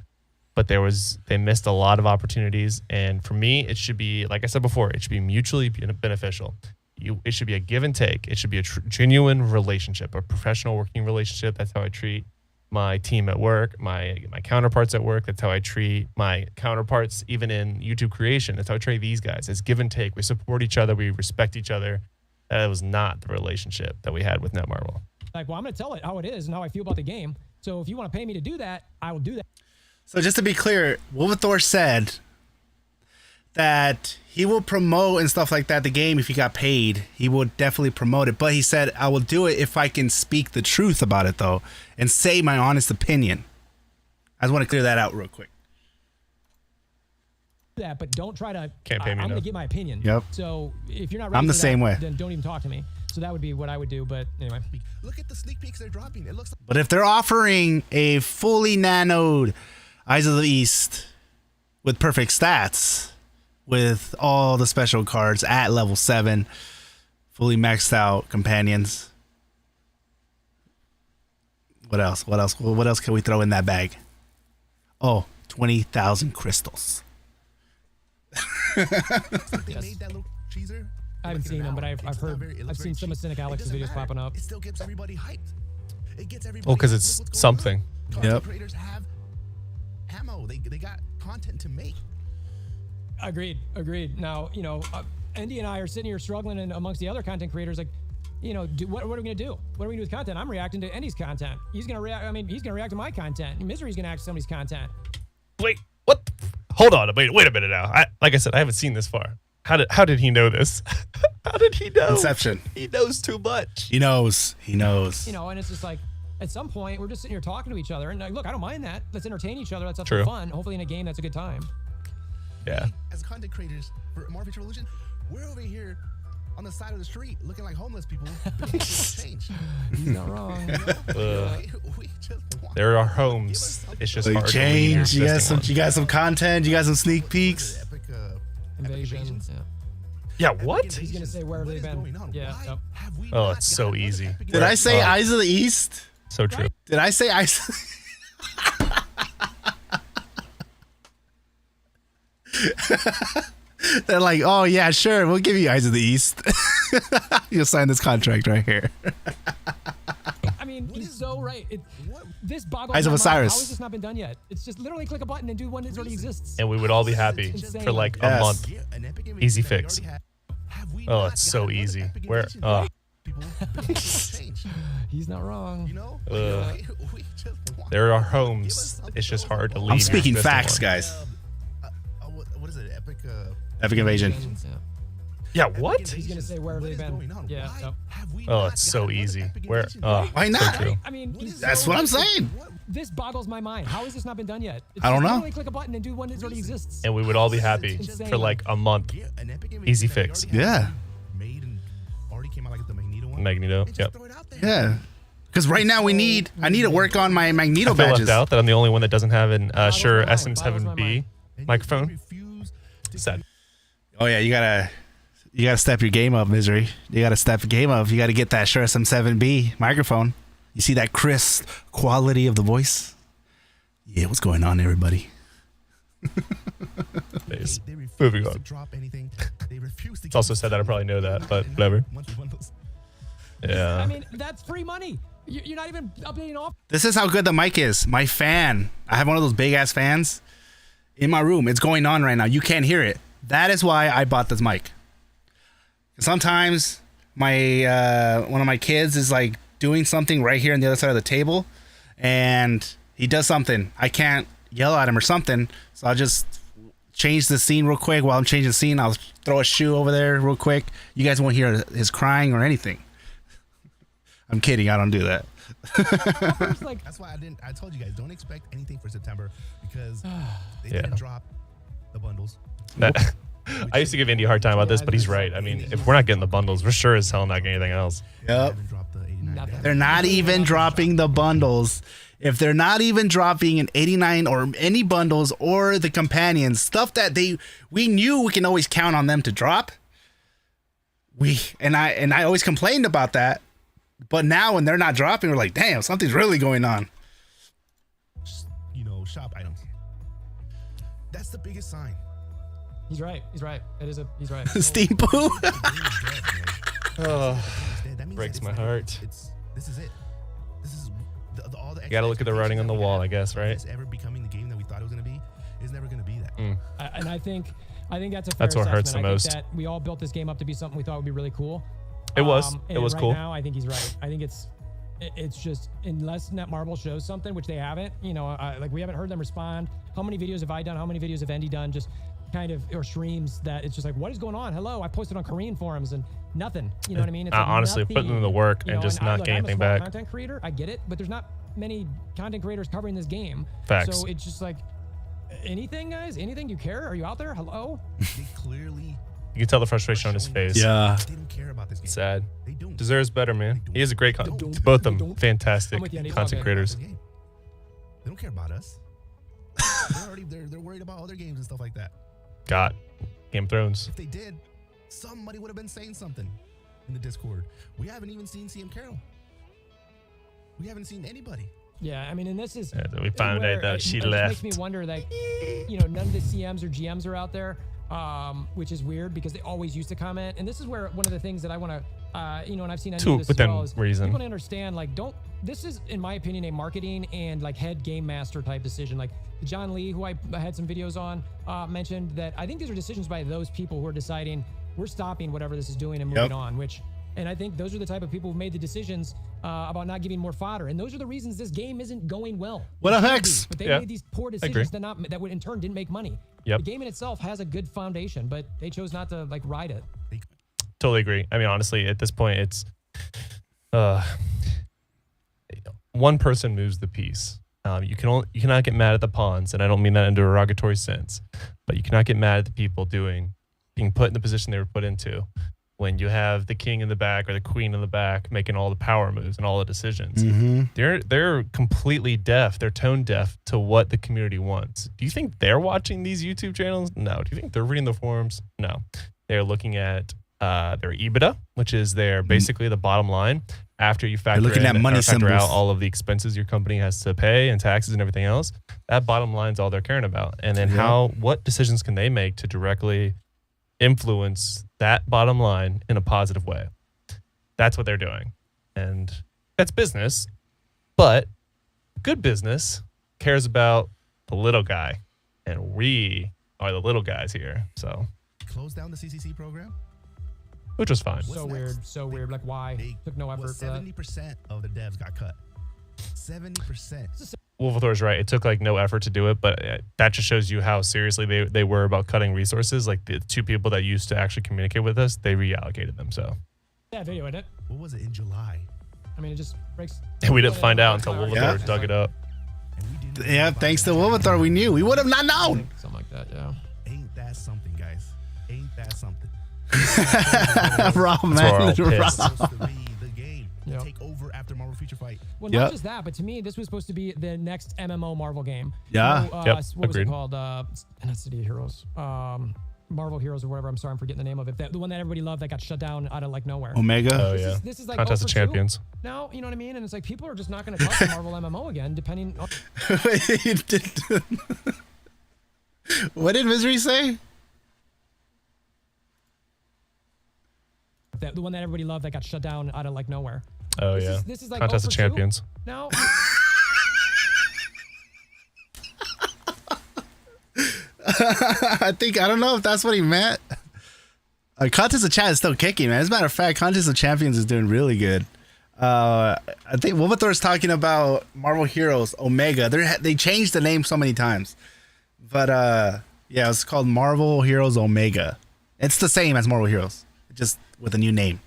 but they missed a lot of opportunities, and for me, it should be, like I said before, it should be mutually beneficial. It should be a give and take. It should be a genuine relationship, a professional working relationship. That's how I treat my team at work, my counterparts at work. That's how I treat my counterparts even in YouTube creation. That's how I treat these guys. It's give and take. We support each other. We respect each other. That was not the relationship that we had with Netmarble. well, I'm going to tell it how it is and how I feel about the game. So if you want to pay me to do that, I will do that. So just to be clear, Wolverthor said that he will promote and stuff like that the game if he got paid. He would definitely promote it. But he said, I will do it if I can speak the truth about it, though, and say my honest opinion. I just want to clear that out real quick. That, but don't try to. Can't pay me I'm enough. gonna get my opinion. Yep. So if you're not ready I'm the for same that, way. then don't even talk to me. So that would be what I would do. But anyway. Look at the sneak peeks they're dropping. It looks like But if they're offering a fully nanoed Eyes of the East with perfect stats, with all the special cards at level 7, fully maxed out companions. What else? What else? What else can we throw in that bag? Oh, 20,000 crystals. they made that little cheeser. I haven't seen them, but I've It's heard. not very- it I've looks seen very some of cheap. Cynic It Alex's doesn't videos matter. popping up. It still gets everybody hyped. It gets everybody. Well, because hyped. it's Look what's going something. on. Content Yep. creators have ammo. They got content to make. Agreed. Now, Endy and I are sitting here struggling, and amongst the other content creators, like, what are we gonna do? What are we gonna do with content? I'm reacting to Endy's content. He's gonna react. I mean, he's gonna react to my content. Misery's gonna act to somebody's content. Wait, what? Hold on. Wait a minute now. Like I said, I haven't seen this far. How did he know this? How did he know? Inception. He knows too much. He knows. He knows. And it's just like, at some point, we're just sitting here talking to each other, and like, look, I don't mind that. Let's entertain each other. Let's have True. some fun. Hopefully, in a game, that's a good time. Yeah. As content creators for Marvel Revolution, we're over here on the side of the street looking like homeless people. begging for change. He's not wrong. We just want There are homes. It's just Like hard change. to You leave got existing some. You got some content. You got some sneak peeks. epic, Invasion. invasions. Yeah. ones. Yeah, what? He's gonna say, where have What they is been? going on? Yeah. Why Yep. have we Oh, not it's so gotten one easy. epic Did I say Oh. Eyes of the East? So true. Did I say Eyes? They're like, oh yeah, sure, we'll give you Eyes of the East. You'll sign this contract right here. I mean, he's so right. This boggles Eyes of my mind. Osiris. How has this not been done yet? It's just literally click a button and do one that already exists. And we would all be happy Insane. for like Yes. a month. Yeah, an epic Easy invasion that we fix. already have we Oh, not it's so gotten another easy. epic Where? invasion? People begging for change. He's not wrong. You know? We just want There are homes. It's just hard to leave. I'm speaking existing facts, ones. guys. what is it? Epic. Epic Invasion. Yeah, what? He's gonna say, where have they been? Yeah. Yep. Oh, it's so easy. Where? Oh, Why not? So true. I mean, he's That's so what I'm right. saying. This boggles my mind. How has this not been done yet? It's I don't just know. Literally click a button and do one that already exists. And we would all be happy Insane. for like a month. Yeah, an epic invasion Easy that we fix. already Yeah. have made and already came out like the Magneto one. Magneto. And just Yep. throw it out there. Yeah. Because right now I need to work on my Magneto I feel left badges. out that I'm the only one that doesn't have an Shure Boggles my mind. SM7B And microphone. you refuse to Sad. Oh yeah, you gotta step your game up, Misery. You gotta step your game up. You gotta get that Shure SM7B microphone. You see that crisp quality of the voice? Yeah, what's going on, everybody? Phase. They refuse Moving to on. drop anything. They refuse to It's also said that I probably know that, but whatever. monthly bundles. Yeah. I mean, that's free money. You're not even updating off. This is how good the mic is. My fan. I have one of those big ass fans in my room. It's going on right now. You can't hear it. That is why I bought this mic. Sometimes my one of my kids is like doing something right here on the other side of the table, and he does something. I can't yell at him or something, so I'll just change the scene real quick. While I'm changing the scene, I'll throw a shoe over there real quick. You guys won't hear his crying or anything. I'm kidding. I don't do that. It's like, That's why I told you guys, don't expect anything for September because they Yeah. didn't drop the bundles. That, I used to give Andy a hard time about this, but he's right. I mean, if we're not getting the bundles, we're sure as hell not getting anything else. They Yep. haven't dropped the 89. Nothing. They're not even dropping the bundles. If they're not even dropping an 89 or any bundles or the companions, stuff that we knew we can always count on them to drop. I always complained about that. But now when they're not dropping, we're like, damn, something's really going on. Shop items. That's the biggest sign. he's right. He's right. He's right. Steam poo. The game is dead, man. Oh, That means breaks it's my not- heart. This is it. This is all the. You gotta look at the writing on the wall, I guess, right? It's ever becoming the game that we thought it was gonna be. It's never gonna be that. And I think that's a fair That's what hurts assessment. the I most. think that we all built this game up to be something we thought would be really cool. It was. And It was right cool. Now, I think he's right. I think it's just, unless Netmarble shows something, which they haven't, like we haven't heard them respond. How many videos have I done? How many videos have Endy done? Just kind of, or streams that it's just like, what is going on? Hello, I posted on Korean forums and nothing. You know what I mean? It's like honestly, putting in the work and just not getting anything back. I'm a content creator, I get it, but there's not many content creators covering this game. Facts. So it's just like, anything, guys? Anything? Do you care? Are you out there? Hello? They clearly. You can tell the frustration on his face. Yeah. They don't care about this game. Sad. They don't. Deserves better, man. He is a great They don't. both of them fantastic I'm with you, Andy. content Okay. creators. They don't care about us. they're worried about other games and stuff like that. Got Game of Thrones. If they did, somebody would have been saying something in the Discord. We haven't even seen CM Carroll. We haven't seen anybody. Yeah, I mean, and this is Yeah, we found where out that it she just left. makes me wonder, like, you know, none of the CMs or GMs are out there, which is weird because they always used to comment. And this is where one of the things that I want to, you know, and I've seen Endy do this as within well, is reason. people to understand, like, this is, in my opinion, a marketing and like head game master type decision. Like John Lee, who I had some videos on, mentioned that I think these are decisions by those people who are deciding we're stopping whatever this is doing and moving on, and I think those are the type of people who made the decisions about not giving more fodder. And those are the reasons this game isn't going well. What up, Hex? But they Yeah, made these poor agree. decisions that would in turn didn't make money. Yep. The game in itself has a good foundation, but they chose not to like ride it. Totally agree. I mean, honestly, at this point, it's one person moves the piece. You cannot get mad at the pawns, and I don't mean that in a derogatory sense, but you cannot get mad at the people being put in the position they were put into when you have the king in the back or the queen in the back making all the power moves and all the decisions. They're completely deaf. They're tone deaf to what the community wants. Do you think they're watching these YouTube channels? No. Do you think they're reading the forums? No. They're looking at their EBITDA, which is basically the bottom line after you factor out all of the expenses your company has to pay and taxes and everything else. That bottom line is all they're caring about. And then what decisions can they make to directly influence that bottom line in a positive way? That's what they're doing. And that's business, but good business cares about the little guy, and we are the little guys here. So Close down the CCC program. which was fine. So weird, so weird. Like, why? Took no effort for that. 70% of the devs got cut. 70%. Wolfthor's right. It took like no effort to do it, but that just shows you how seriously they were about cutting resources. Like the two people that used to actually communicate with us, they reallocated them. So That video, isn't it? What was it in July? I mean, it just breaks. we didn't find out until Wolfthor dug it up. And we didn't Yeah, even thanks to find out. Wolfthor, we knew. We would have not known. Something like that, yeah. Ain't that something, guys? Ain't that something? Raw, we're all man. pissed. Raw. Supposed to be the game. Yep. Take over after Marvel Future Fight. Well, Yep. not just that, but to me, this was supposed to be the next MMO Marvel game. Yeah. You know, Yep, what was it agreed. called? Not City of Heroes. Marvel Heroes or whatever. I'm sorry, I'm forgetting the name of it. The one that everybody loved that got shut down out of like nowhere. Omega. Oh yeah. This is like Contest 0 of for 2 Champions. now, you know what I mean? And it's like people are just not going to touch the Marvel MMO again, depending on. What did Misery say? The one that everybody loved that got shut down out of like nowhere. Oh yeah. This is like Contest 0 of for 2 Champions. now. I don't know if that's what he meant. Contest of Chat is still kicking, man. As a matter of fact, Contest of Champions is doing really good. I think Wolfthor is talking about Marvel Heroes Omega. They changed the name so many times, but yeah, it's called Marvel Heroes Omega. It's the same as Marvel Heroes, just with a new name.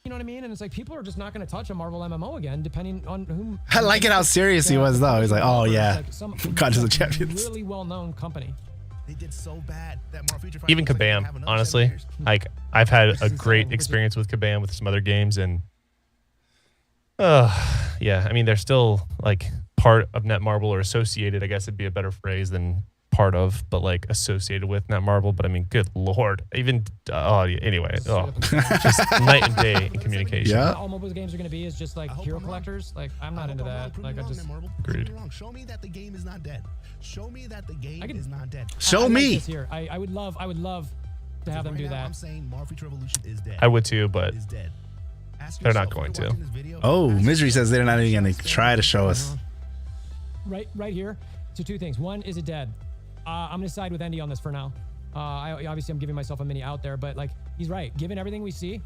You know what I mean? And it's like people are just not going to touch a Marvel MMO again, depending on whom. I like it how serious he was, though. He's like, "Oh yeah, Like some Contest of Champions." Really well-known company. They did so bad that Marvel Future Fight Even looks like they Kabam, have another honestly, 7 years. like I've had a great experience with Kabam with some other games, and yeah, I mean they're still like part of Netmarble or associated. I guess it'd be a better phrase than part of, but like associated with Netmarble. But I mean, good lord, even anyway, just night and day in communication. Yeah. All mobile games are going to be is just like I hope hero I'm wrong. collectors. Like I'm I not hope into I'm wrong. that. Prove Like me I wrong, just. Netmarble. Agreed. Prove me wrong. Show me that the game is not dead. Show me that the game I can- is not dead. Show I like me. this here. I would love to have them Right do now, that. I'm saying Marvel Future Revolution is dead. I would too, but Is dead. Ask They're not yourself, going if you're to. watching this video, Oh, ask Misery yourself, says they're not even should I gonna stand try to with show it? us. Right here. So two things. One, is it dead? I'm gonna side with Endy on this for now. Obviously I'm giving myself a mini out there, but like he's right. Given everything we see,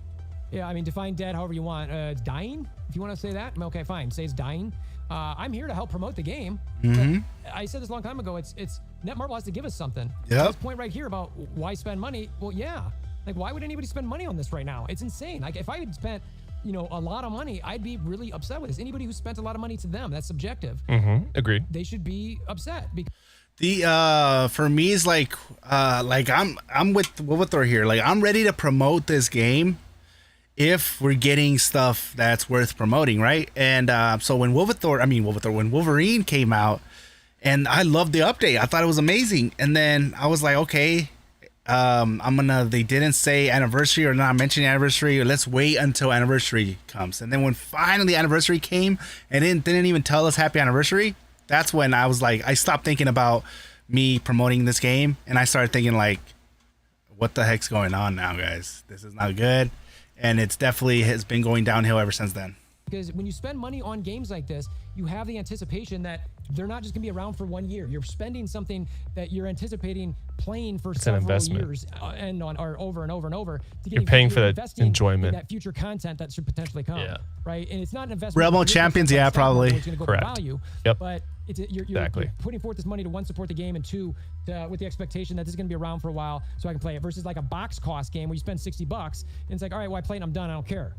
yeah, I mean define dead however you want. It's dying. If you want to say that, okay, fine. Say it's dying. I'm here to help promote the game. But I said this a long time ago. It's Netmarble has to give us something. Yep. This point right here about why spend money. Well, yeah. Like, why would anybody spend money on this right now? It's insane. Like, if I had spent, you know, a lot of money, I'd be really upset with this. Anybody who spent a lot of money, to them, that's subjective. Agreed. They should be upset. For me is like I'm with Wolverthor here. Like, I'm ready to promote this game if we're getting stuff that's worth promoting, right? And so when when Wolverine came out, and I loved the update. I thought it was amazing. And then I was like, okay, they didn't say anniversary or not mention anniversary, or let's wait until anniversary comes. And then when finally anniversary came and it didn't even tell us happy anniversary, that's when I was like, I stopped thinking about me promoting this game, and I started thinking like, what the heck's going on now, guys? This is not good. And it's definitely has been going downhill ever since then. Because when you spend money on games like this, you have the anticipation that they're not just gonna be around for 1 year. You're spending something that you're anticipating playing for several years and over and over and over. You're paying for that enjoyment, that future content that should potentially come. Yeah. Right, and it's not an investment. Realm of Champions, yeah, probably. It's gonna go correct. Value, yep. But you're putting forth this money to, one, support the game, and two, with the expectation that this is going to be around for a while so I can play it, versus like a box cost game where you spend $60 and it's like, all right, well, I played and I'm done, I don't care.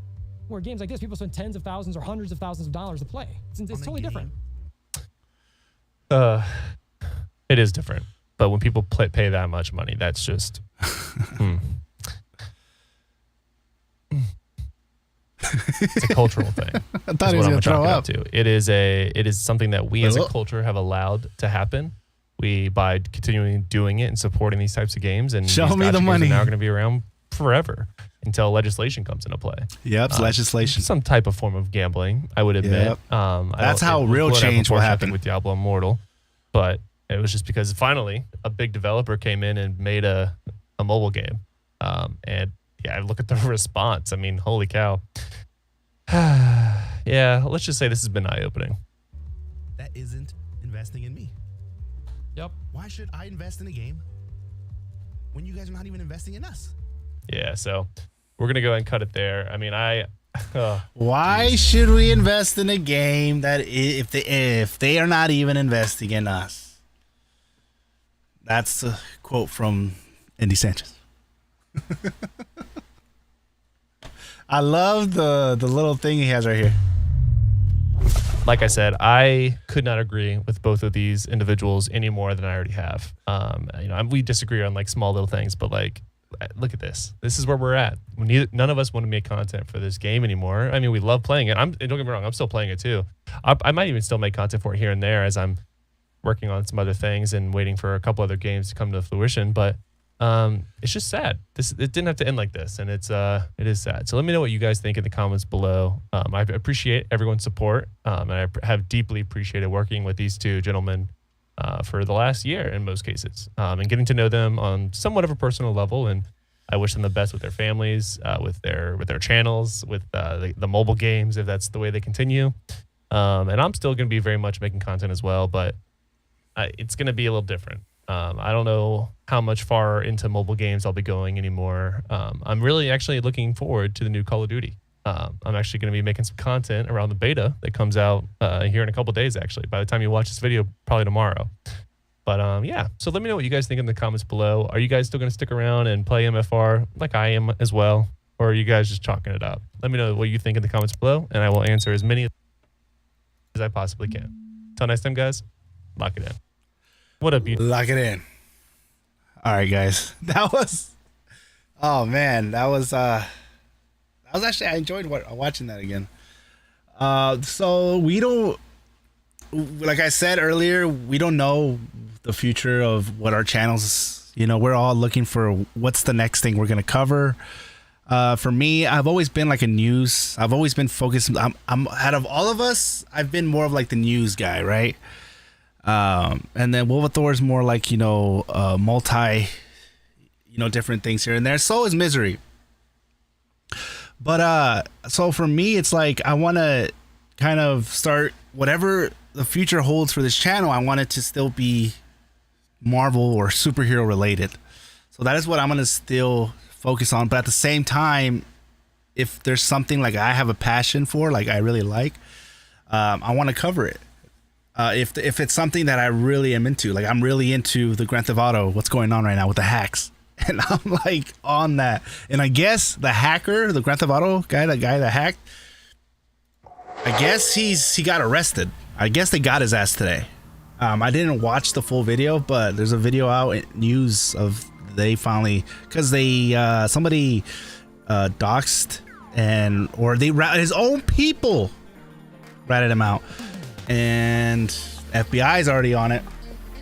Where games like this, people spend tens of thousands or hundreds of thousands of dollars to play. It's totally different. It is different, but when people pay that much money, that's just it's a cultural thing. I thought he was going to throw up. It is something that we as a culture have allowed to happen. We, by continuing doing it and supporting these types of games, and show me the money, are now going to be around forever until legislation comes into play. Yep, legislation. Some type of form of gambling, I would admit. Yep. That's how real change will happen with Diablo Immortal. But it was just because finally a big developer came in and made a mobile game. And yeah, look at the response. I mean, holy cow. Yeah, let's just say this has been eye-opening. That isn't investing in me. Yep. Why should I invest in a game when you guys are not even investing in us? Yeah, so we're gonna go ahead and cut it there. I mean, why should we invest in a game that if they are not even investing in us? That's a quote from Endy Sanchez. I love the little thing he has right here. Like I said, I could not agree with both of these individuals any more than I already have. We disagree on like small little things, but like, look at this. This is where we're at. None of us want to make content for this game anymore. I mean, we love playing it. Don't get me wrong, I'm still playing it too. I might even still make content for it here and there as I'm working on some other things and waiting for a couple other games to come to fruition. But it's just sad. It didn't have to end like this, and it is sad. So let me know what you guys think in the comments below. I appreciate everyone's support, and I have deeply appreciated working with these two gentlemen for the last year in most cases, and getting to know them on somewhat of a personal level. And I wish them the best with their families, with their channels, with the mobile games, if that's the way they continue. And I'm still going to be very much making content as well, but it's going to be a little different. I don't know how much far into mobile games I'll be going anymore. I'm really actually looking forward to the new Call of Duty. I'm actually going to be making some content around the beta that comes out here in a couple days, actually. By the time you watch this video, probably tomorrow. But yeah, so let me know what you guys think in the comments below. Are you guys still going to stick around and play MFR like I am as well? Or are you guys just chalking it up? Let me know what you think in the comments below, and I will answer as many as I possibly can. Until next time, guys, lock it in. What a beauty. Lock it in. All right, guys. That was actually, I enjoyed watching that again. So we don't, like I said earlier, we don't know the future of what our channels, we're all looking for what's the next thing we're going to cover. For me, I've always been like I've always been focused. I'm out of all of us, I've been more of like the news guy, right? And then Wolverthor is more like, multi, different things here and there. So is Misery. But, so for me, it's like, I want to kind of start whatever the future holds for this channel. I want it to still be Marvel or superhero related. So that is what I'm going to still focus on. But at the same time, if there's something like I have a passion for, like I really like, I want to cover it. if it's something that I really am into. Like I'm really into the Grand Theft Auto, what's going on right now with the hacks. And I'm like on that. And I guess the hacker, the Grand Theft Auto guy, the guy that hacked, I guess he got arrested. I guess they got his ass today. I didn't watch the full video, but there's a video out news of they finally, because they somebody doxed or they his own people ratted him out, and FBI is already on it.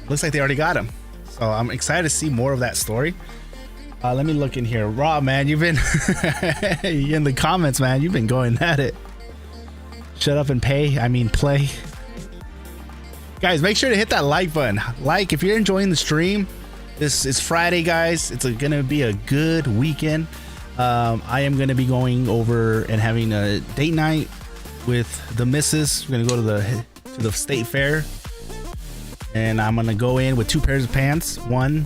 Looks like they already got him. So I'm excited to see more of that story. Let me look in here. Rob, man, you've been in the comments, man. You've been going at it. Shut up and play. Guys, make sure to hit that like button. Like if you're enjoying the stream. This is Friday, guys. It's gonna be a good weekend. I am gonna be going over and having a date night with the missus. We're gonna go to the state fair, and I'm gonna go in with 2 pairs of pants. One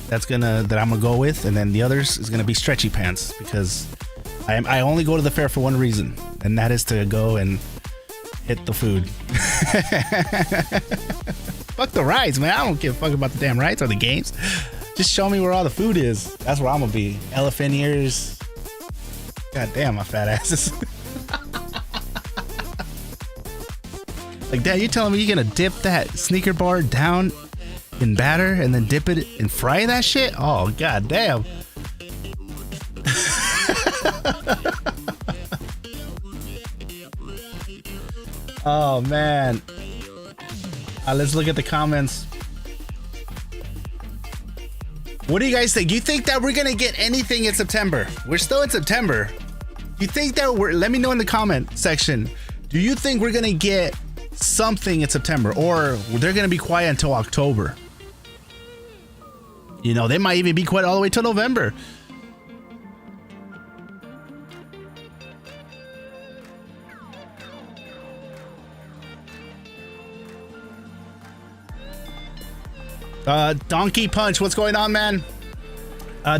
that I'm gonna go with, and then the others is gonna be stretchy pants, because I only go to the fair for one reason, and that is to go and hit the food. Fuck the rides, man. I don't give a fuck about the damn rides or the games. Just show me where all the food is. That's where I'm gonna be. Elephant ears. God damn, my fat asses. Like, Dad, you telling me you're gonna dip that sneaker bar down in batter and then dip it and fry that shit? Oh, god damn. Oh, man. Let's look at the comments. What do you guys think? Do you think that we're gonna get anything in September? We're still in September. Do you think that let me know in the comment section. Do you think we're gonna get something in September, or they're gonna be quiet until October? You know, they might even be quiet all the way till November. Donkey Punch, what's going on, man?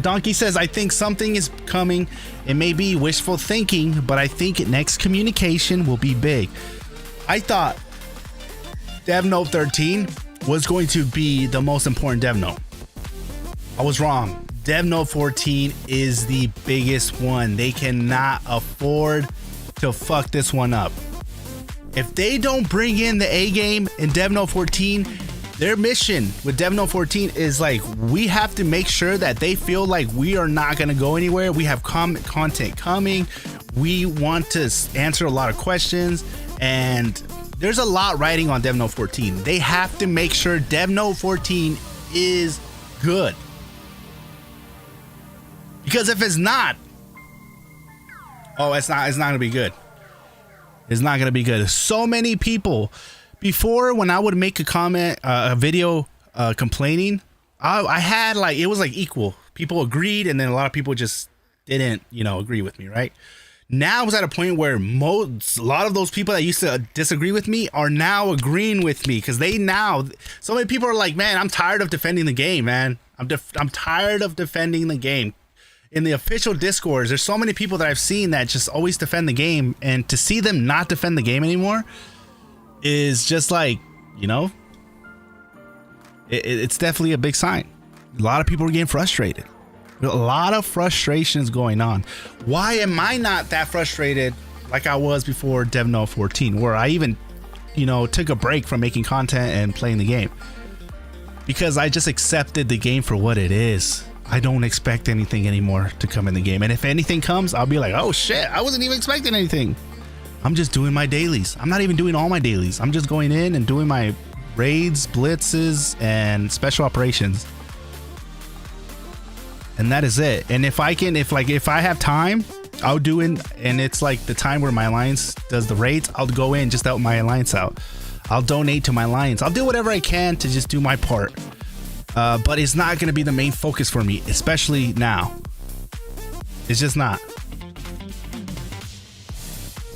Donkey says, I think something is coming. It may be wishful thinking, but I think next communication will be big. I thought Dev Note 13 was going to be the most important Dev Note. I was wrong. Dev Note 14 is the biggest one. They cannot afford to fuck this one up. If they don't bring in the A game in Dev Note 14, their mission with Dev Note 14 is like, we have to make sure that they feel like we are not going to go anywhere. We have content coming. We want to answer a lot of questions, and there's a lot riding on Dev Note 14. They have to make sure Dev Note 14 is good. Because if it's not, it's not going to be good. It's not going to be good. So many people. Before, when I would make a comment, a video complaining, I had like, it was like equal. People agreed, and then a lot of people just didn't, agree with me, right? Now I was at a point where a lot of those people that used to disagree with me are now agreeing with me, because so many people are like, man, I'm tired of defending the game, man. I'm tired of defending the game. In the official Discords, there's so many people that I've seen that just always defend the game, and to see them not defend the game anymore is just like, it's definitely a big sign. A lot of people are getting frustrated. A lot of frustrations going on. Why am I not that frustrated like I was before Dev Note 14, where I even, took a break from making content and playing the game? Because I just accepted the game for what it is. I don't expect anything anymore to come in the game. And if anything comes, I'll be like, oh shit, I wasn't even expecting anything. I'm just doing my dailies. I'm not even doing all my dailies. I'm just going in and doing my raids, blitzes, and special operations. And that is it. And if I have time, I'll do it. And it's like the time where my alliance does the raids, I'll go in, just help my alliance out. I'll donate to my alliance. I'll do whatever I can to just do my part. But it's not going to be the main focus for me, especially now. It's just not.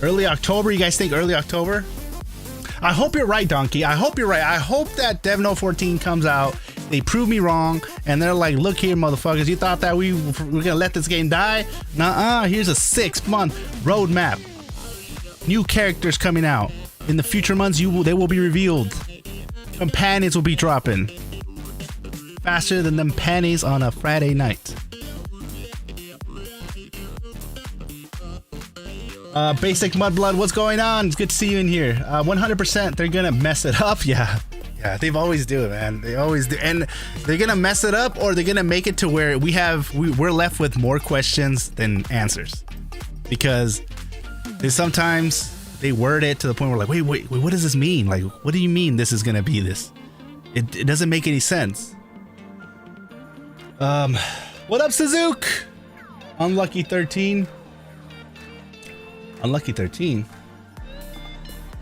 Early October, you guys think early October? I hope you're right, Donkey. I hope you're right. I hope that Dev Note 14 comes out, they prove me wrong, and they're like, look here, motherfuckers, you thought that we were gonna let this game die? Nuh-uh, here's a 6-month roadmap. New characters coming out. In the future months, they will be revealed. Companions will be dropping faster than them panties on a Friday night. Basic Mudblood, what's going on? It's good to see you in here. 100% they're gonna mess it up. Yeah, they've always do it, man. They always do, and they're gonna mess it up, or they're gonna make it to where we're left with more questions than answers, because sometimes they word it to the point where we're like, wait, what does this mean? Like, what do you mean this is gonna be this? It doesn't make any sense. What up, Suzuki? Unlucky 13. Unlucky 13.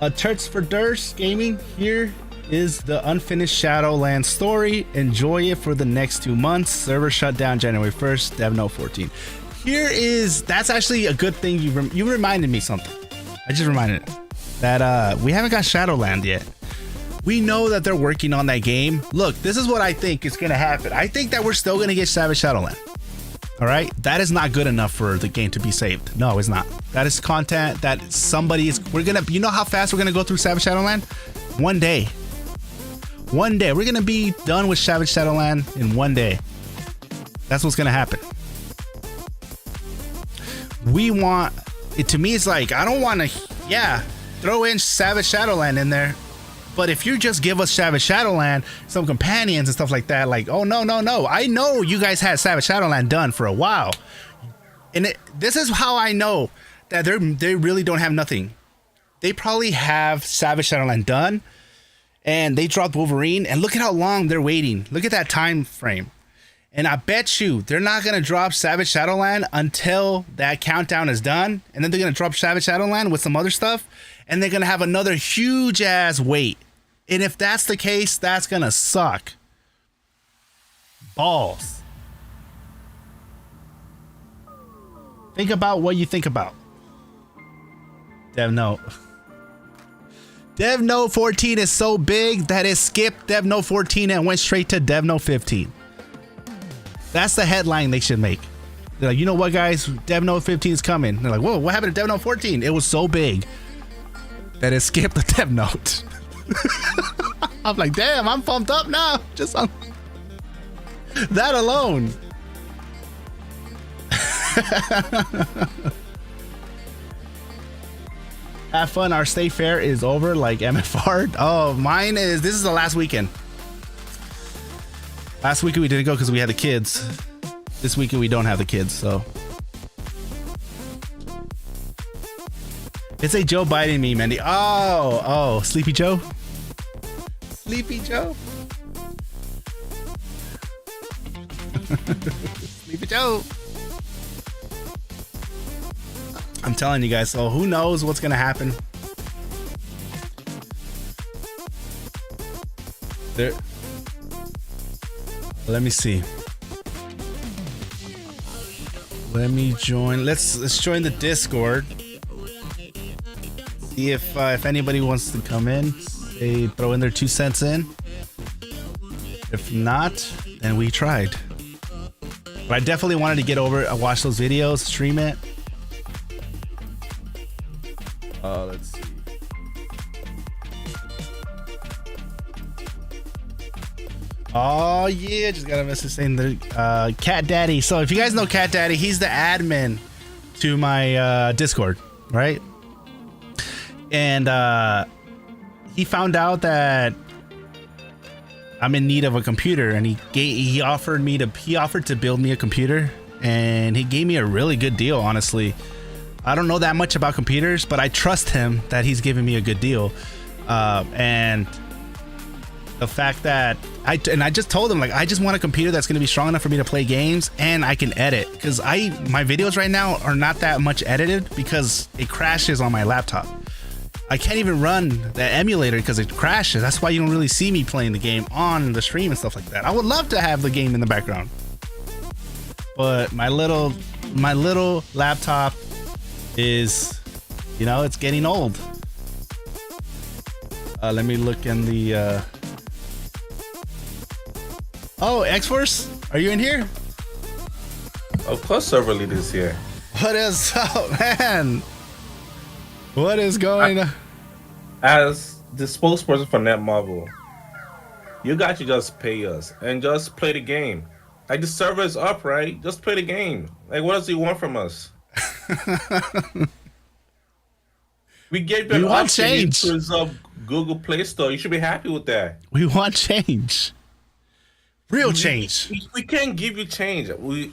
Turts for Durst Gaming. Here is the unfinished Shadowlands story. Enjoy it for the next 2 months. Server shut down January 1st. Dev Note 14. That's actually a good thing. You reminded me something. I just reminded that we haven't got Shadowland yet. We know that they're working on that game. Look, this is what I think is going to happen. I think that we're still going to get Savage Shadowland. All right, that is not good enough for the game to be saved. No, it's not. That is content that you know how fast we're gonna go through Savage Shadowland? One day we're gonna be done with Savage Shadowland in one day. That's what's gonna happen. We want it. To me, it's like, I don't want to throw in Savage Shadowland in there, but if you just give us Savage Shadowland, some companions and stuff like that, like, oh no, I know you guys had Savage Shadowland done for a while, and this is how I know that they really don't have nothing. They probably have Savage Shadowland done, and they dropped Wolverine, and look at how long they're waiting. Look at that time frame, and I bet you they're not gonna drop Savage Shadowland until that countdown is done, and then they're gonna drop Savage Shadowland with some other stuff, and they're gonna have another huge ass wait. And if that's the case, that's gonna suck. Balls. Think about what you think about. Dev Note. Dev Note 14 is so big that it skipped Dev Note 14 and went straight to Dev Note 15. That's the headline they should make. They're like, you know what, guys? Dev Note 15 is coming. They're like, whoa, what happened to Dev Note 14? It was so big that it skipped the Dev Note. I'm like, damn, I'm pumped up now. Just on that alone. Have fun. Our state fair is over, like MFR. Oh, this is the last weekend. Last weekend we didn't go because we had the kids. This weekend we don't have the kids, so. It's a Joe Biden meme, Andy. Oh, Sleepy Joe. Sleepy Joe. Sleepy Joe. I'm telling you guys, so who knows what's gonna happen. There. Let me see. Let me join. Let's join the Discord. See if anybody wants to come in. They throw in their 2 cents in. If not, then we tried. But I definitely wanted to get over, watch those videos, stream it. Let's see. Oh yeah, just got a message saying the Cat Daddy. So if you guys know Cat Daddy, he's the admin to my Discord, right? And he found out that I'm in need of a computer, and he offered to build me a computer, and he gave me a really good deal. Honestly, I don't know that much about computers, but I trust him that he's giving me a good deal. And the fact that I just told him, like, I just want a computer that's going to be strong enough for me to play games and I can edit, because my videos right now are not that much edited because it crashes on my laptop. I can't even run the emulator because it crashes. That's why you don't really see me playing the game on the stream and stuff like that. I would love to have the game in the background, but my little laptop is, it's getting old. Let me look in the oh, X-Force, are you in here? Of course, Server Lead is here. What is up, man? What is going on? As the spokesperson for Netmarble, you guys should just pay us and just play the game. Like the server is up, right? Just play the game. Like what else do you want from us? We gave you an option change. to resolve Google Play Store. You should be happy with that. We want change. Real change. We can't give you change. We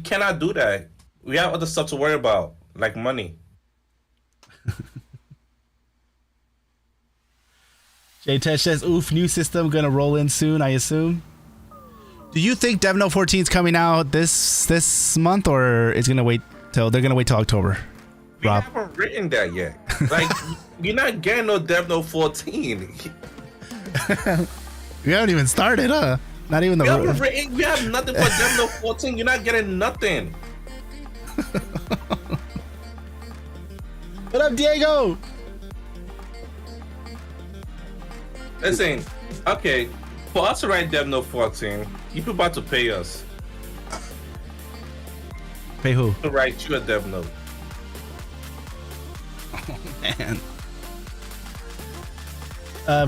cannot do that. We have other stuff to worry about, like money. J-Tesh says, oof, new system gonna roll in soon, I assume. Do you think DevNote 14 is coming out this month, or it's gonna wait till October? We Rob, haven't written that yet. Like you're not getting no DevNote 14. we haven't even started, huh? Not even the. We have nothing for DevNote 14. You're not getting nothing. What up, Diego? Listen, okay, for us to write DevNote 14, you're about to pay us. Pay who? To write you a DevNote. Oh, man.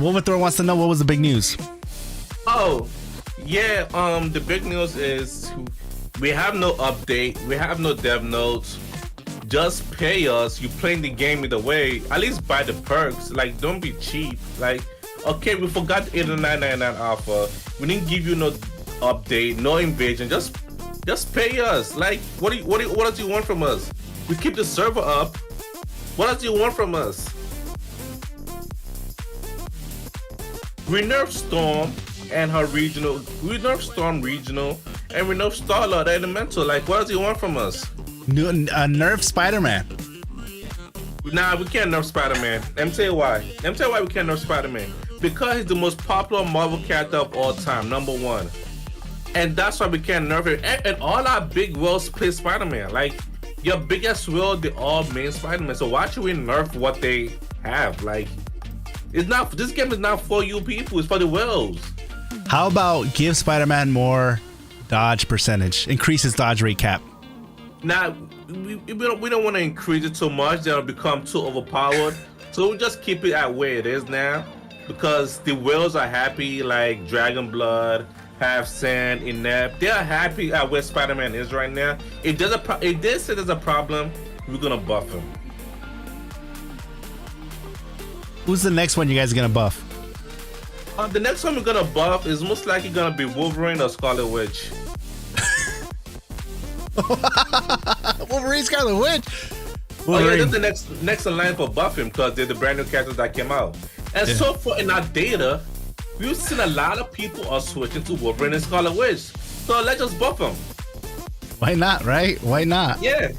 Wolverthor wants to know what was the big news. Oh, yeah. The big news is we have no update. We have no DevNotes. Just pay us. You playing the game either way. At least buy the perks. Like, don't be cheap. Like, okay, we forgot the 89.99 offer. We didn't give you no update, no invasion. Just pay us. Like, what else do you want from us? We keep the server up. What else do you want from us? We nerf Storm and her regional. We nerf Storm regional, and we nerf Starlord elemental. Like, what else do you want from us? Nerf Spider-Man. Nah, we can't nerf Spider-Man. Let me tell you why. Let me tell you why we can't nerf Spider-Man. Because he's the most popular Marvel character of all time, #1. And that's why we can't nerf him. And all our big worlds play Spider-Man. Like, your biggest world, they all main Spider-Man. So why should we nerf what they have? Like, it's not. This game is not for you people. It's for the worlds. How about give Spider-Man more dodge percentage? Increase his dodge rate cap. Now, we don't want to increase it too much. That'll become too overpowered. So we just keep it at where it is now. Because the whales are happy, like Dragon Blood, Half Sand, Inept. They are happy at where Spider-Man is right now. If they say there's a problem, we're gonna buff him. Who's the next one you guys are gonna buff? The next one we're gonna buff is most likely gonna be Wolverine or Scarlet Witch. Wolverine, Scarlet Witch. Wolverine. Oh yeah, that's the next in line for buff him because they're the brand new characters that came out. And so far in our data, we've seen a lot of people are switching to Wolverine and Scarlet Witch. So let's just buff them. Why not, right? Why not? Yeah.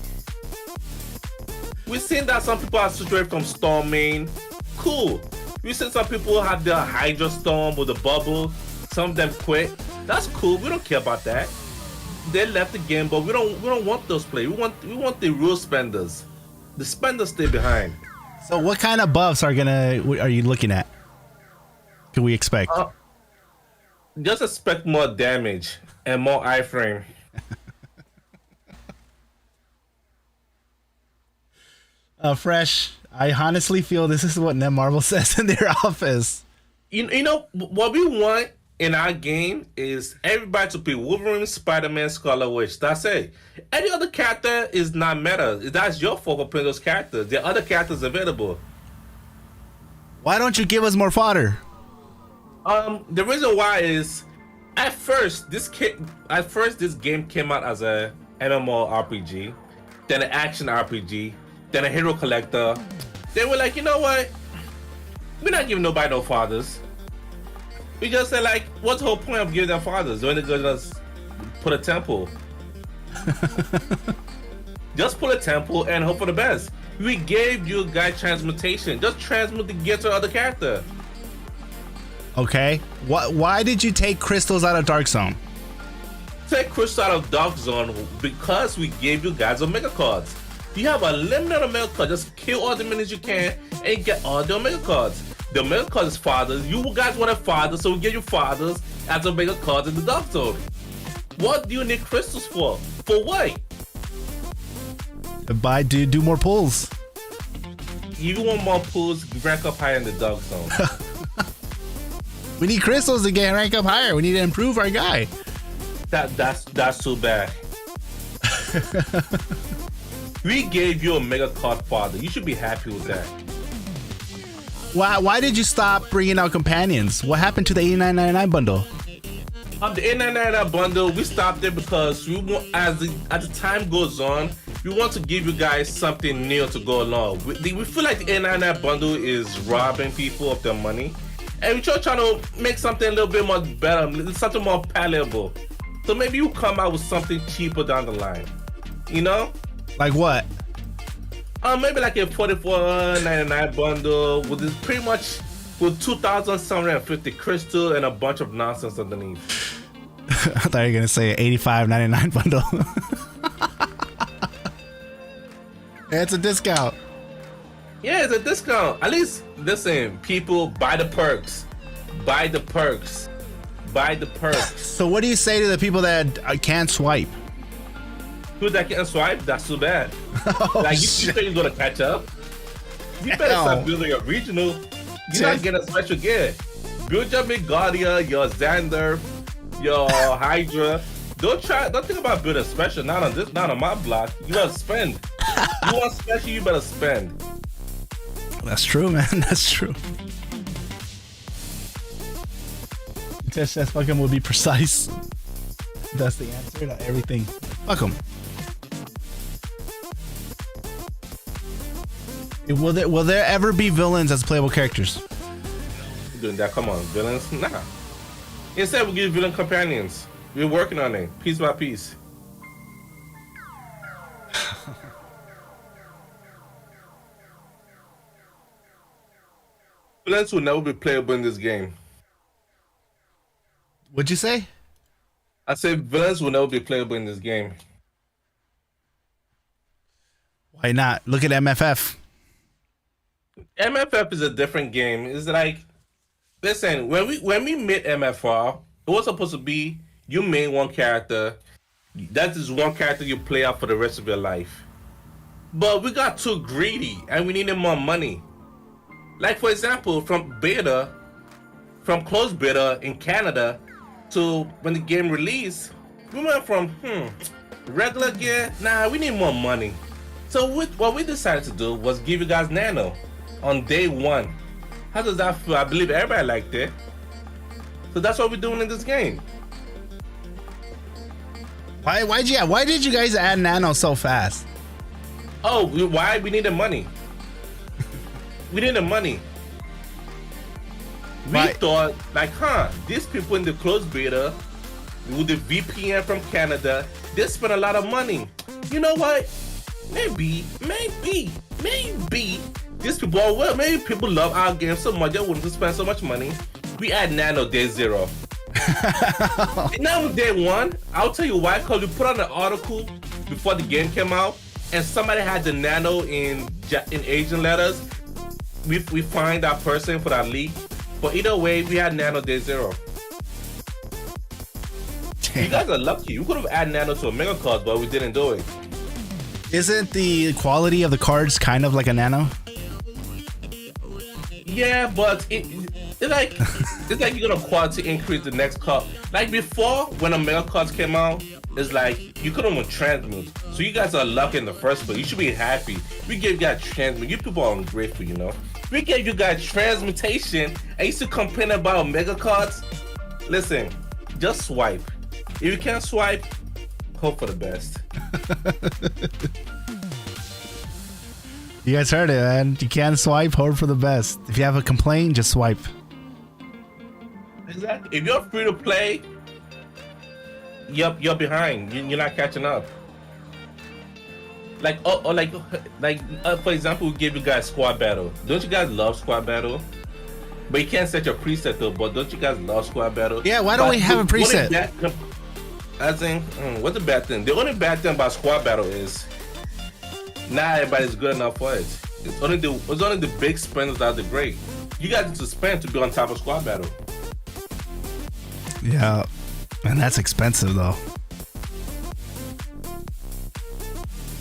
We've seen that some people are switching from Storm main. Cool. We've seen some people have their Hydra Storm with a bubble. Some of them quit. That's cool. We don't care about that. They left the game, but we don't want those players. We want the real spenders. The spenders stay behind. So what kind of buffs are you looking at? Can we expect? Just expect more damage and more iframe. Fresh. I honestly feel this is what Netmarble says in their office. You know what we want in our game is everybody to be Wolverine, Spider-Man, Scarlet Witch. That's it. Any other character is not meta. That's your fault for playing those characters. There are other characters available. Why don't you give us more fodder? The reason why is at first this game came out as a MMORPG, then an action RPG, then a hero collector. They were like, you know what? We're not giving nobody no fathers. We just said like, what's the whole point of giving them fathers? When they're gonna just put a temple. Just put a temple and hope for the best. We gave you guys transmutation. Just transmute the gear to other character. Okay. Why did you take crystals out of Dark Zone? Take crystals out of Dark Zone because we gave you guys Omega cards. You have a limited Omega card. Just kill all the minions you can and get all the Omega cards. The Omega card is fathers. You guys wanted fathers, so we give you fathers as Omega cards in the Dark Zone. What do you need crystals for? For what? Do more pulls. you want more pools, rank up higher in the dog zone. We need crystals to get rank up higher. We need to improve our guy. That's too bad. We gave you a mega card fodder. You should be happy with that. Why did you stop bringing out companions? What happened to the $89.99 bundle? The $89.99 bundle, we stopped it because we want, as the time goes on, we want to give you guys something new to go along. We feel like the $89.99 bundle is robbing people of their money, and we're trying to make something a little bit more better, something more palatable. So maybe you come out with something cheaper down the line, you know? Like what? Maybe like a $44.99 bundle with this pretty much with 2,750 crystal and a bunch of nonsense underneath. I thought you were gonna say an $85.99 bundle. It's a discount. Yeah, it's a discount. At least, listen, people, buy the perks. Buy the perks. Buy the perks. So what do you say to the people that can't swipe? People that can't swipe, that's too bad. Oh, like, you think you're gonna catch up? You better start building a regional. You're not getting a special gear. Build your Midgardia, your Xander, your Hydra. Don't think about building special. Not on my block. You gotta spend. You want special, you better spend. That's true, man. That's true. Test that fucking will be precise. That's the answer to everything. Fuck them. Will there ever be villains as playable characters? Doing that? Come on, villains? Nah. Instead, we'll give villain companions. We're working on it, piece by piece. Villains will never be playable in this game. What'd you say? I said villains will never be playable in this game. Why not? Look at MFF. MFF is a different game. It's like, listen, when we made MFR, it was supposed to be you main one character. That is one character you play out for the rest of your life. But we got too greedy and we needed more money. Like, for example, from closed beta in Canada to when the game released, we went from regular gear. Nah, we need more money. So what we decided to do was give you guys Nano on day one. How does that feel? I believe everybody liked it. So that's what we're doing in this game. Why did you guys add Nano so fast? Oh, why? We needed money. We needed money. We thought, like, these people in the closed beta with the VPN from Canada, they spend a lot of money. You know what? Maybe these people are well. Maybe people love our game so much they wouldn't spend so much money. We add Nano day 0. Now day 1, I'll tell you why. Because we put on an article before the game came out, and somebody had the Nano in Asian letters. We find that person for that leak. But either way, we had Nano day 0. Damn. You guys are lucky. We could have added Nano to a mega card, but we didn't do it. Isn't the quality of the cards kind of like a Nano? Yeah, but it's like you're gonna quality increase the next card. Like before, when the mega cards came out, it's like you couldn't even transmute. So you guys are lucky in the first place. You should be happy. We gave you guys transmute. You people are ungrateful, you know. We gave you guys transmutation, and you still complain about mega cards. Listen, just swipe. If you can't swipe, hope for the best. You guys heard it, man. You can't swipe, hope for the best. If you have a complaint, just swipe. Exactly. If you're free to play, you're behind. You're not catching up. Like, for example, we gave you guys squad battle. Don't you guys love squad battle? But you can't set your preset though. But don't you guys love squad battle? Yeah. Why don't we have a preset? What's the bad thing? The only bad thing about squad battle is not everybody's good enough for it. It's only the big spenders that are the great. You guys need to spend to be on top of squad battle. Yeah, and that's expensive though.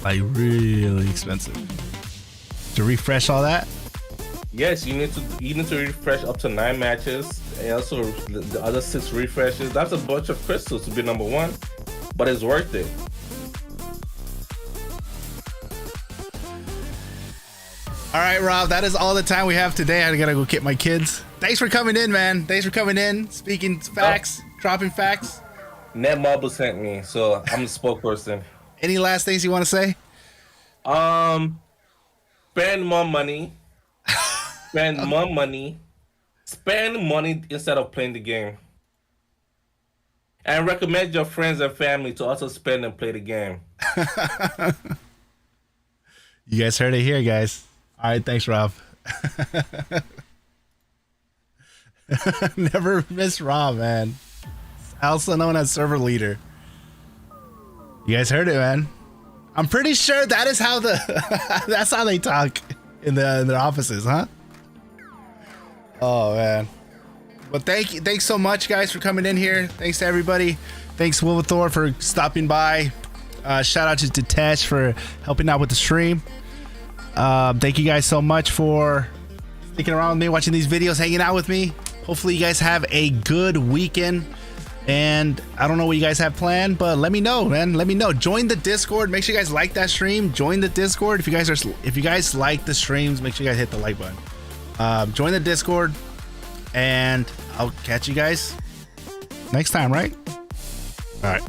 Like really expensive. To refresh all that? Yes, you need to refresh up to 9 matches, and also the other 6 refreshes. That's a bunch of crystals to be number 1, but it's worth it. All right, Rob, that is all the time we have today. I gotta go get my kids. Thanks for coming in, man. Thanks for coming in, speaking facts, dropping facts. Netmarble sent me, so I'm the spokesperson. Any last things you want to say? Spend more money. Spend more money. Spend money instead of playing the game. And recommend your friends and family to also spend and play the game. You guys heard it here, guys. All right, thanks, Rob. Never miss Rob, man. Also known as server leader. You guys heard it, man. I'm pretty sure that is how that's how they talk in their offices, huh? Oh man. Well, thanks so much, guys, for coming in here. Thanks to everybody. Thanks, Wilvathor, for stopping by. Shout out to Tesh for helping out with the stream. Thank you guys so much for sticking around with me, watching these videos, hanging out with me. Hopefully you guys have a good weekend. And I don't know what you guys have planned, but let me know, man. Let me know. Join the Discord. Make sure you guys like that stream. Join the Discord. If you guys like the streams, make sure you guys hit the like button. Join the Discord, and I'll catch you guys next time, right? All right.